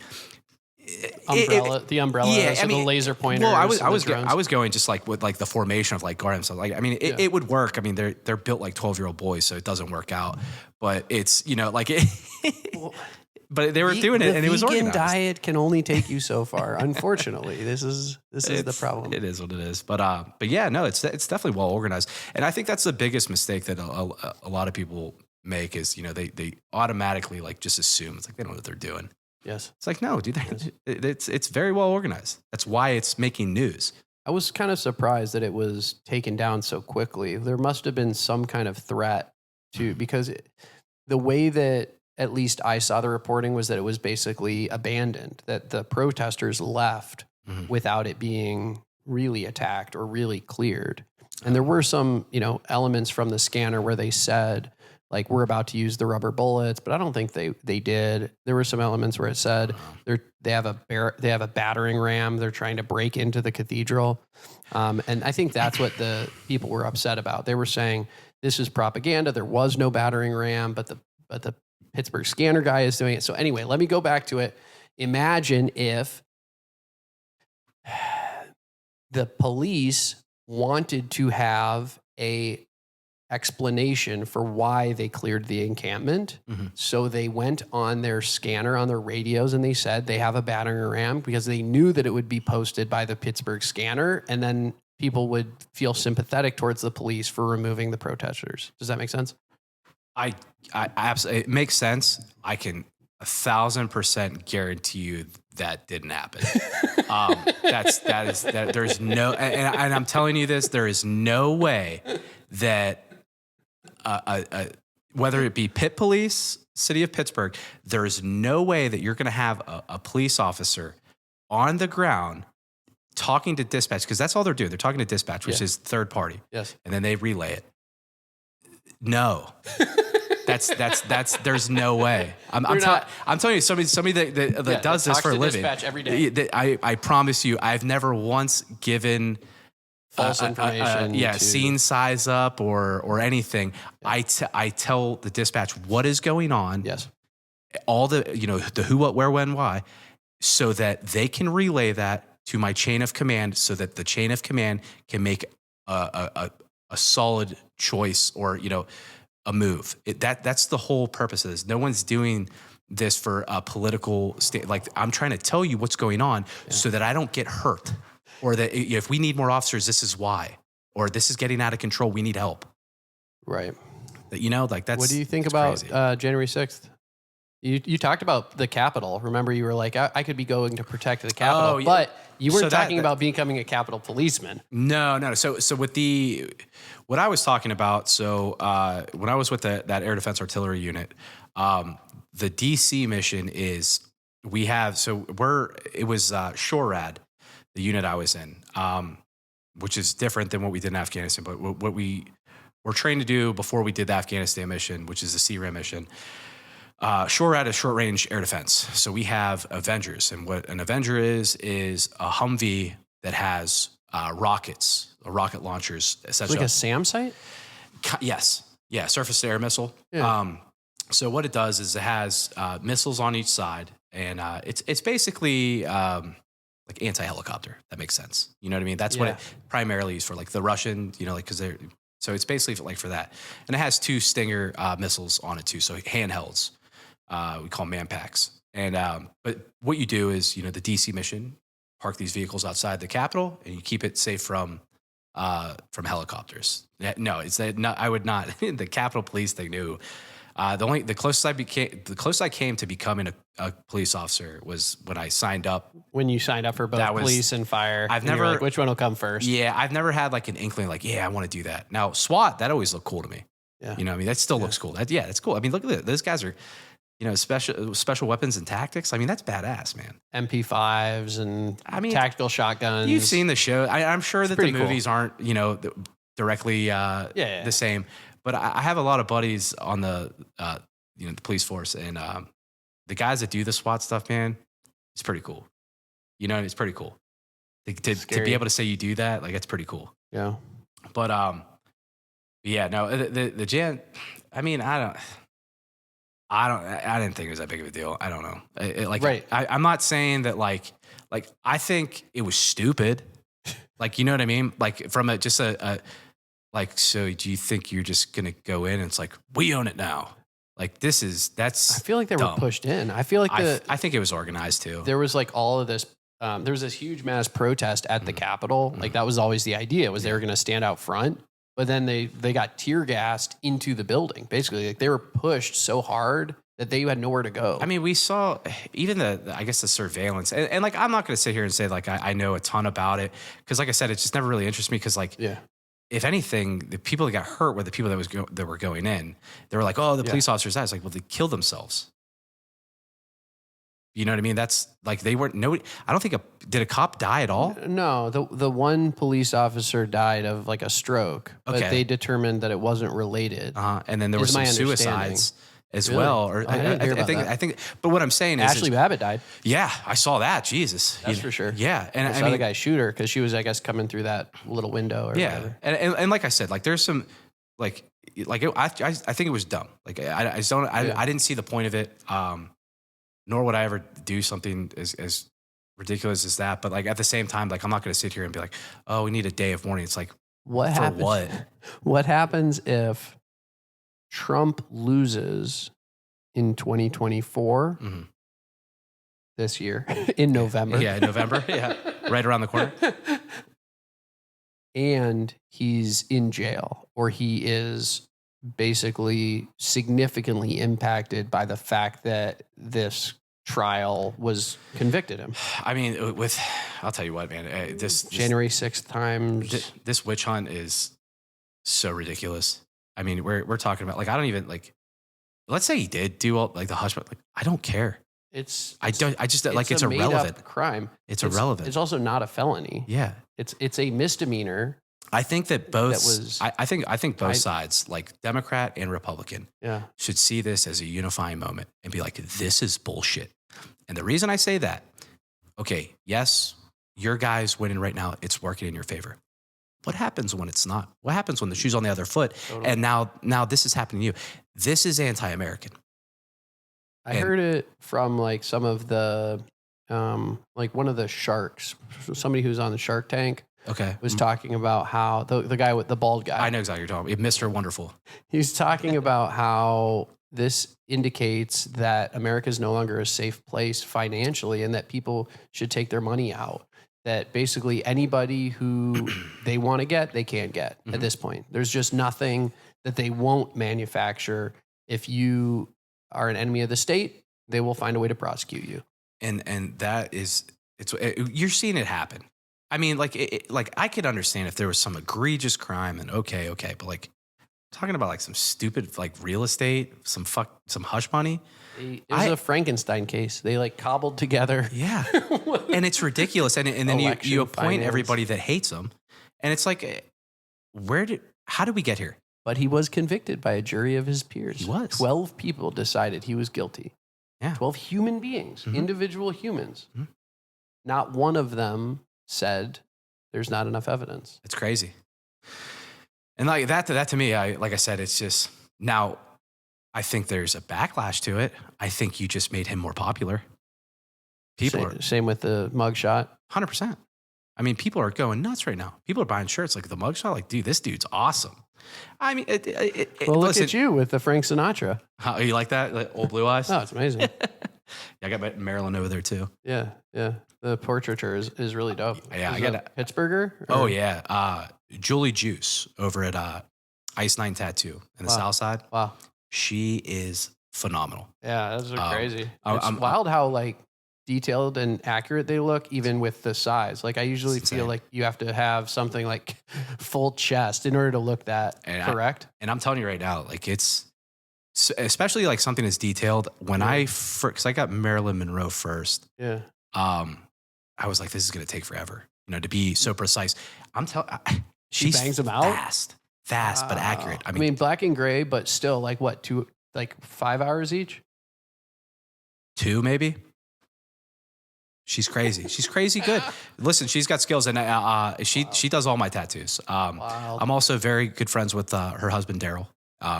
the umbrella, yeah, so the laser pointers. Well, I was going just like with like the formation of like guard. So like, I mean, it would work. I mean, they're built like 12-year-old boys, so it doesn't work out. But it's like it. But they were doing it, and it was organized. The vegan diet can only take you so far. Unfortunately, this is the problem. It is what it is. But yeah, no, it's definitely well organized, and I think that's the biggest mistake that a lot of people make is they automatically like just assume it's like they don't know what they're doing. Yes. It's like, no, dude, it's very well organized. That's why it's making news. I was kind of surprised that it was taken down so quickly. There must have been some kind of threat because the way that at least I saw the reporting was that it was basically abandoned, that the protesters left without it being really attacked or really cleared. And there were some, elements from the scanner where they said, like, we're about to use the rubber bullets, but I don't think they did. There were some elements where it said they have a battering ram. They're trying to break into the cathedral. And I think that's what the people were upset about. They were saying this is propaganda. There was no battering ram, but the Pittsburgh scanner guy is doing it. So anyway, let me go back to it. Imagine if the police wanted to have a explanation for why they cleared the encampment. So they went on their scanner on their radios and they said they have a battering ram because they knew that it would be posted by the Pittsburgh scanner, and then people would feel sympathetic towards the police for removing the protesters. Does that make sense? I absolutely, it makes sense. I can 1,000% guarantee you that didn't happen. There's no, and I'm telling you this, there is no way that whether it be Pitt Police, City of Pittsburgh, there is no way that you're going to have a police officer on the ground talking to dispatch, because that's all they're doing. They're talking to dispatch, which is third party. Yes. And then they relay it. No. There's no way. I'm telling you, somebody that does this for a living. Dispatch every day. I promise you, I've never once given false information. Scene size up or anything. Yeah. I tell the dispatch what is going on. Yes. All the the who, what, where, when, why, so that they can relay that to my chain of command, so that the chain of command can make a solid choice or a move. That's the whole purpose of this. No one's doing this for a political state. Like, I'm trying to tell you what's going on so that I don't get hurt, or that if we need more officers, this is why, or this is getting out of control, we need help. Right. Like that's. What do you think about January 6th? You talked about the Capitol. Remember, you were like, I could be going to protect the Capitol, but you weren't talking about becoming a Capitol policeman. No. So with what I was talking about, when I was with that Air Defense Artillery Unit, the DC mission is it was SHORAD, the unit I was in, which is different than what we did in Afghanistan. But what we were trained to do before we did the Afghanistan mission, which is the CRAM mission. SHORAD is short range air defense. So we have Avengers, and what an Avenger is a Humvee that has rockets, rocket launchers, etc. Like a SAM site? Yes. Yeah, surface to air missile. Yeah. So what it does is it has missiles on each side, and it's basically like anti-helicopter. That makes sense. You know what I mean? That's what it primarily is for, like the Russian, because they're, so it's basically like for that. And it has 2 Stinger missiles on it too, so handhelds. We call them manpacks. And but what you do is, the DC mission, park these vehicles outside the Capitol, and you keep it safe from helicopters. No, I would not. The Capitol Police thing, no. The closest I came to becoming a police officer was when I signed up. When you signed up for both police and fire. I've never, like, which one will come first? Yeah, I've never had like an inkling like, I want to do that. Now SWAT, that always looked cool to me. Yeah. That still looks cool. That's cool. I mean, look at it. Those guys are, special weapons and tactics. I mean, that's badass, man. MP5s and tactical shotguns. You've seen the show. I'm sure that the movies cool. aren't, directly the same. But I have a lot of buddies on the police force, and the guys that do the SWAT stuff, man, it's pretty cool. It's pretty cool. To be able to say you do that, like, it's pretty cool. Yeah. But the Jan, I mean, I didn't think it was that big of a deal. I don't know. Right. I'm not saying that like I think it was stupid. Like, you know what I mean? Like, from so do you think you're just going to go in and it's like, we own it now? Like, that's I feel like they were pushed in. I feel like I think it was organized too. There was like all of this, there was this huge mass protest at the Capitol. Like, that was always the idea, was they were going to stand out front. But then they got tear gassed into the building. Basically, like, they were pushed so hard that they had nowhere to go. I mean, we saw even the surveillance, and like, I'm not going to sit here and say like I know a ton about it, because like I said, it just never really interests me. Because like, if anything, the people that got hurt were the people that were going in. They were like, oh, the police officers. I was like, well, they killed themselves. You know what I mean? That's like, they weren't. Nobody. I don't think did a cop die at all? No, the one police officer died of like a stroke, but they determined that it wasn't related. And then there were some suicides as well. Or I think. But what I'm saying is, Ashley Babbitt died. Yeah, I saw that. Jesus, that's for sure. Yeah, and I saw the guy shoot her because she was, I guess, coming through that little window. Or whatever. And like I said, like, there's some I think it was dumb. Like, I didn't see the point of it. Nor would I ever do something as ridiculous as that. But like, at the same time, like, I'm not going to sit here and be like, oh, we need a day of mourning. It's like, What For happens? what? What happens if Trump loses in 2024 Mhm. this year in November? Yeah, in November. Yeah, right around the corner. And he's in jail, or he is basically significantly impacted by the fact that this trial was convicted him. I mean, I'll tell you what, man. This January 6th times. this witch hunt is so ridiculous. I mean, we're talking about, like, I don't even, like, let's say he did do all, like, the hush, but, like, I don't care. I just like, it's a made-up irrelevant. crime. It's irrelevant. It's also not a felony. Yeah. It's a misdemeanor. I think that both, was- I think both sides, like Democrat and Republican, Yeah. should see this as a unifying moment and be like, this is bullshit. And the reason I say that, okay, yes, your guy's winning right now. It's working in your favor. What happens when it's not? What happens when the shoe's on the other foot? Totally. And now this is happening to you. This is anti-American. I heard it from like some of the, like one of the sharks, somebody who's on the Shark Tank Okay. was talking about how the guy with the bald guy. I know exactly what you're talking about. Mr. Wonderful. He's talking about how this indicates that America is no longer a safe place financially and that people should take their money out. That basically anybody who they want to get, they can't get at this point. There's just nothing that they won't manufacture. If you are an enemy of the state, they will find a way to prosecute you. And that is, you're seeing it happen. I mean, like, like I could understand if there was some egregious crime and okay, but like talking about like some stupid like real estate, some hush money. It was a Frankenstein case. They like cobbled together. Yeah, and it's ridiculous. And then you appoint finance. everybody that hates them, and it's like, how did we get here? But he was convicted by a jury of his peers. He was. 12 people decided he was guilty. Yeah. 12 human beings, Mhm. individual humans. Mhm. Not one of them said there's not enough evidence. It's crazy. And like that to me, like I said, it's just now. I think there's a backlash to it. I think you just made him more popular. Same with the mugshot. 100%. I mean, people are going nuts right now. People are buying shirts like the mugshot. Like, dude, this dude's awesome. I mean, Well, look listen, at you with the Frank Sinatra. How, you like that? Like, old blue eyes? Oh, it's amazing. Yeah, I got Maryland over there too. Yeah. The portraiture is really dope. Yeah, Is I got that Pittsburgher? Oh, yeah. Julie Juice over at Ice 9 Tattoo in the South Side. Wow. She is phenomenal. Yeah, those are crazy. It's I'm wild how like detailed and accurate they look, even with the size. Like I usually feel like you have to have something like full chest in order to look that correct. And I'm telling you right now, like it's, especially like something as detailed. When because I got Marilyn Monroe first. Yeah. I was like, this is going to take forever, to be so precise. I'm telling, She bangs them out fast, but accurate. I mean, black and gray, but still like what, 5 hours each? 2 maybe. She's crazy. She's crazy good. Listen, she's got skills, and she does all my tattoos. I'm also very good friends with her husband Daryl.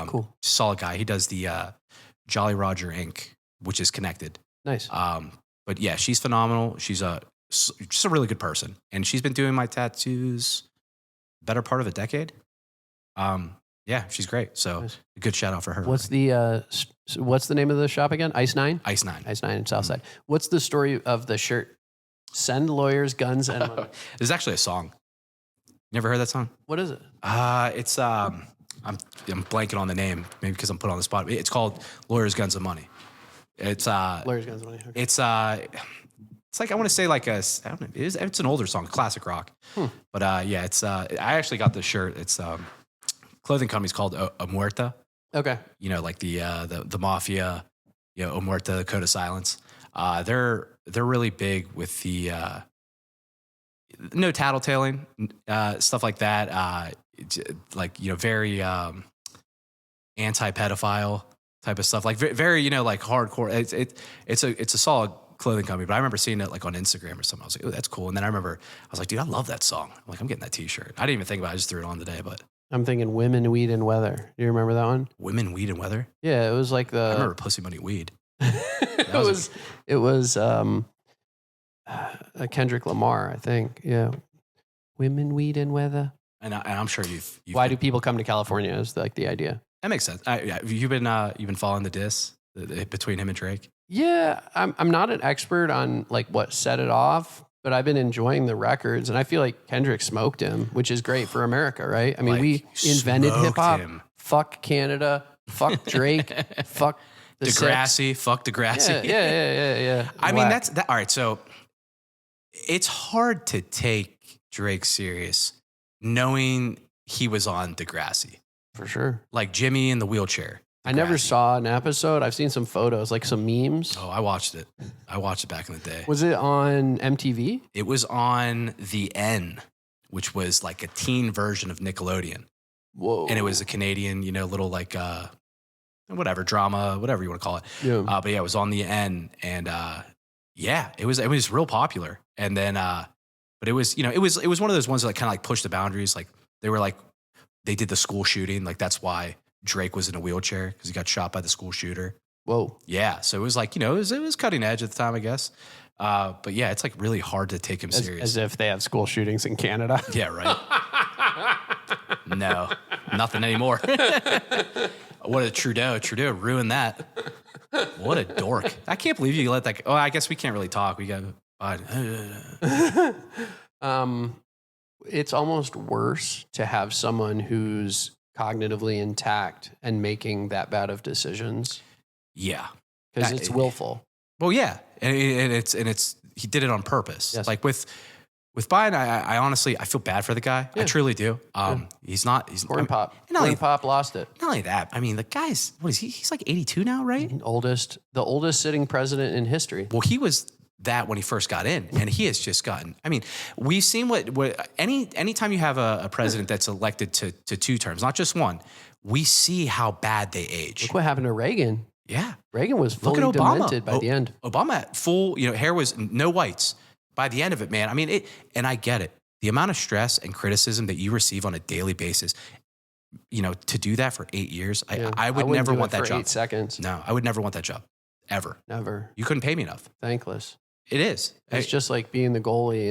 Cool, solid guy. He does the Jolly Roger Inc., which is connected. Nice. But yeah, she's phenomenal. She's just a really good person, and she's been doing my tattoos better part of a decade. Yeah, she's great. So nice. A good shout out for her. What's the name of the shop again? Ice 9? Ice 9. Ice 9 in Southside. What's the story of the shirt? Send lawyers, guns, and money. There's actually a song. You ever heard that song? What is it? It's I'm blanking on the name, maybe because I'm put on the spot. It's called Lawyers, Guns, and Money. It's Lawyers, guns, and money. Okay. It's like, I want to say like it's an older song, classic rock. But yeah, it's I actually got this shirt. It's clothing company's called Omerta. Okay. Like the mafia, Omerta, Code of Silence. They're really big with the no tattletaling, stuff like that. Like, very anti-pedophile type of stuff. Like very, like hardcore. It's a solid clothing company, but I remember seeing it like on Instagram or something. I was like, oh, that's cool. And then I was like, dude, I love that song. I'm like, I'm getting that t-shirt. I didn't even think about it. I just threw it on today, but. I'm thinking Women, Weed, and Weather. Do you remember that one? Women, Weed, and Weather? Yeah, it was like the... I remember Pussy, Money, Weed. It was Kendrick Lamar, I think. Yeah. Women, Weed, and Weather. And I'm sure you've Why do people come to California is like the idea. That makes sense. You've been following the diss between him and Drake? Yeah, I'm not an expert on like what set it off, but I've been enjoying the records, and I feel like Kendrick smoked him, which is great for America, right? I mean, Like, we invented smoked hip hop. him. Fuck Canada. Fuck Drake. Fuck the Degrassi. Fuck Degrassi. Yeah. I mean, that's that. All right, so it's hard to take Drake serious knowing he was on Degrassi, for sure. like Jimmy in the wheelchair. I never Degrassi. saw an episode. I've seen some photos, like some memes. Oh, I watched it. I watched it back in the day. Was it on MTV? It was on the N, which was like a teen version of Nickelodeon. Whoa. And it was a Canadian, little like whatever drama, whatever you want to call it. Yeah. But yeah, it was on the N, and it was real popular. And then, but it was one of those ones that kind of like pushed the boundaries. Like they did the school shooting, like that's why Drake was in a wheelchair because he got shot by the school shooter. Whoa. Yeah, so it was like it was cutting edge at the time, I guess. But yeah, it's like really hard to take him serious. As if they have school shootings in Canada. Yeah, right. No, nothing anymore. What a Trudeau. Trudeau ruined that. What a dork. I can't believe you let that go. Oh, I guess we can't really talk. We got It's almost worse to have someone who's cognitively intact and making that bad of decisions yeah. because it's willful. Well, yeah. And it's he did it on purpose. Yes. Like with Biden, I honestly, I feel bad for the guy. Yeah. I truly do. He's Corn Pop. not only- Corn Pop lost it. Not only that, I mean, the guy's, what is he? He's like 82 now, right? The oldest sitting president in history. Well, he was that when he first got in, and he has just gotten, I mean, we've seen anytime you have a president that's elected to 2 terms, not just one, we see how bad they age. Look what happened to Reagan. Yeah. Reagan was Look fully at Obama. demented by the end. Obama had full, hair was no whites by the end of it, man. I mean, and I get it. The amount of stress and criticism that you receive on a daily basis, to do that for 8 years, Yeah. I would wouldn't never do want it that for job. 8 seconds. No, I would never want that job. Ever. Never. You couldn't pay me enough. Thankless. It is. It's just like being the goalie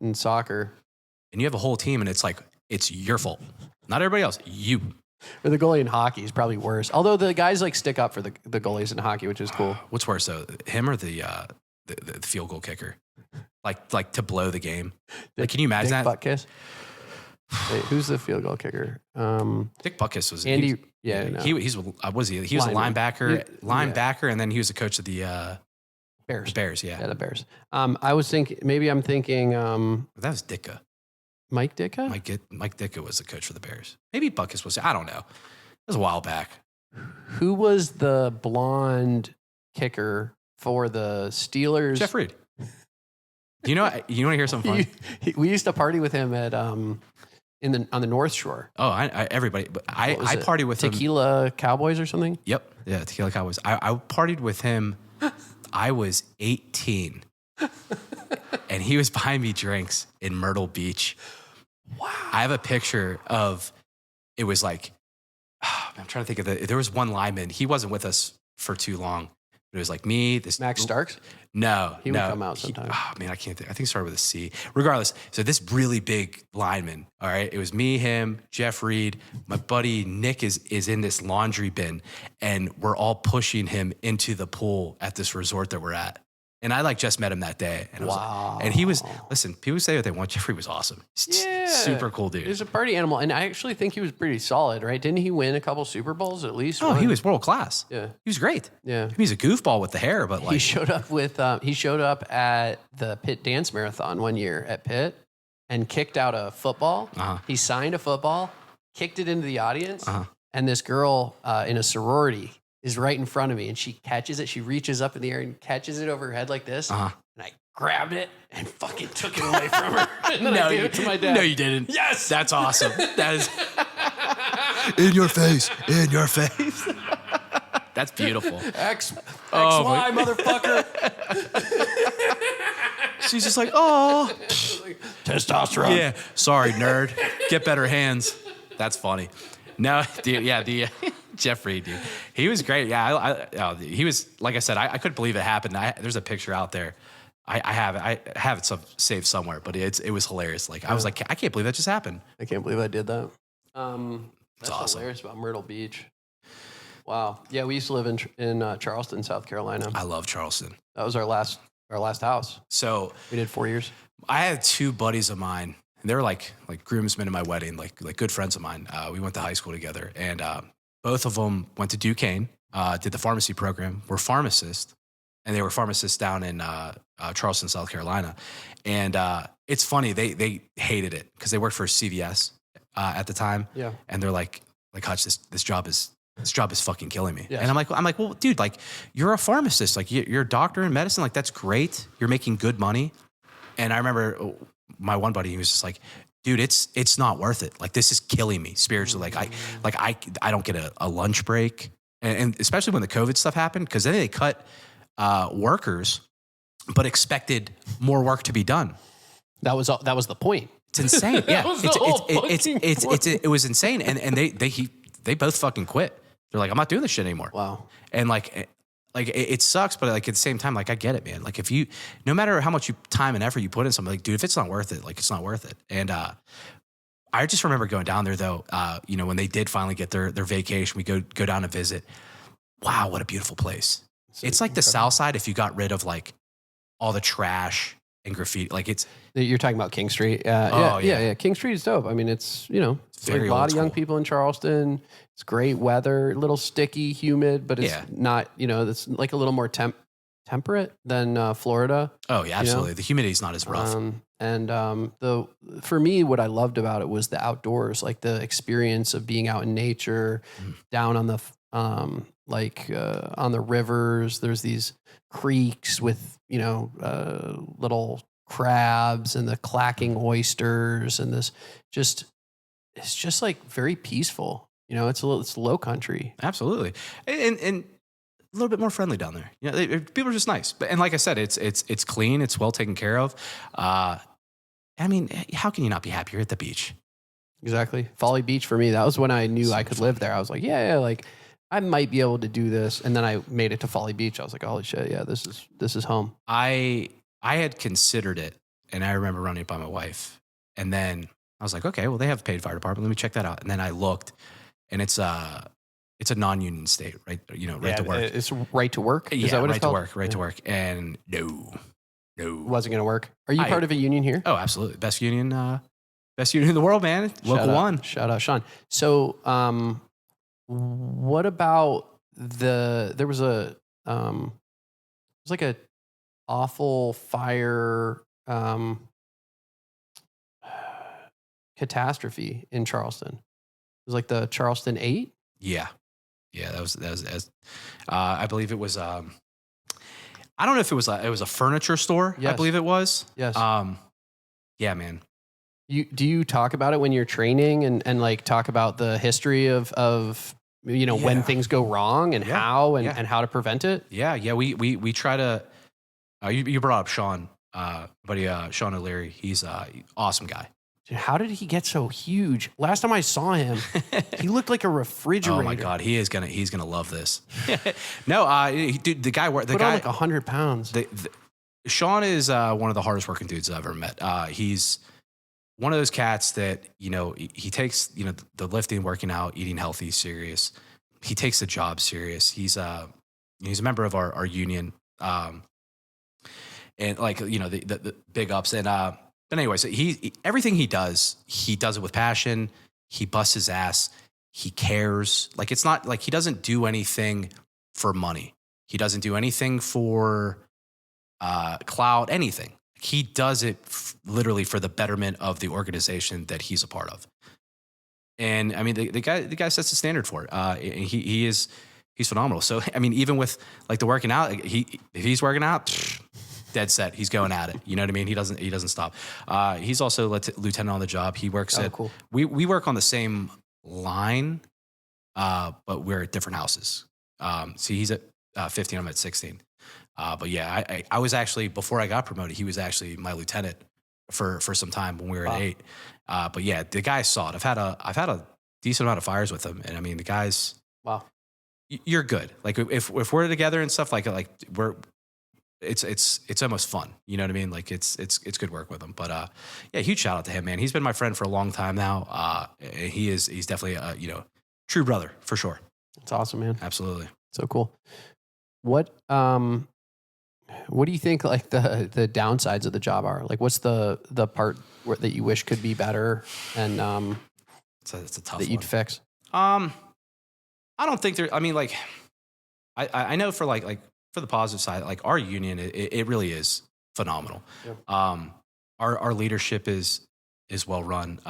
in soccer. And you have a whole team, and it's like, it's your fault. Not everybody else. You. Or the goalie in hockey is probably worse. Although the guys like stick up for the goalies in hockey, which is cool. What's worse, though? Him or the field goal kicker? Like to blow the game. Like, can you imagine that? Butt kiss. Wait, who's the field goal kicker? Dick Butkus was Andy. no. He was a linebacker, and then he was the coach of the Bears. Bears, yeah. Yeah, the Bears. I was thinking, maybe I'm thinking That was Ditka. Mike Ditka? Mike Ditka was the coach for the Bears. Maybe Butkus was. I don't know. It was a while back. Who was the blonde kicker for the Steelers? Jeff Reed. You want to hear something fun? We used to party with him at on the North Shore. Oh, everybody. But I it? partied with him. Tequila Cowboys or something? Yep. Yeah, Tequila Cowboys. I partied with him. I was 18. And he was buying me drinks in Myrtle Beach. Wow. I have a picture of, it was like, I'm trying to think there was one lineman. He wasn't with us for too long. It was like me, this Max Starks? No, He would come out sometime. Man, I can't think. I think it started with a C. Regardless, so this really big lineman, all right, it was me, him, Jeff Reed. My buddy Nick is in this laundry bin, and we're all pushing him into the pool at this resort that we're at. And I just met him that day. And Wow. And he was, listen, people say what they want. Jeffrey was awesome. Yeah. Super cool dude. He was a party animal. And I actually think he was pretty solid, right? Didn't he win a couple Super Bowls at least? Oh, one? he was world class. Yeah. He was great. Yeah. He's a goofball with the hair, but He showed up at the Pitt Dance Marathon one year at Pitt and kicked out a football. Uh-huh. He signed a football, kicked it into the audience, Uh-huh. and this girl in a sorority is right in front of me, and she catches it. She reaches up in the air and catches it over her head like this. Uh-huh. And I grabbed it and fucking took it away from her. And then I gave it to my dad. No, you didn't. Yes. That's awesome. That is in your face. In your face. That's beautiful. XY, Oh, motherfucker. She's just like, oh. Testosterone. Yeah. Sorry, nerd. Get better hands. That's funny. No, dude. Yeah, Jeff Reed, dude. He was great. Yeah, he was, like I said, I couldn't believe it happened. There's a picture out there. I have it saved somewhere, but it was hilarious. Like I was like, I can't believe that just happened. I can't believe I did that. That's awesome. hilarious about Myrtle Beach. Wow. Yeah, we used to live in Charleston, South Carolina. I love Charleston. That was our last house. So we did 4 years. I had 2 buddies of mine, and they were like groomsmen in my wedding, like good friends of mine. We went to high school together, and both of them went to Duquesne, did the pharmacy program, were pharmacists, and they were pharmacists down in Charleston, South Carolina. And it's funny, they hated it because they worked for CVS at the time. Yeah. And they're like Hutch, this job is fucking killing me. Yes. And I'm like, well, dude, like you're a pharmacist, like you're a doctor in medicine, like that's great. You're making good money. And I remember my one buddy, he was just like, dude, it's not worth it. Like this is killing me spiritually. I don't get a lunch break. And especially when the COVID stuff happened, because then they cut workers, but expected more work to be done. That was the point. It's insane. Yeah, It was insane. And they both fucking quit. They're like, I'm not doing this shit anymore. Wow. And like it sucks, but like at the same time, like I get it, man. Like if you, no matter how much time and effort you put in something, like dude, if it's not worth it, like it's not worth it. And I just remember going down there though. When they did finally get their vacation, we go down and visit. Wow, what a beautiful place. It's like the South Side if you got rid of like all the trash and graffiti. Like it's. You're talking about King Street. Yeah. King Street is dope. I mean, it's very a lot of young school. people in Charleston. It's great weather, a little sticky, humid, but it's not, it's like a little more temperate than Florida. Oh yeah, absolutely. The humidity is not as rough. For me, what I loved about it was the outdoors, like the experience of being out in nature, down on the on the rivers. There's these creeks with little crabs and the clacking oysters, and it's just like very peaceful. It's low country. Absolutely, and a little bit more friendly down there. People are just nice. And like I said, it's clean, it's well taken care of. I mean, how can you not be happy? You're at the beach. Exactly. Folly Beach for me, that was when I knew I could live there. I was like, like I might be able to do this. And then I made it to Folly Beach. I was like, holy shit, yeah, this is home. I had considered it, and I remember running it by my wife. And then I was like, okay, well, they have a paid fire department. Let me check that out. And then I looked, and it's a non-union state, right? Right to work. It's right to work. Is that what it's called? Right to work. And no. It wasn't going to work. Are you part of a union here? Oh, absolutely. Best union in the world, man. Local one. Shout out, Sean. So, what about there was like a awful fire, catastrophe in Charleston. It was like the Charleston 8. Yeah. That was I believe it was, I don't know if it was a furniture store. Yes. I believe it was. Yes. Yeah, man. Do you talk about it when you're training and like talk about the history of when things go wrong and how and how to prevent it? Yeah. We try to, you brought up Sean, buddy, Sean O'Leary. He's an awesome guy. Dude, how did he get so huge? Last time I saw him, he looked like a refrigerator. Oh my God, he's gonna love this. No, dude, the guy on like 100 pounds. Sean is one of the hardest working dudes I've ever met. He's one of those cats that he takes the lifting, working out, eating healthy serious. He takes the job serious. He's a member of our union, and like the big ups and. But anyway, so everything he does it with passion. He busts his ass. He cares. Like it's not like he doesn't do anything for money. He doesn't do anything for clout, anything. He does it literally for the betterment of the organization that he's a part of. And I mean, the guy sets the standard for it. And he's phenomenal. So I mean, even with like the working out, if he's working out. Dead set. He's going at it. You know what I mean? He doesn't stop. He's also lieutenant on the job. He works cool. We work on the same line, but we're at different houses. So he's at 15, I'm at 16. But yeah, I was actually, before I got promoted, he was actually my lieutenant for some time when we were at 8. But yeah, the guy saw it. I've had a decent amount of fires with him. And I mean, the guys, wow, you're good. Like if we're together and stuff like it's almost fun. You know what I mean? Like it's good work with him. But yeah, huge shout out to him, man. He's been my friend for a long time now. He's definitely a true brother for sure. It's awesome, man. Absolutely. So cool. What do you think like the downsides of the job are? Like what's the part that you wish could be better and it's a tough that you'd one. fix? I don't think there. I mean, like I know for like for the positive side, like our union, it really is phenomenal. Yeah. Our leadership is well run.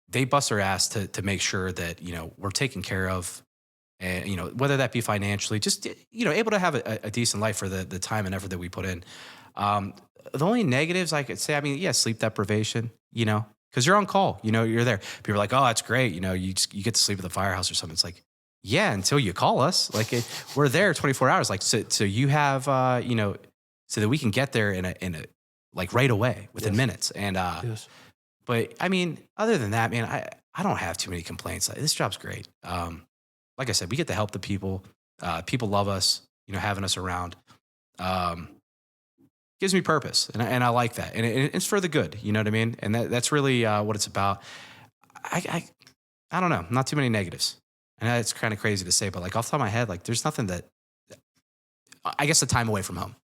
They bust their ass to make sure that we're taken care of. And, whether that be financially, just, able to have a decent life for the time and effort that we put in. The only negatives I could say, I mean, yeah, sleep deprivation, because you're on call, you're there. People are like, oh, that's great. You get to sleep at the firehouse or something. It's like, yeah, until you call us. Like we're there 24 hours. Like, so you have, so that we can get there in a like right away within minutes. And, Yes. But I mean, other than that, man, I don't have too many complaints. This job's great. Like I said, we get to help the people. People love us, having us around. Gives me purpose, and I like that. And it's for the good, you know what I mean? And that's really what it's about. I don't know, not too many negatives. And it's kind of crazy to say, but like off the top of my head, like there's nothing that, I guess the time away from home.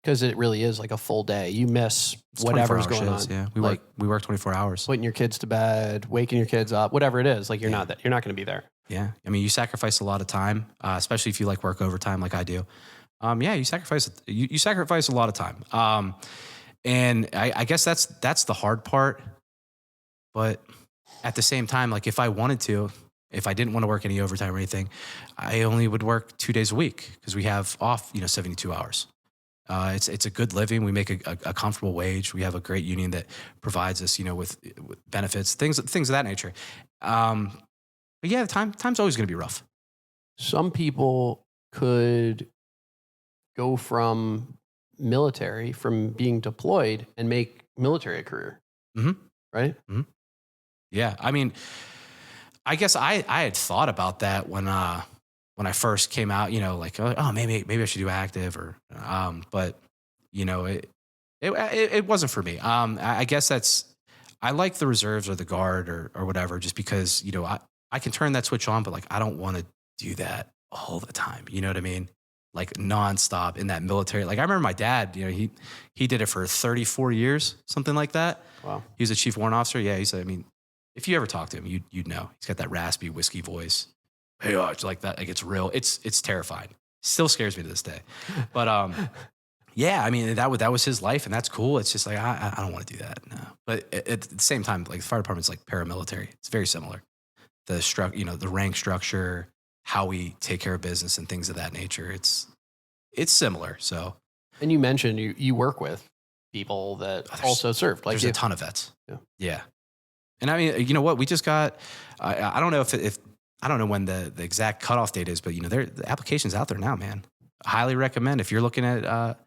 Because it really is like a full day. You miss whatever's going on. Yeah, we work 24 hours. Putting your kids to bed, waking your kids up, whatever it is. Like you're not going to be there. Yeah, I mean, you sacrifice a lot of time, especially if you like work overtime like I do. Yeah, you sacrifice a lot of time. And I guess that's the hard part. But at the same time, like if I wanted to, if I didn't want to work any overtime or anything, I only would work 2 days a week because we have off 72 hours. It's a good living. We make a comfortable wage. We have a great union that provides us, with benefits, things of that nature. But yeah, time's always going to be rough. Some people could go from being deployed and make military a career. Mm-hmm. Right? Mm-hmm. Yeah. I mean, I guess I had thought about that when I first came out, like, oh, maybe I should do active but it wasn't for me. I guess I like the reserves or the guard or whatever, just because, I can turn that switch on, but like, I don't want to do that all the time. You know what I mean? Like nonstop in that military. Like I remember my dad, he did it for 34 years, something like that. Wow. He was a chief warrant officer. Yeah. He said, I mean, if you ever talk to him, you'd know he's got that raspy whiskey voice. Hey, like that. Like it's real. It's terrifying. Still scares me to this day. But, yeah, I mean, that was his life and that's cool. It's just like, I don't want to do that. No. But at the same time, like the fire department's like paramilitary. It's very similar. The rank structure, how we take care of business and things of that nature. It's similar. So, and you mentioned you work with people that also served. Like there's a ton of vets. Yeah. And I mean, you know what? We just got. I don't know if I don't know when the exact cutoff date is, but the application's out there now, man. I highly recommend if you're looking at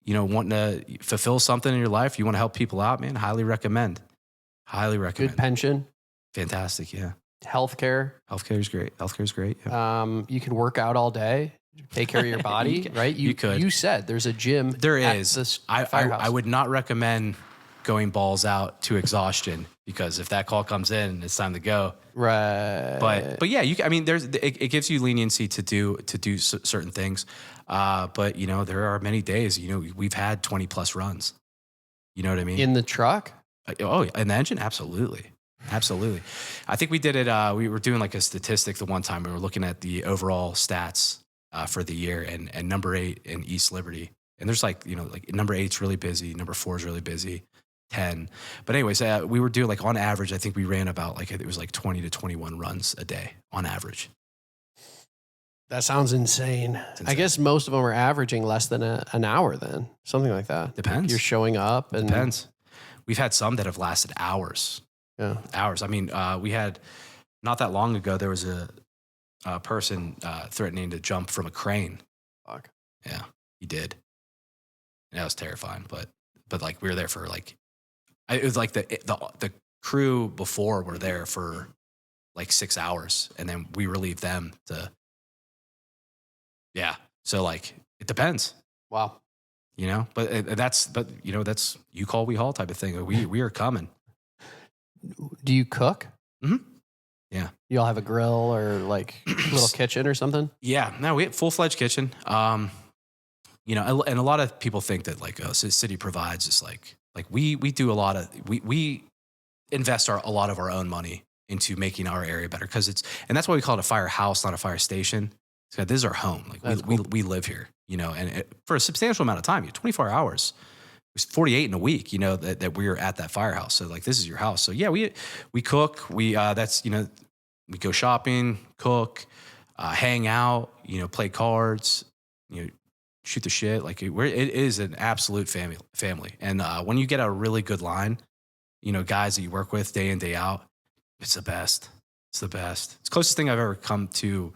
wanting to fulfill something in your life, you want to help people out, man. Highly recommend. Good pension. Fantastic. Yeah. Healthcare is great. Healthcare is great. Yeah. You can work out all day, take care of your body, right? You could. You said there's a gym. There is. This I would not recommend going balls out to exhaustion because if that call comes in, it's time to go. Right. But yeah, it gives you leniency to do certain things. But there are many days. We've had 20 plus runs. You know what I mean? In the truck? Oh, in the engine, absolutely. Absolutely. I think we did it. We were doing like a statistic the one time. We were looking at the overall stats for the year and number 8 in East Liberty. And there's like number 8's really busy. Number 4 is really busy. 10. But anyways, we were doing like on average, I think we ran about it was like 20 to 21 runs a day on average. That sounds insane. I guess most of them are averaging less than an hour then. Something like that. Depends. You're showing up. And Depends. We've had some that have lasted hours. Yeah. Hours. I mean, we had not that long ago, there was a person threatening to jump from a crane. Fuck. Yeah, he did. And that was terrifying. But like we were there for like, it was like the crew before were there for like 6 hours and then we relieved them to, yeah. So like, it depends, Wow. but you call, we haul type of thing. We are coming. Do you cook? Mm-hmm. Yeah. You all have a grill or like little kitchen or something? Yeah. No, we have full-fledged kitchen. And a lot of people think that like city provides this like we do a lot of, we invest a lot of our own money into making our area better. And that's why we call it a firehouse, not a fire station. So this is our home. Like we live here, and for a substantial amount of time, 24 hours, it was 48 in a week, that we were at that firehouse. So like, this is your house. So yeah, we cook, we go shopping, cook, hang out, play cards, shoot the shit. Like it is an absolute family. And when you get a really good line, guys that you work with day in, day out, it's the best. It's the best. It's the closest thing I've ever come to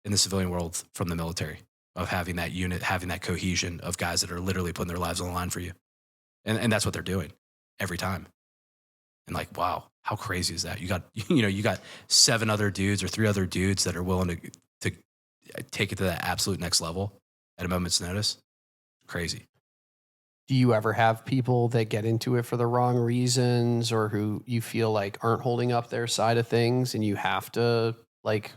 in the civilian world from the military, of having that unit, having that cohesion of guys that are literally putting their lives on the line for you. And that's what they're doing every time. And like, wow, how crazy is that? You got 7 other dudes or 3 other dudes that are willing to take it to that absolute next level at a moment's notice. Crazy. Do you ever have people that get into it for the wrong reasons, or who you feel like aren't holding up their side of things and you have to like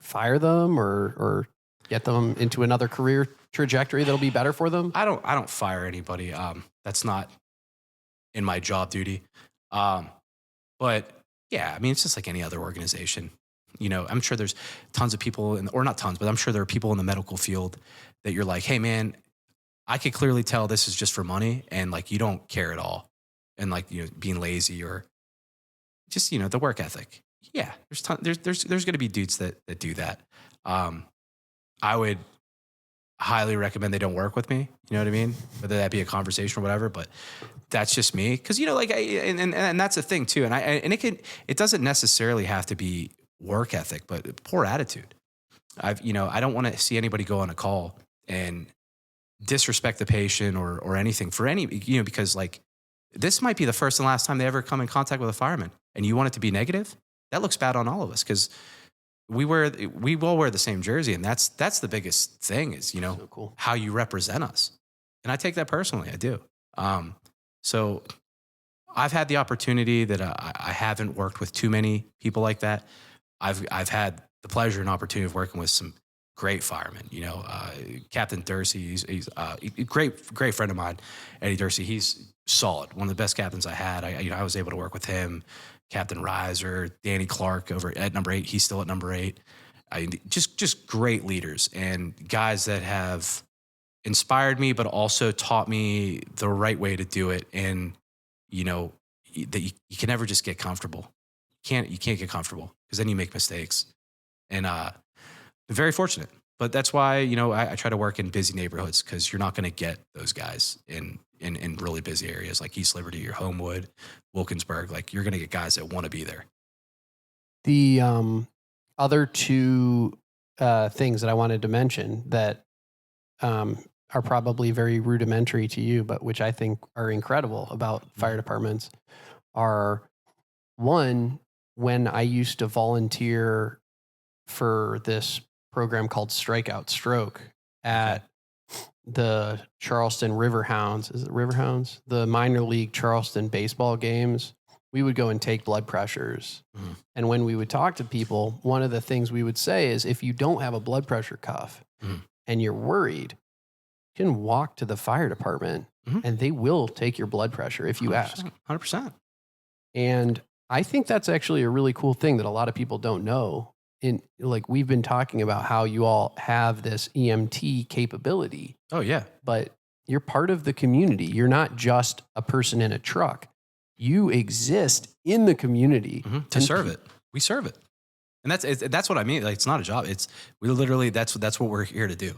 fire them or get them into another career trajectory that'll be better for them? I don't fire anybody. That's not in my job duty. But yeah, I mean, it's just like any other organization. I'm sure there's tons of people or not tons, but I'm sure there are people in the medical field that you're like, hey man, I could clearly tell this is just for money, and like, you don't care at all. And like, being lazy or just, the work ethic. Yeah. There's going to be dudes that do that. I would highly recommend they don't work with me. You know what I mean? Whether that be a conversation or whatever, but that's just me. Cause and that's the thing too. And it doesn't necessarily have to be work ethic, but poor attitude. I don't want to see anybody go on a call and disrespect the patient or anything for any, because like, this might be the first and last time they ever come in contact with a fireman, and you want it to be negative. That looks bad on all of us, because we all wear the same jersey, and that's the biggest thing is, So cool. how you represent us. And I take that personally. I do. So I've had the opportunity that I haven't worked with too many people like that. I've had the pleasure and opportunity of working with some great firemen, Captain Dursey, he's a great friend of mine, Eddie Dursey. He's solid. One of the best captains I had. I was able to work with him. Captain Reiser, Danny Clark over at number 8. He's still at number 8. Just great leaders and guys that have inspired me, but also taught me the right way to do it. And, that you can never just get comfortable. You can't get comfortable, because then you make mistakes. And I'm very fortunate. But that's why, I try to work in busy neighborhoods, because you're not going to get those guys in really busy areas like East Liberty or Homewood, Wilkinsburg. Like, you're going to get guys that want to be there. The other 2 things that I wanted to mention that are probably very rudimentary to you, but which I think are incredible about fire departments are, one, when I used to volunteer for this program called Strikeout Stroke at the Charleston Riverhounds. Is it Riverhounds? The minor league Charleston baseball games. We would go and take blood pressures. Mm-hmm. And when we would talk to people, one of the things we would say is, if you don't have a blood pressure cuff and you're worried, you can walk to the fire department and they will take your blood pressure if you 100%, ask. 100%. And I think that's actually a really cool thing that a lot of people don't know. Like, we've been talking about how you all have this EMT capability. Oh yeah. But you're part of the community. You're not just a person in a truck. You exist in the community to serve it. We serve it. And that's what I mean. Like, it's not a job. We literally, that's what we're here to do.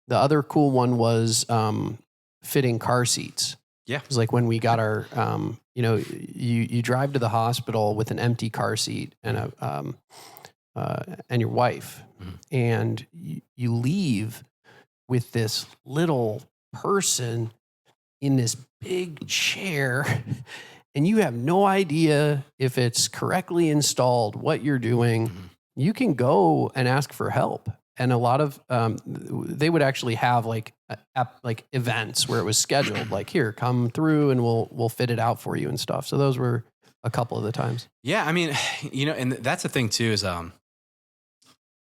The other cool one was fitting car seats. Yeah. It was like when we got our, you drive to the hospital with an empty car seat and and your wife, and you leave with this little person in this big chair, and you have no idea if it's correctly installed, what you're doing. You can go and ask for help And a lot of they would actually have like events where it was scheduled, like here, come through and we'll fit it out for you and stuff. So those were a couple of the times. Yeah, I mean, and that's the thing too is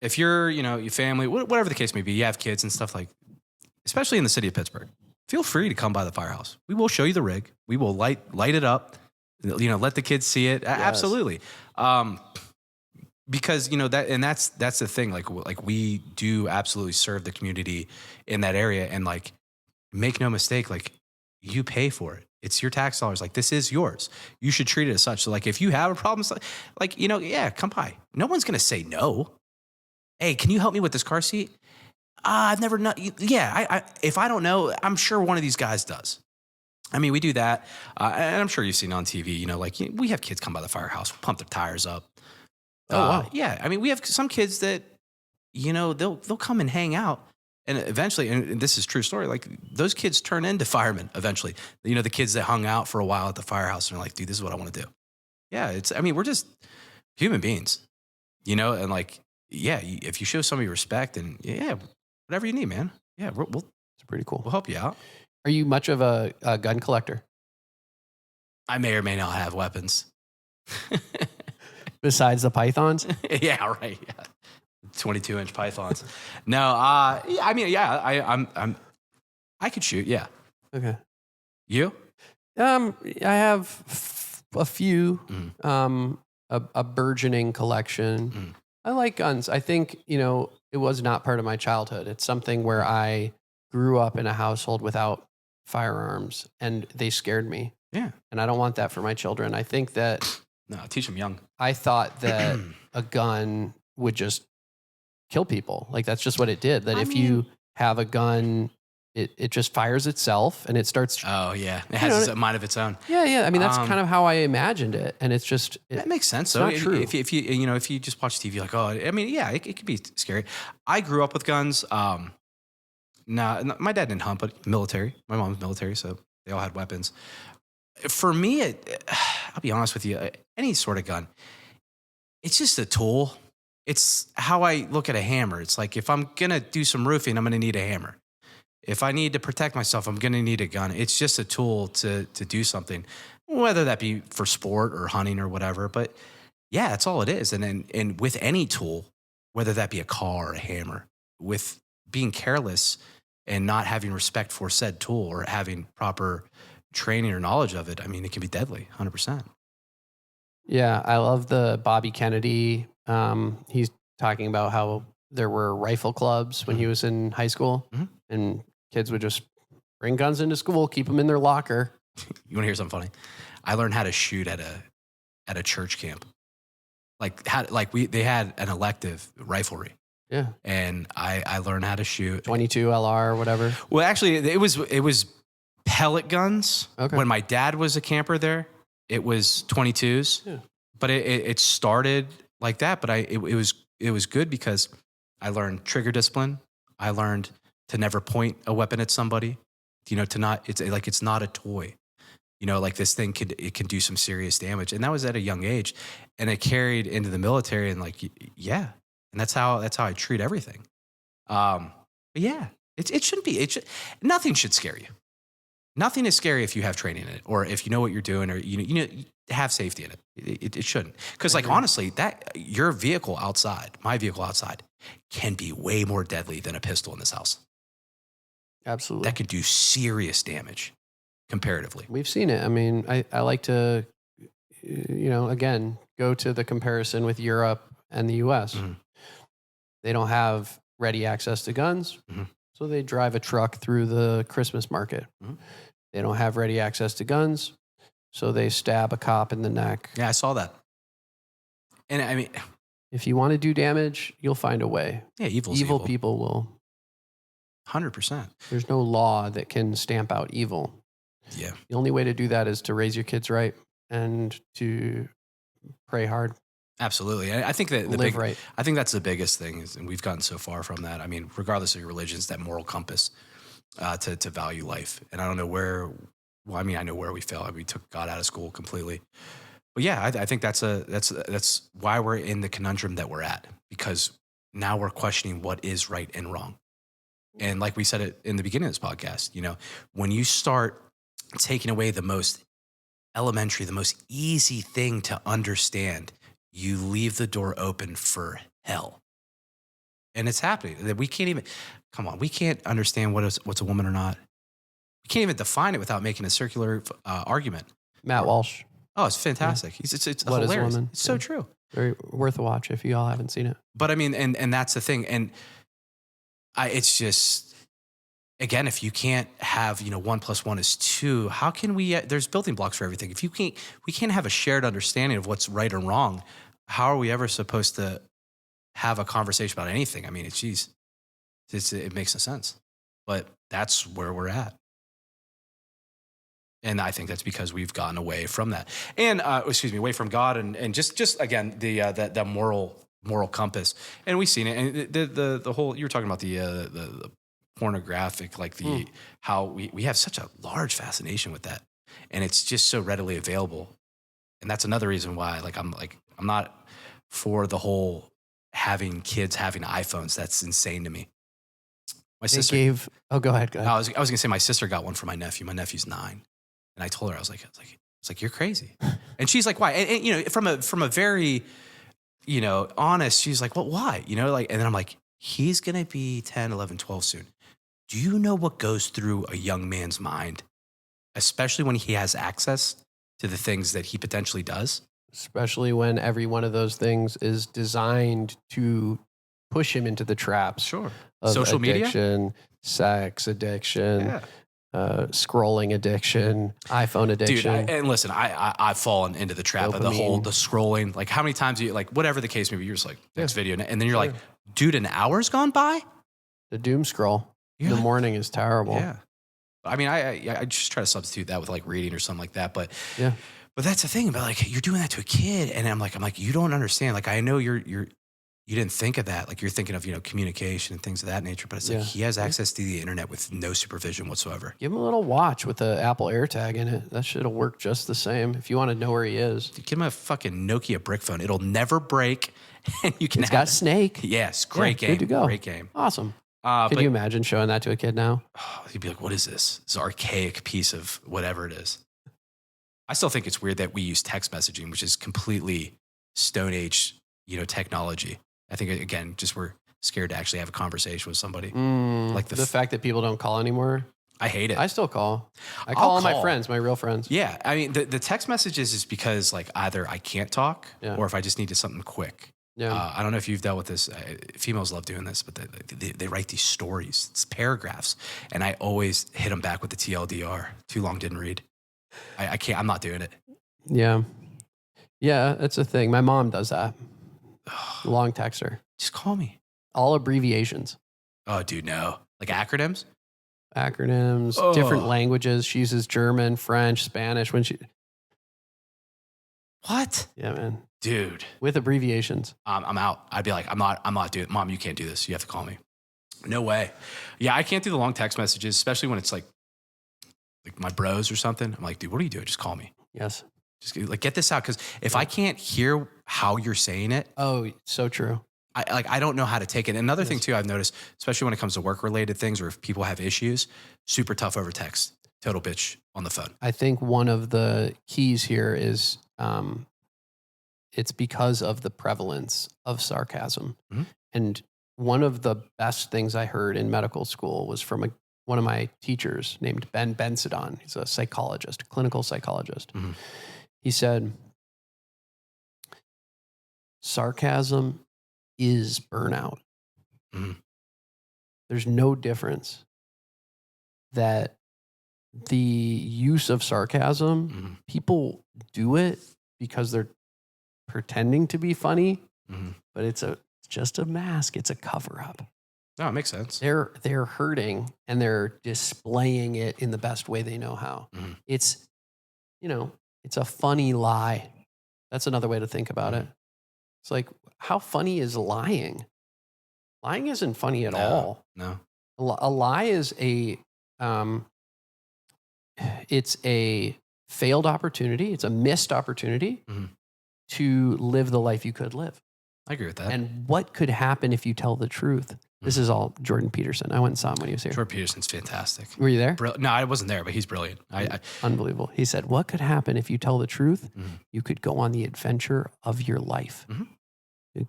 if you're, your family, whatever the case may be, you have kids and stuff like, especially in the city of Pittsburgh, feel free to come by the firehouse. We will show you the rig. We will light it up. Let the kids see it. Yes. Absolutely. Because that's the thing. Like we do absolutely serve the community in that area, and like make no mistake, like you pay for it. It's your tax dollars. Like this is yours. You should treat it as such. So like if you have a problem, yeah, come by. No one's gonna say no. Hey, can you help me with this car seat? I've never known. Yeah, if I don't know, I'm sure one of these guys does. I mean, we do that, and I'm sure you've seen on TV. We have kids come by the firehouse, pump their tires up. Oh, wow. Yeah, I mean, we have some kids that, they'll come and hang out, and eventually, and this is a true story, like those kids turn into firemen eventually. The kids that hung out for a while at the firehouse and are like, dude, this is what I want to do. Yeah, we're just human beings, and like, yeah, if you show somebody respect and yeah, whatever you need, man. Yeah, it's pretty cool. We'll help you out. Are you much of a gun collector? I may or may not have weapons. Besides the pythons? Yeah, right. Yeah. 22-inch pythons. No, I mean, yeah, I could shoot. Yeah. Okay. You? I have a few, a burgeoning collection. I like guns. I think, it was not part of my childhood. It's something where I grew up in a household without firearms and they scared me. Yeah. And I don't want that for my children. I think that no, teach them young. I thought that a gun would just kill people. Like that's just what it did. That if you have a gun, it just fires itself and it starts. Oh yeah, it has a mind of its own. Yeah. I mean, that's kind of how I imagined it, and it's just that makes sense. So not true. If you just watch TV, like I mean, yeah, it could be scary. I grew up with guns. No, my dad didn't hunt, but military. My mom's military, so they all had weapons. For me, I'll be honest with you, any sort of gun, it's just a tool. It's how I look at a hammer. It's like if I'm gonna do some roofing, I'm gonna need a hammer. If I need to protect myself, I'm going to need a gun. It's just a tool to do something, whether that be for sport or hunting or whatever. But yeah, that's all it is. And with any tool, whether that be a car or a hammer, with being careless and not having respect for said tool or having proper training or knowledge of it, I mean, it can be deadly, 100%. Yeah, I love the Bobby Kennedy. He's talking about how there were rifle clubs when he was in high school, and kids would just bring guns into school, keep them in their locker. You want to hear something funny? I learned how to shoot at a church camp. They had an elective riflery. Yeah. And I learned how to shoot 22 LR or whatever. Well, actually it was pellet guns. Okay. When my dad was a camper there, it was 22s. Yeah. But it started like that, but it was good because I learned trigger discipline. I learned to never point a weapon at somebody, it's not a toy, like this thing can do some serious damage. And that was at a young age, and it carried into the military, and yeah. And that's how I treat everything. But yeah, it shouldn't be, nothing should scare you. Nothing is scary if you have training in it, or if you know what you're doing, or, you have safety in it. It shouldn't. Cause honestly, that your vehicle outside, my vehicle outside, can be way more deadly than a pistol in this house. Absolutely. That could do serious damage comparatively. We've seen it. I mean, I like to, again, go to the comparison with Europe and the US. Mm-hmm. They don't have ready access to guns. Mm-hmm. So they drive a truck through the Christmas market. Mm-hmm. They don't have ready access to guns. So they stab a cop in the neck. Yeah, I saw that. And I mean, if you want to do damage, you'll find a way. Yeah, evil people will. 100%. There's no law that can stamp out evil. Yeah. The only way to do that is to raise your kids right and to pray hard. Absolutely. I think that right. I think that's the biggest thing, and we've gotten so far from that. I mean, regardless of your religion, it's that moral compass to value life. And I don't know where. Well, I mean, I know where we fell. We took God out of school completely. But yeah, I think that's why we're in the conundrum that we're at, because now we're questioning what is right and wrong. And like we said it in the beginning of this podcast, you know, when you start taking away the most elementary, the most easy thing to understand, you leave the door open for hell. And it's happening. That we can't even, come on, we can't understand what's a woman or not. We can't even define it without making a circular argument. Matt Walsh. Oh, it's fantastic. Yeah. It's What hilarious. is a Woman? It's so true. Very worth a watch if you all haven't seen it. But I mean, and that's the thing. And it's just, again, if you can't have, 1 + 1 is 2, how can we, there's building blocks for everything. If we can't have a shared understanding of what's right or wrong, how are we ever supposed to have a conversation about anything? I mean, it makes no sense, but that's where we're at. And I think that's because we've gotten away from that, and away from God, and just again that moral compass. And we've seen it, and the whole, you were talking about the pornographic, like how we have such a large fascination with that, and it's just so readily available, and that's another reason why I'm not for the whole having kids having iPhones. That's insane to me. My sister go ahead. I was gonna say my sister got one for my nephew. My nephew's 9. And I told her, I was like, you're crazy. And she's like, why? And from a very, honest, she's like, well, why? And then I'm like, he's going to be 10, 11, 12 soon. Do you know what goes through a young man's mind, especially when he has access to the things that he potentially does? Especially when every one of those things is designed to push him into the traps. Sure. Of social addiction, media, sex addiction. Yeah. Scrolling addiction, iPhone addiction. Dude, and listen, I've fallen into the trap of the scrolling. Like, how many times do you, whatever the case may be, you're just like, next video. And then you're like, dude, an hour's gone by? The doom scroll in the morning is terrible. Yeah. I mean, I just try to substitute that with reading or something like that. But yeah. But that's the thing about you're doing that to a kid. And I'm like, you don't understand. I know you didn't think of that. You're thinking of, communication and things of that nature, but it's he has access to the internet with no supervision whatsoever. Give him a little watch with the Apple AirTag in it. That shit'll work just the same if you want to know where he is. Give him a fucking Nokia brick phone. It'll never break. And you can It's got Snake. Yes. Great game. Good to go. Great game. Awesome. Could you imagine showing that to a kid now? He'd be like, what is this? This archaic piece of whatever it is. I still think it's weird that we use text messaging, which is completely Stone Age, technology. I think, again, just we're scared to actually have a conversation with somebody. The fact that people don't call anymore. I hate it. I still call. I call all my friends, my real friends. Yeah. I mean, the text messages is because either I can't talk or if I just needed something quick. Yeah. I don't know if you've dealt with this. Females love doing this, but they write these stories. It's paragraphs. And I always hit them back with the TLDR. Too long, didn't read. I can't. I'm not doing it. Yeah. Yeah, that's a thing. My mom does that. Long texter. Just call me. All abbreviations. Oh, dude, no. Acronyms? Acronyms, different languages. She uses German, French, Spanish when she. What? Yeah, man. Dude. With abbreviations. I'm out. I'd be like, I'm not doing it. Mom, you can't do this. You have to call me. No way. Yeah, I can't do the long text messages, especially when it's like my bros or something. I'm like, dude, what are you doing? Just call me. Yes. Just get this out. Because if I can't hear how you're saying it. Oh, so true. I don't know how to take it. Another thing too, I've noticed, especially when it comes to work related things or if people have issues, super tough over text. Total bitch on the phone. I think one of the keys here is it's because of the prevalence of sarcasm. Mm-hmm. And one of the best things I heard in medical school was from one of my teachers named Ben Bensidon. He's a psychologist, a clinical psychologist. Mm-hmm. He said, sarcasm is burnout. Mm-hmm. There's no difference that the use of sarcasm, people do it because they're pretending to be funny, but it's just a mask. It's a cover up. No, it makes sense. They're hurting and they're displaying it in the best way they know how. Mm-hmm. It's a funny lie. That's another way to think about it. It's like, how funny is lying? Lying isn't funny at all. No. A lie is it's a failed opportunity. It's a missed opportunity to live the life you could live. I agree with that. And what could happen if you tell the truth? This is all Jordan Peterson. I went and saw him when he was here. Jordan Peterson's fantastic. Were you there? No, I wasn't there, but he's brilliant. Unbelievable. He said, what could happen if you tell the truth? You could go on the adventure of your life.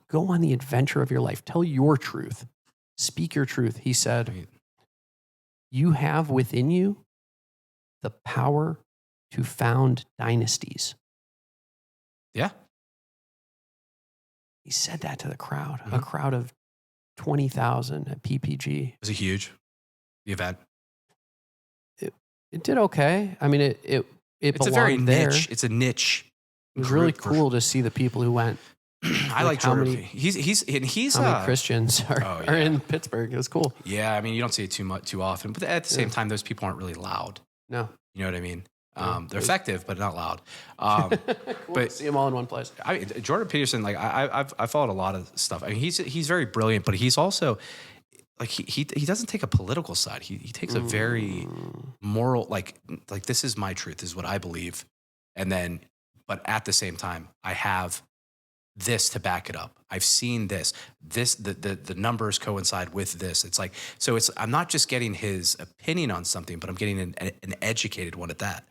Go on the adventure of your life. Tell your truth. Speak your truth. He said, you have within you the power to found dynasties. Yeah. He said that to the crowd, a crowd of 20,000 at PPG. Was it huge, the event? It did okay. I mean, it's a very there. niche. It's a niche. It was really cool to see the people who went. I like Jordan. He's how many Christians are in Pittsburgh? It was cool. Yeah, I mean, you don't see it too often, but at the same time, those people aren't really loud. No, you know what I mean. They're effective, but not loud. Cool to see them all in one place. I mean, Jordan Peterson, like I followed a lot of stuff. I mean, he's very brilliant, but he's also like he doesn't take a political side. He takes a very moral, like this is my truth, this is what I believe, and then, but at the same time, I have this to back it up. I've seen this. The numbers coincide with this. It's like, so I'm not just getting his opinion on something, but I'm getting an educated one at that.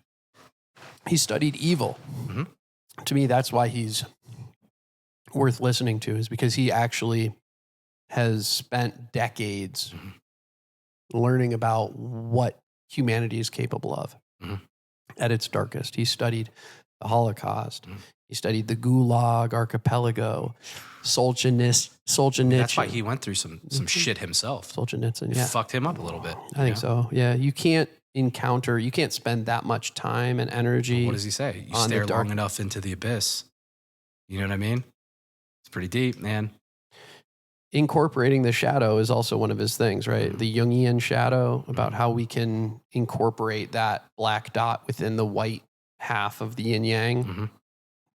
He studied evil. To me, that's why he's worth listening to, is because he actually has spent decades learning about what humanity is capable of at its darkest. He studied the Holocaust. He studied the Gulag Archipelago, Solzhenitsyn. That's why he went through some shit himself. Solzhenitsyn, yeah. Fucked him up a little bit. I think so. Yeah, you can't spend that much time and energy. What does he say? You stare long enough into the abyss. You know what I mean? It's pretty deep, man. Incorporating the shadow is also one of his things, right? The Jungian shadow, about how we can incorporate that black dot within the white half of the yin yang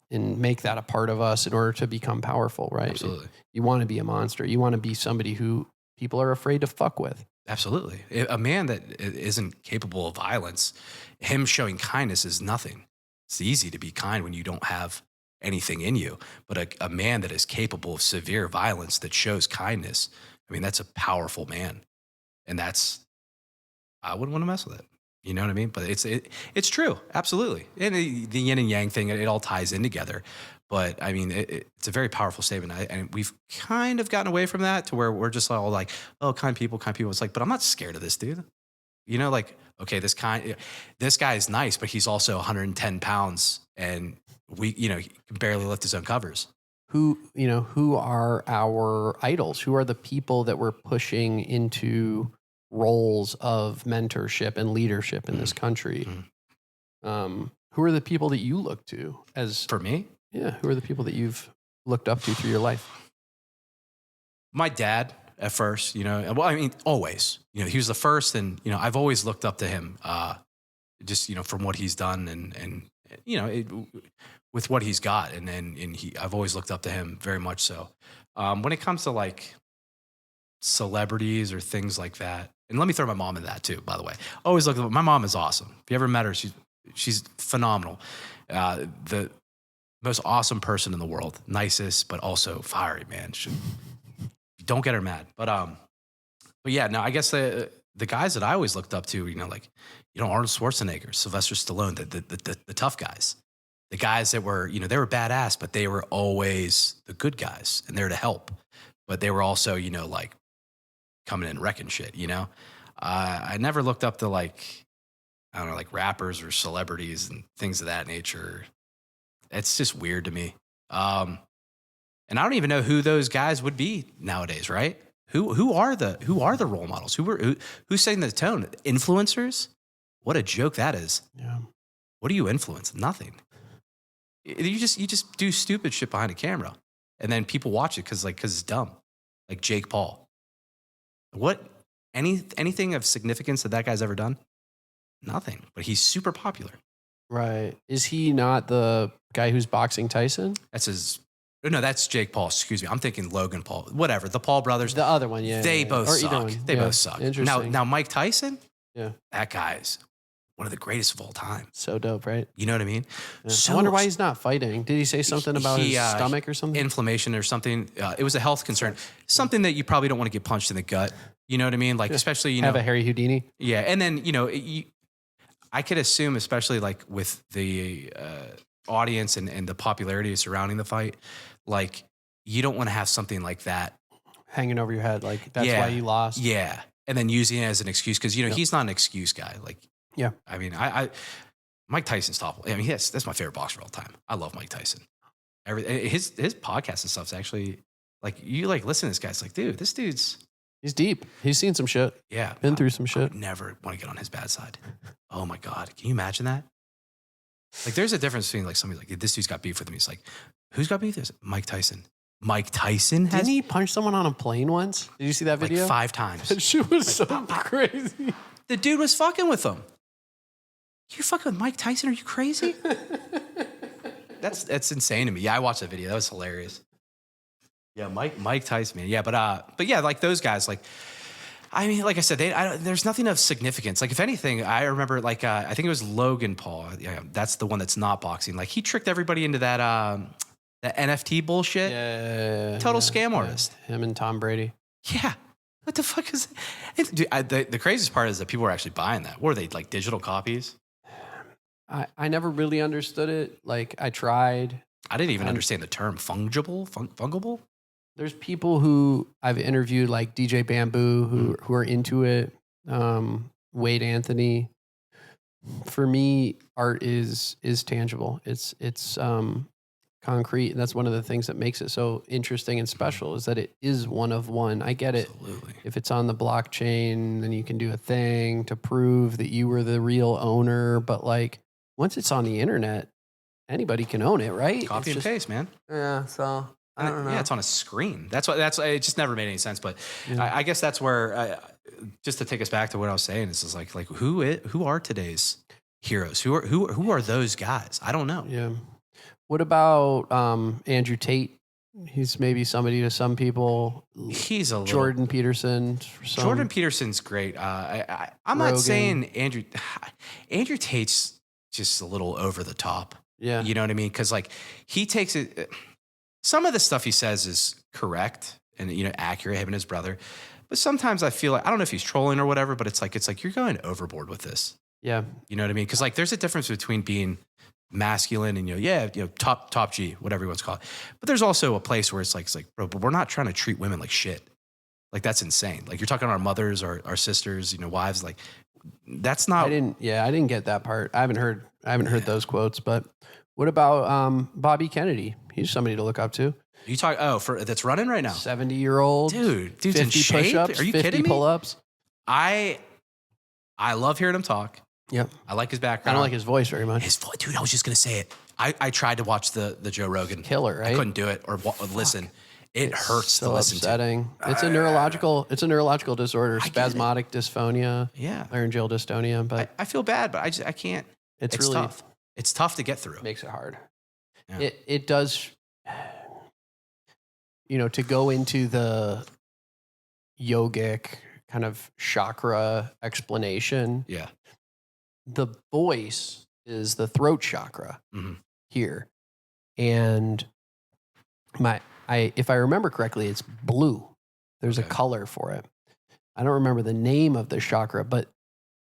and make that a part of us in order to become powerful, right? Absolutely. You want to be a monster. You want to be somebody who people are afraid to fuck with. Absolutely. A man that isn't capable of violence, him showing kindness is nothing. It's easy to be kind when you don't have anything in you. But a man that is capable of severe violence that shows kindness, I mean, that's a powerful man. And I wouldn't want to mess with it. You know what I mean? But it's true. Absolutely. And the yin and yang thing, it all ties in together. But I mean, it's a very powerful statement. And we've kind of gotten away from that to where we're just all like, oh, kind people. It's like, but I'm not scared of this dude. You know, like, okay, this guy is nice, but he's also 110 pounds and he can barely lift his own covers. Who are our idols? Who are the people that we're pushing into roles of mentorship and leadership in this country? Who are the people that you look to as... For me? Yeah. Who are the people that you've looked up to through your life? My dad at first, well, I mean, always, he was the first, and, I've always looked up to him, just, from what he's done and with what he's got. I've always looked up to him very much so. When it comes to like celebrities or things like that, and let me throw my mom in that too, by the way. Always look at my mom is awesome. If you ever met her, she's phenomenal. The most awesome person in the world, nicest, but also fiery, man. Don't get her mad. But yeah, no, I guess the guys that I always looked up to, Arnold Schwarzenegger, Sylvester Stallone, the tough guys, the guys that were, they were badass, but they were always the good guys and there to help. But they were also, like coming in and wrecking shit, I never looked up to like rappers or celebrities and things of that nature. It's just weird to me. And I don't even know who those guys would be nowadays, right? Who are the role models? Who's setting the tone? Influencers? What a joke that is. Yeah. What do you influence? Nothing. You just do stupid shit behind a camera, and then people watch it because it's dumb. Like Jake Paul. What? Anything of significance that guy's ever done? Nothing. But he's super popular. Right. Is he not the guy who's boxing Tyson? That's Jake Paul. Excuse me. I'm thinking Logan Paul. Whatever. The Paul brothers. The other one, yeah. They both suck. They both suck. Interesting. Now Mike Tyson? Yeah. That guy's one of the greatest of all time. So dope, right? You know what I mean? Yeah. So, I wonder why he's not fighting. Did he say something about his stomach or something? Inflammation or something. It was a health concern. Something that you probably don't want to get punched in the gut. You know what I mean? Like, especially, you know. Have a Harry Houdini. Yeah. And then, you know, I could assume, especially like with the audience and the popularity surrounding the fight, like, you don't want to have something like that hanging over your head. Like, that's why you lost. Yeah. And then using it as an excuse. Cause, you know, he's not an excuse guy. Like, yeah. I mean, Mike Tyson's top. I mean, that's my favorite boxer of all time. I love Mike Tyson. His podcast and stuff's actually like, you like listen to this guy. It's like, dude, this dude's. He's deep. He's seen some shit. Yeah. Been through some shit. I would never want to get on his bad side. Oh my God. Can you imagine that? Like, there's a difference between like somebody like, this dude's got beef with me. It's like, who's got beef? There's Mike Tyson. Mike Tyson has. Didn't he punch someone on a plane once? Did you see that video? Like 5 times. That shit was so crazy. The dude was fucking with him. You're fucking with Mike Tyson? Are you crazy? That's insane to me. Yeah, I watched that video. That was hilarious. Yeah, Mike Tyson, man. Yeah, but yeah, like those guys, like, I mean, like I said, there's nothing of significance. Like, if anything, I remember, like, I think it was Logan Paul. Yeah, that's the one that's not boxing. Like, he tricked everybody into that NFT bullshit. Yeah. Total scam artist. Him and Tom Brady. Yeah. What the fuck is it? Dude, the craziest part is that people were actually buying that. What are they, like digital copies? I never really understood it. Like, I tried. I didn't even understand the term fungible. There's people who I've interviewed, like DJ Bamboo, who are into it. Wade Anthony. For me, art is tangible. It's concrete. And that's one of the things that makes it so interesting and special, is that it is one of one. I get it. Absolutely. If it's on the blockchain, then you can do a thing to prove that you were the real owner. But like, once it's on the internet, anybody can own it, right? Copy and paste, man. Yeah. So I don't know. Yeah, it's on a screen. That's it just never made any sense. But I guess that's where, just to take us back to what I was saying, is like who are today's heroes? Who are those guys? I don't know. Yeah. What about Andrew Tate? He's maybe somebody to some people. He's a Jordan Peterson. Jordan Peterson's great. I'm not saying Andrew Tate's just a little over the top. Yeah. You know what I mean? Because like he takes it. Some of the stuff he says is correct and, you know, accurate, him and his brother. But sometimes I feel like, I don't know if he's trolling or whatever, but it's like you're going overboard with this. Yeah. You know what I mean? Because like there's a difference between being masculine and, top G, whatever you want to call it. But there's also a place where it's like, bro, but we're not trying to treat women like shit. Like, that's insane. Like, you're talking about our mothers, our sisters, you know, wives. Like, that's not. I didn't get that part. I haven't heard those quotes. But what about Bobby Kennedy? He's somebody to look up to. You talk that's running right now. 70-year-old dude's 50 in shape. push-ups, Are you 50 kidding me? pull-ups. I love hearing him talk. Yep. I like his background. I don't like his voice very much. His voice, dude. I was just gonna say it. I tried to watch the Joe Rogan. Killer, right? I couldn't do it or listen. It hurts so to listen upsetting. to. It's a neurological disorder, spasmodic dysphonia, laryngeal dystonia. But I feel bad, but I can't. It's really tough. It's tough to get through. Makes it hard. Yeah. It does. You know, to go into the yogic kind of chakra explanation. Yeah. The voice is the throat chakra here. And if I remember correctly, it's blue. There's a color for it. I don't remember the name of the chakra, but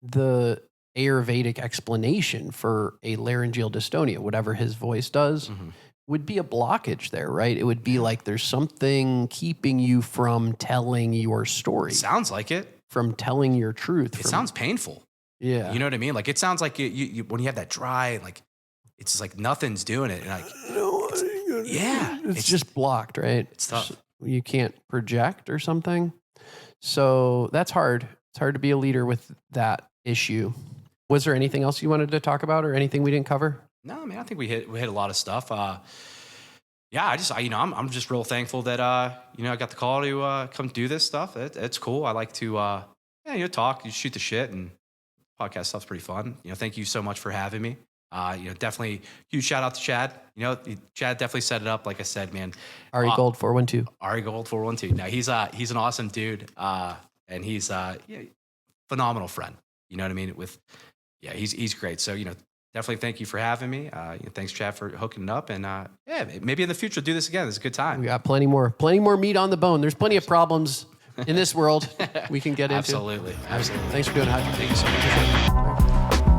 the Ayurvedic explanation for a laryngeal dystonia, whatever his voice does, would be a blockage there, right? It would be like there's something keeping you from telling your story. Sounds like it. From telling your truth. It sounds painful. Yeah. You know what I mean? Like, it sounds like you when you have that dry, like, it's just like nothing's doing it. And like, it's just blocked, right? It's tough. You can't project or something. So that's hard. It's hard to be a leader with that issue. Was there anything else you wanted to talk about or anything we didn't cover? No, man, I think we hit a lot of stuff. I'm just real thankful that, I got the call to come do this stuff. It's cool. I like to, talk, you shoot the shit, and podcast stuff's pretty fun. Thank you so much for having me. Definitely huge shout out to Chad. Chad definitely set it up. Like I said, man, Ari Gold 412. Ari Gold 412. Now he's an awesome dude. And he's phenomenal friend. You know what I mean? Yeah, he's great. So, definitely thank you for having me. Thanks, Chad, for hooking it up. And yeah, maybe in the future, do this again. It's a good time. We got plenty more meat on the bone. There's plenty of problems in this world we can get into. Absolutely. Thanks for doing it, Hutch. Thank you so much.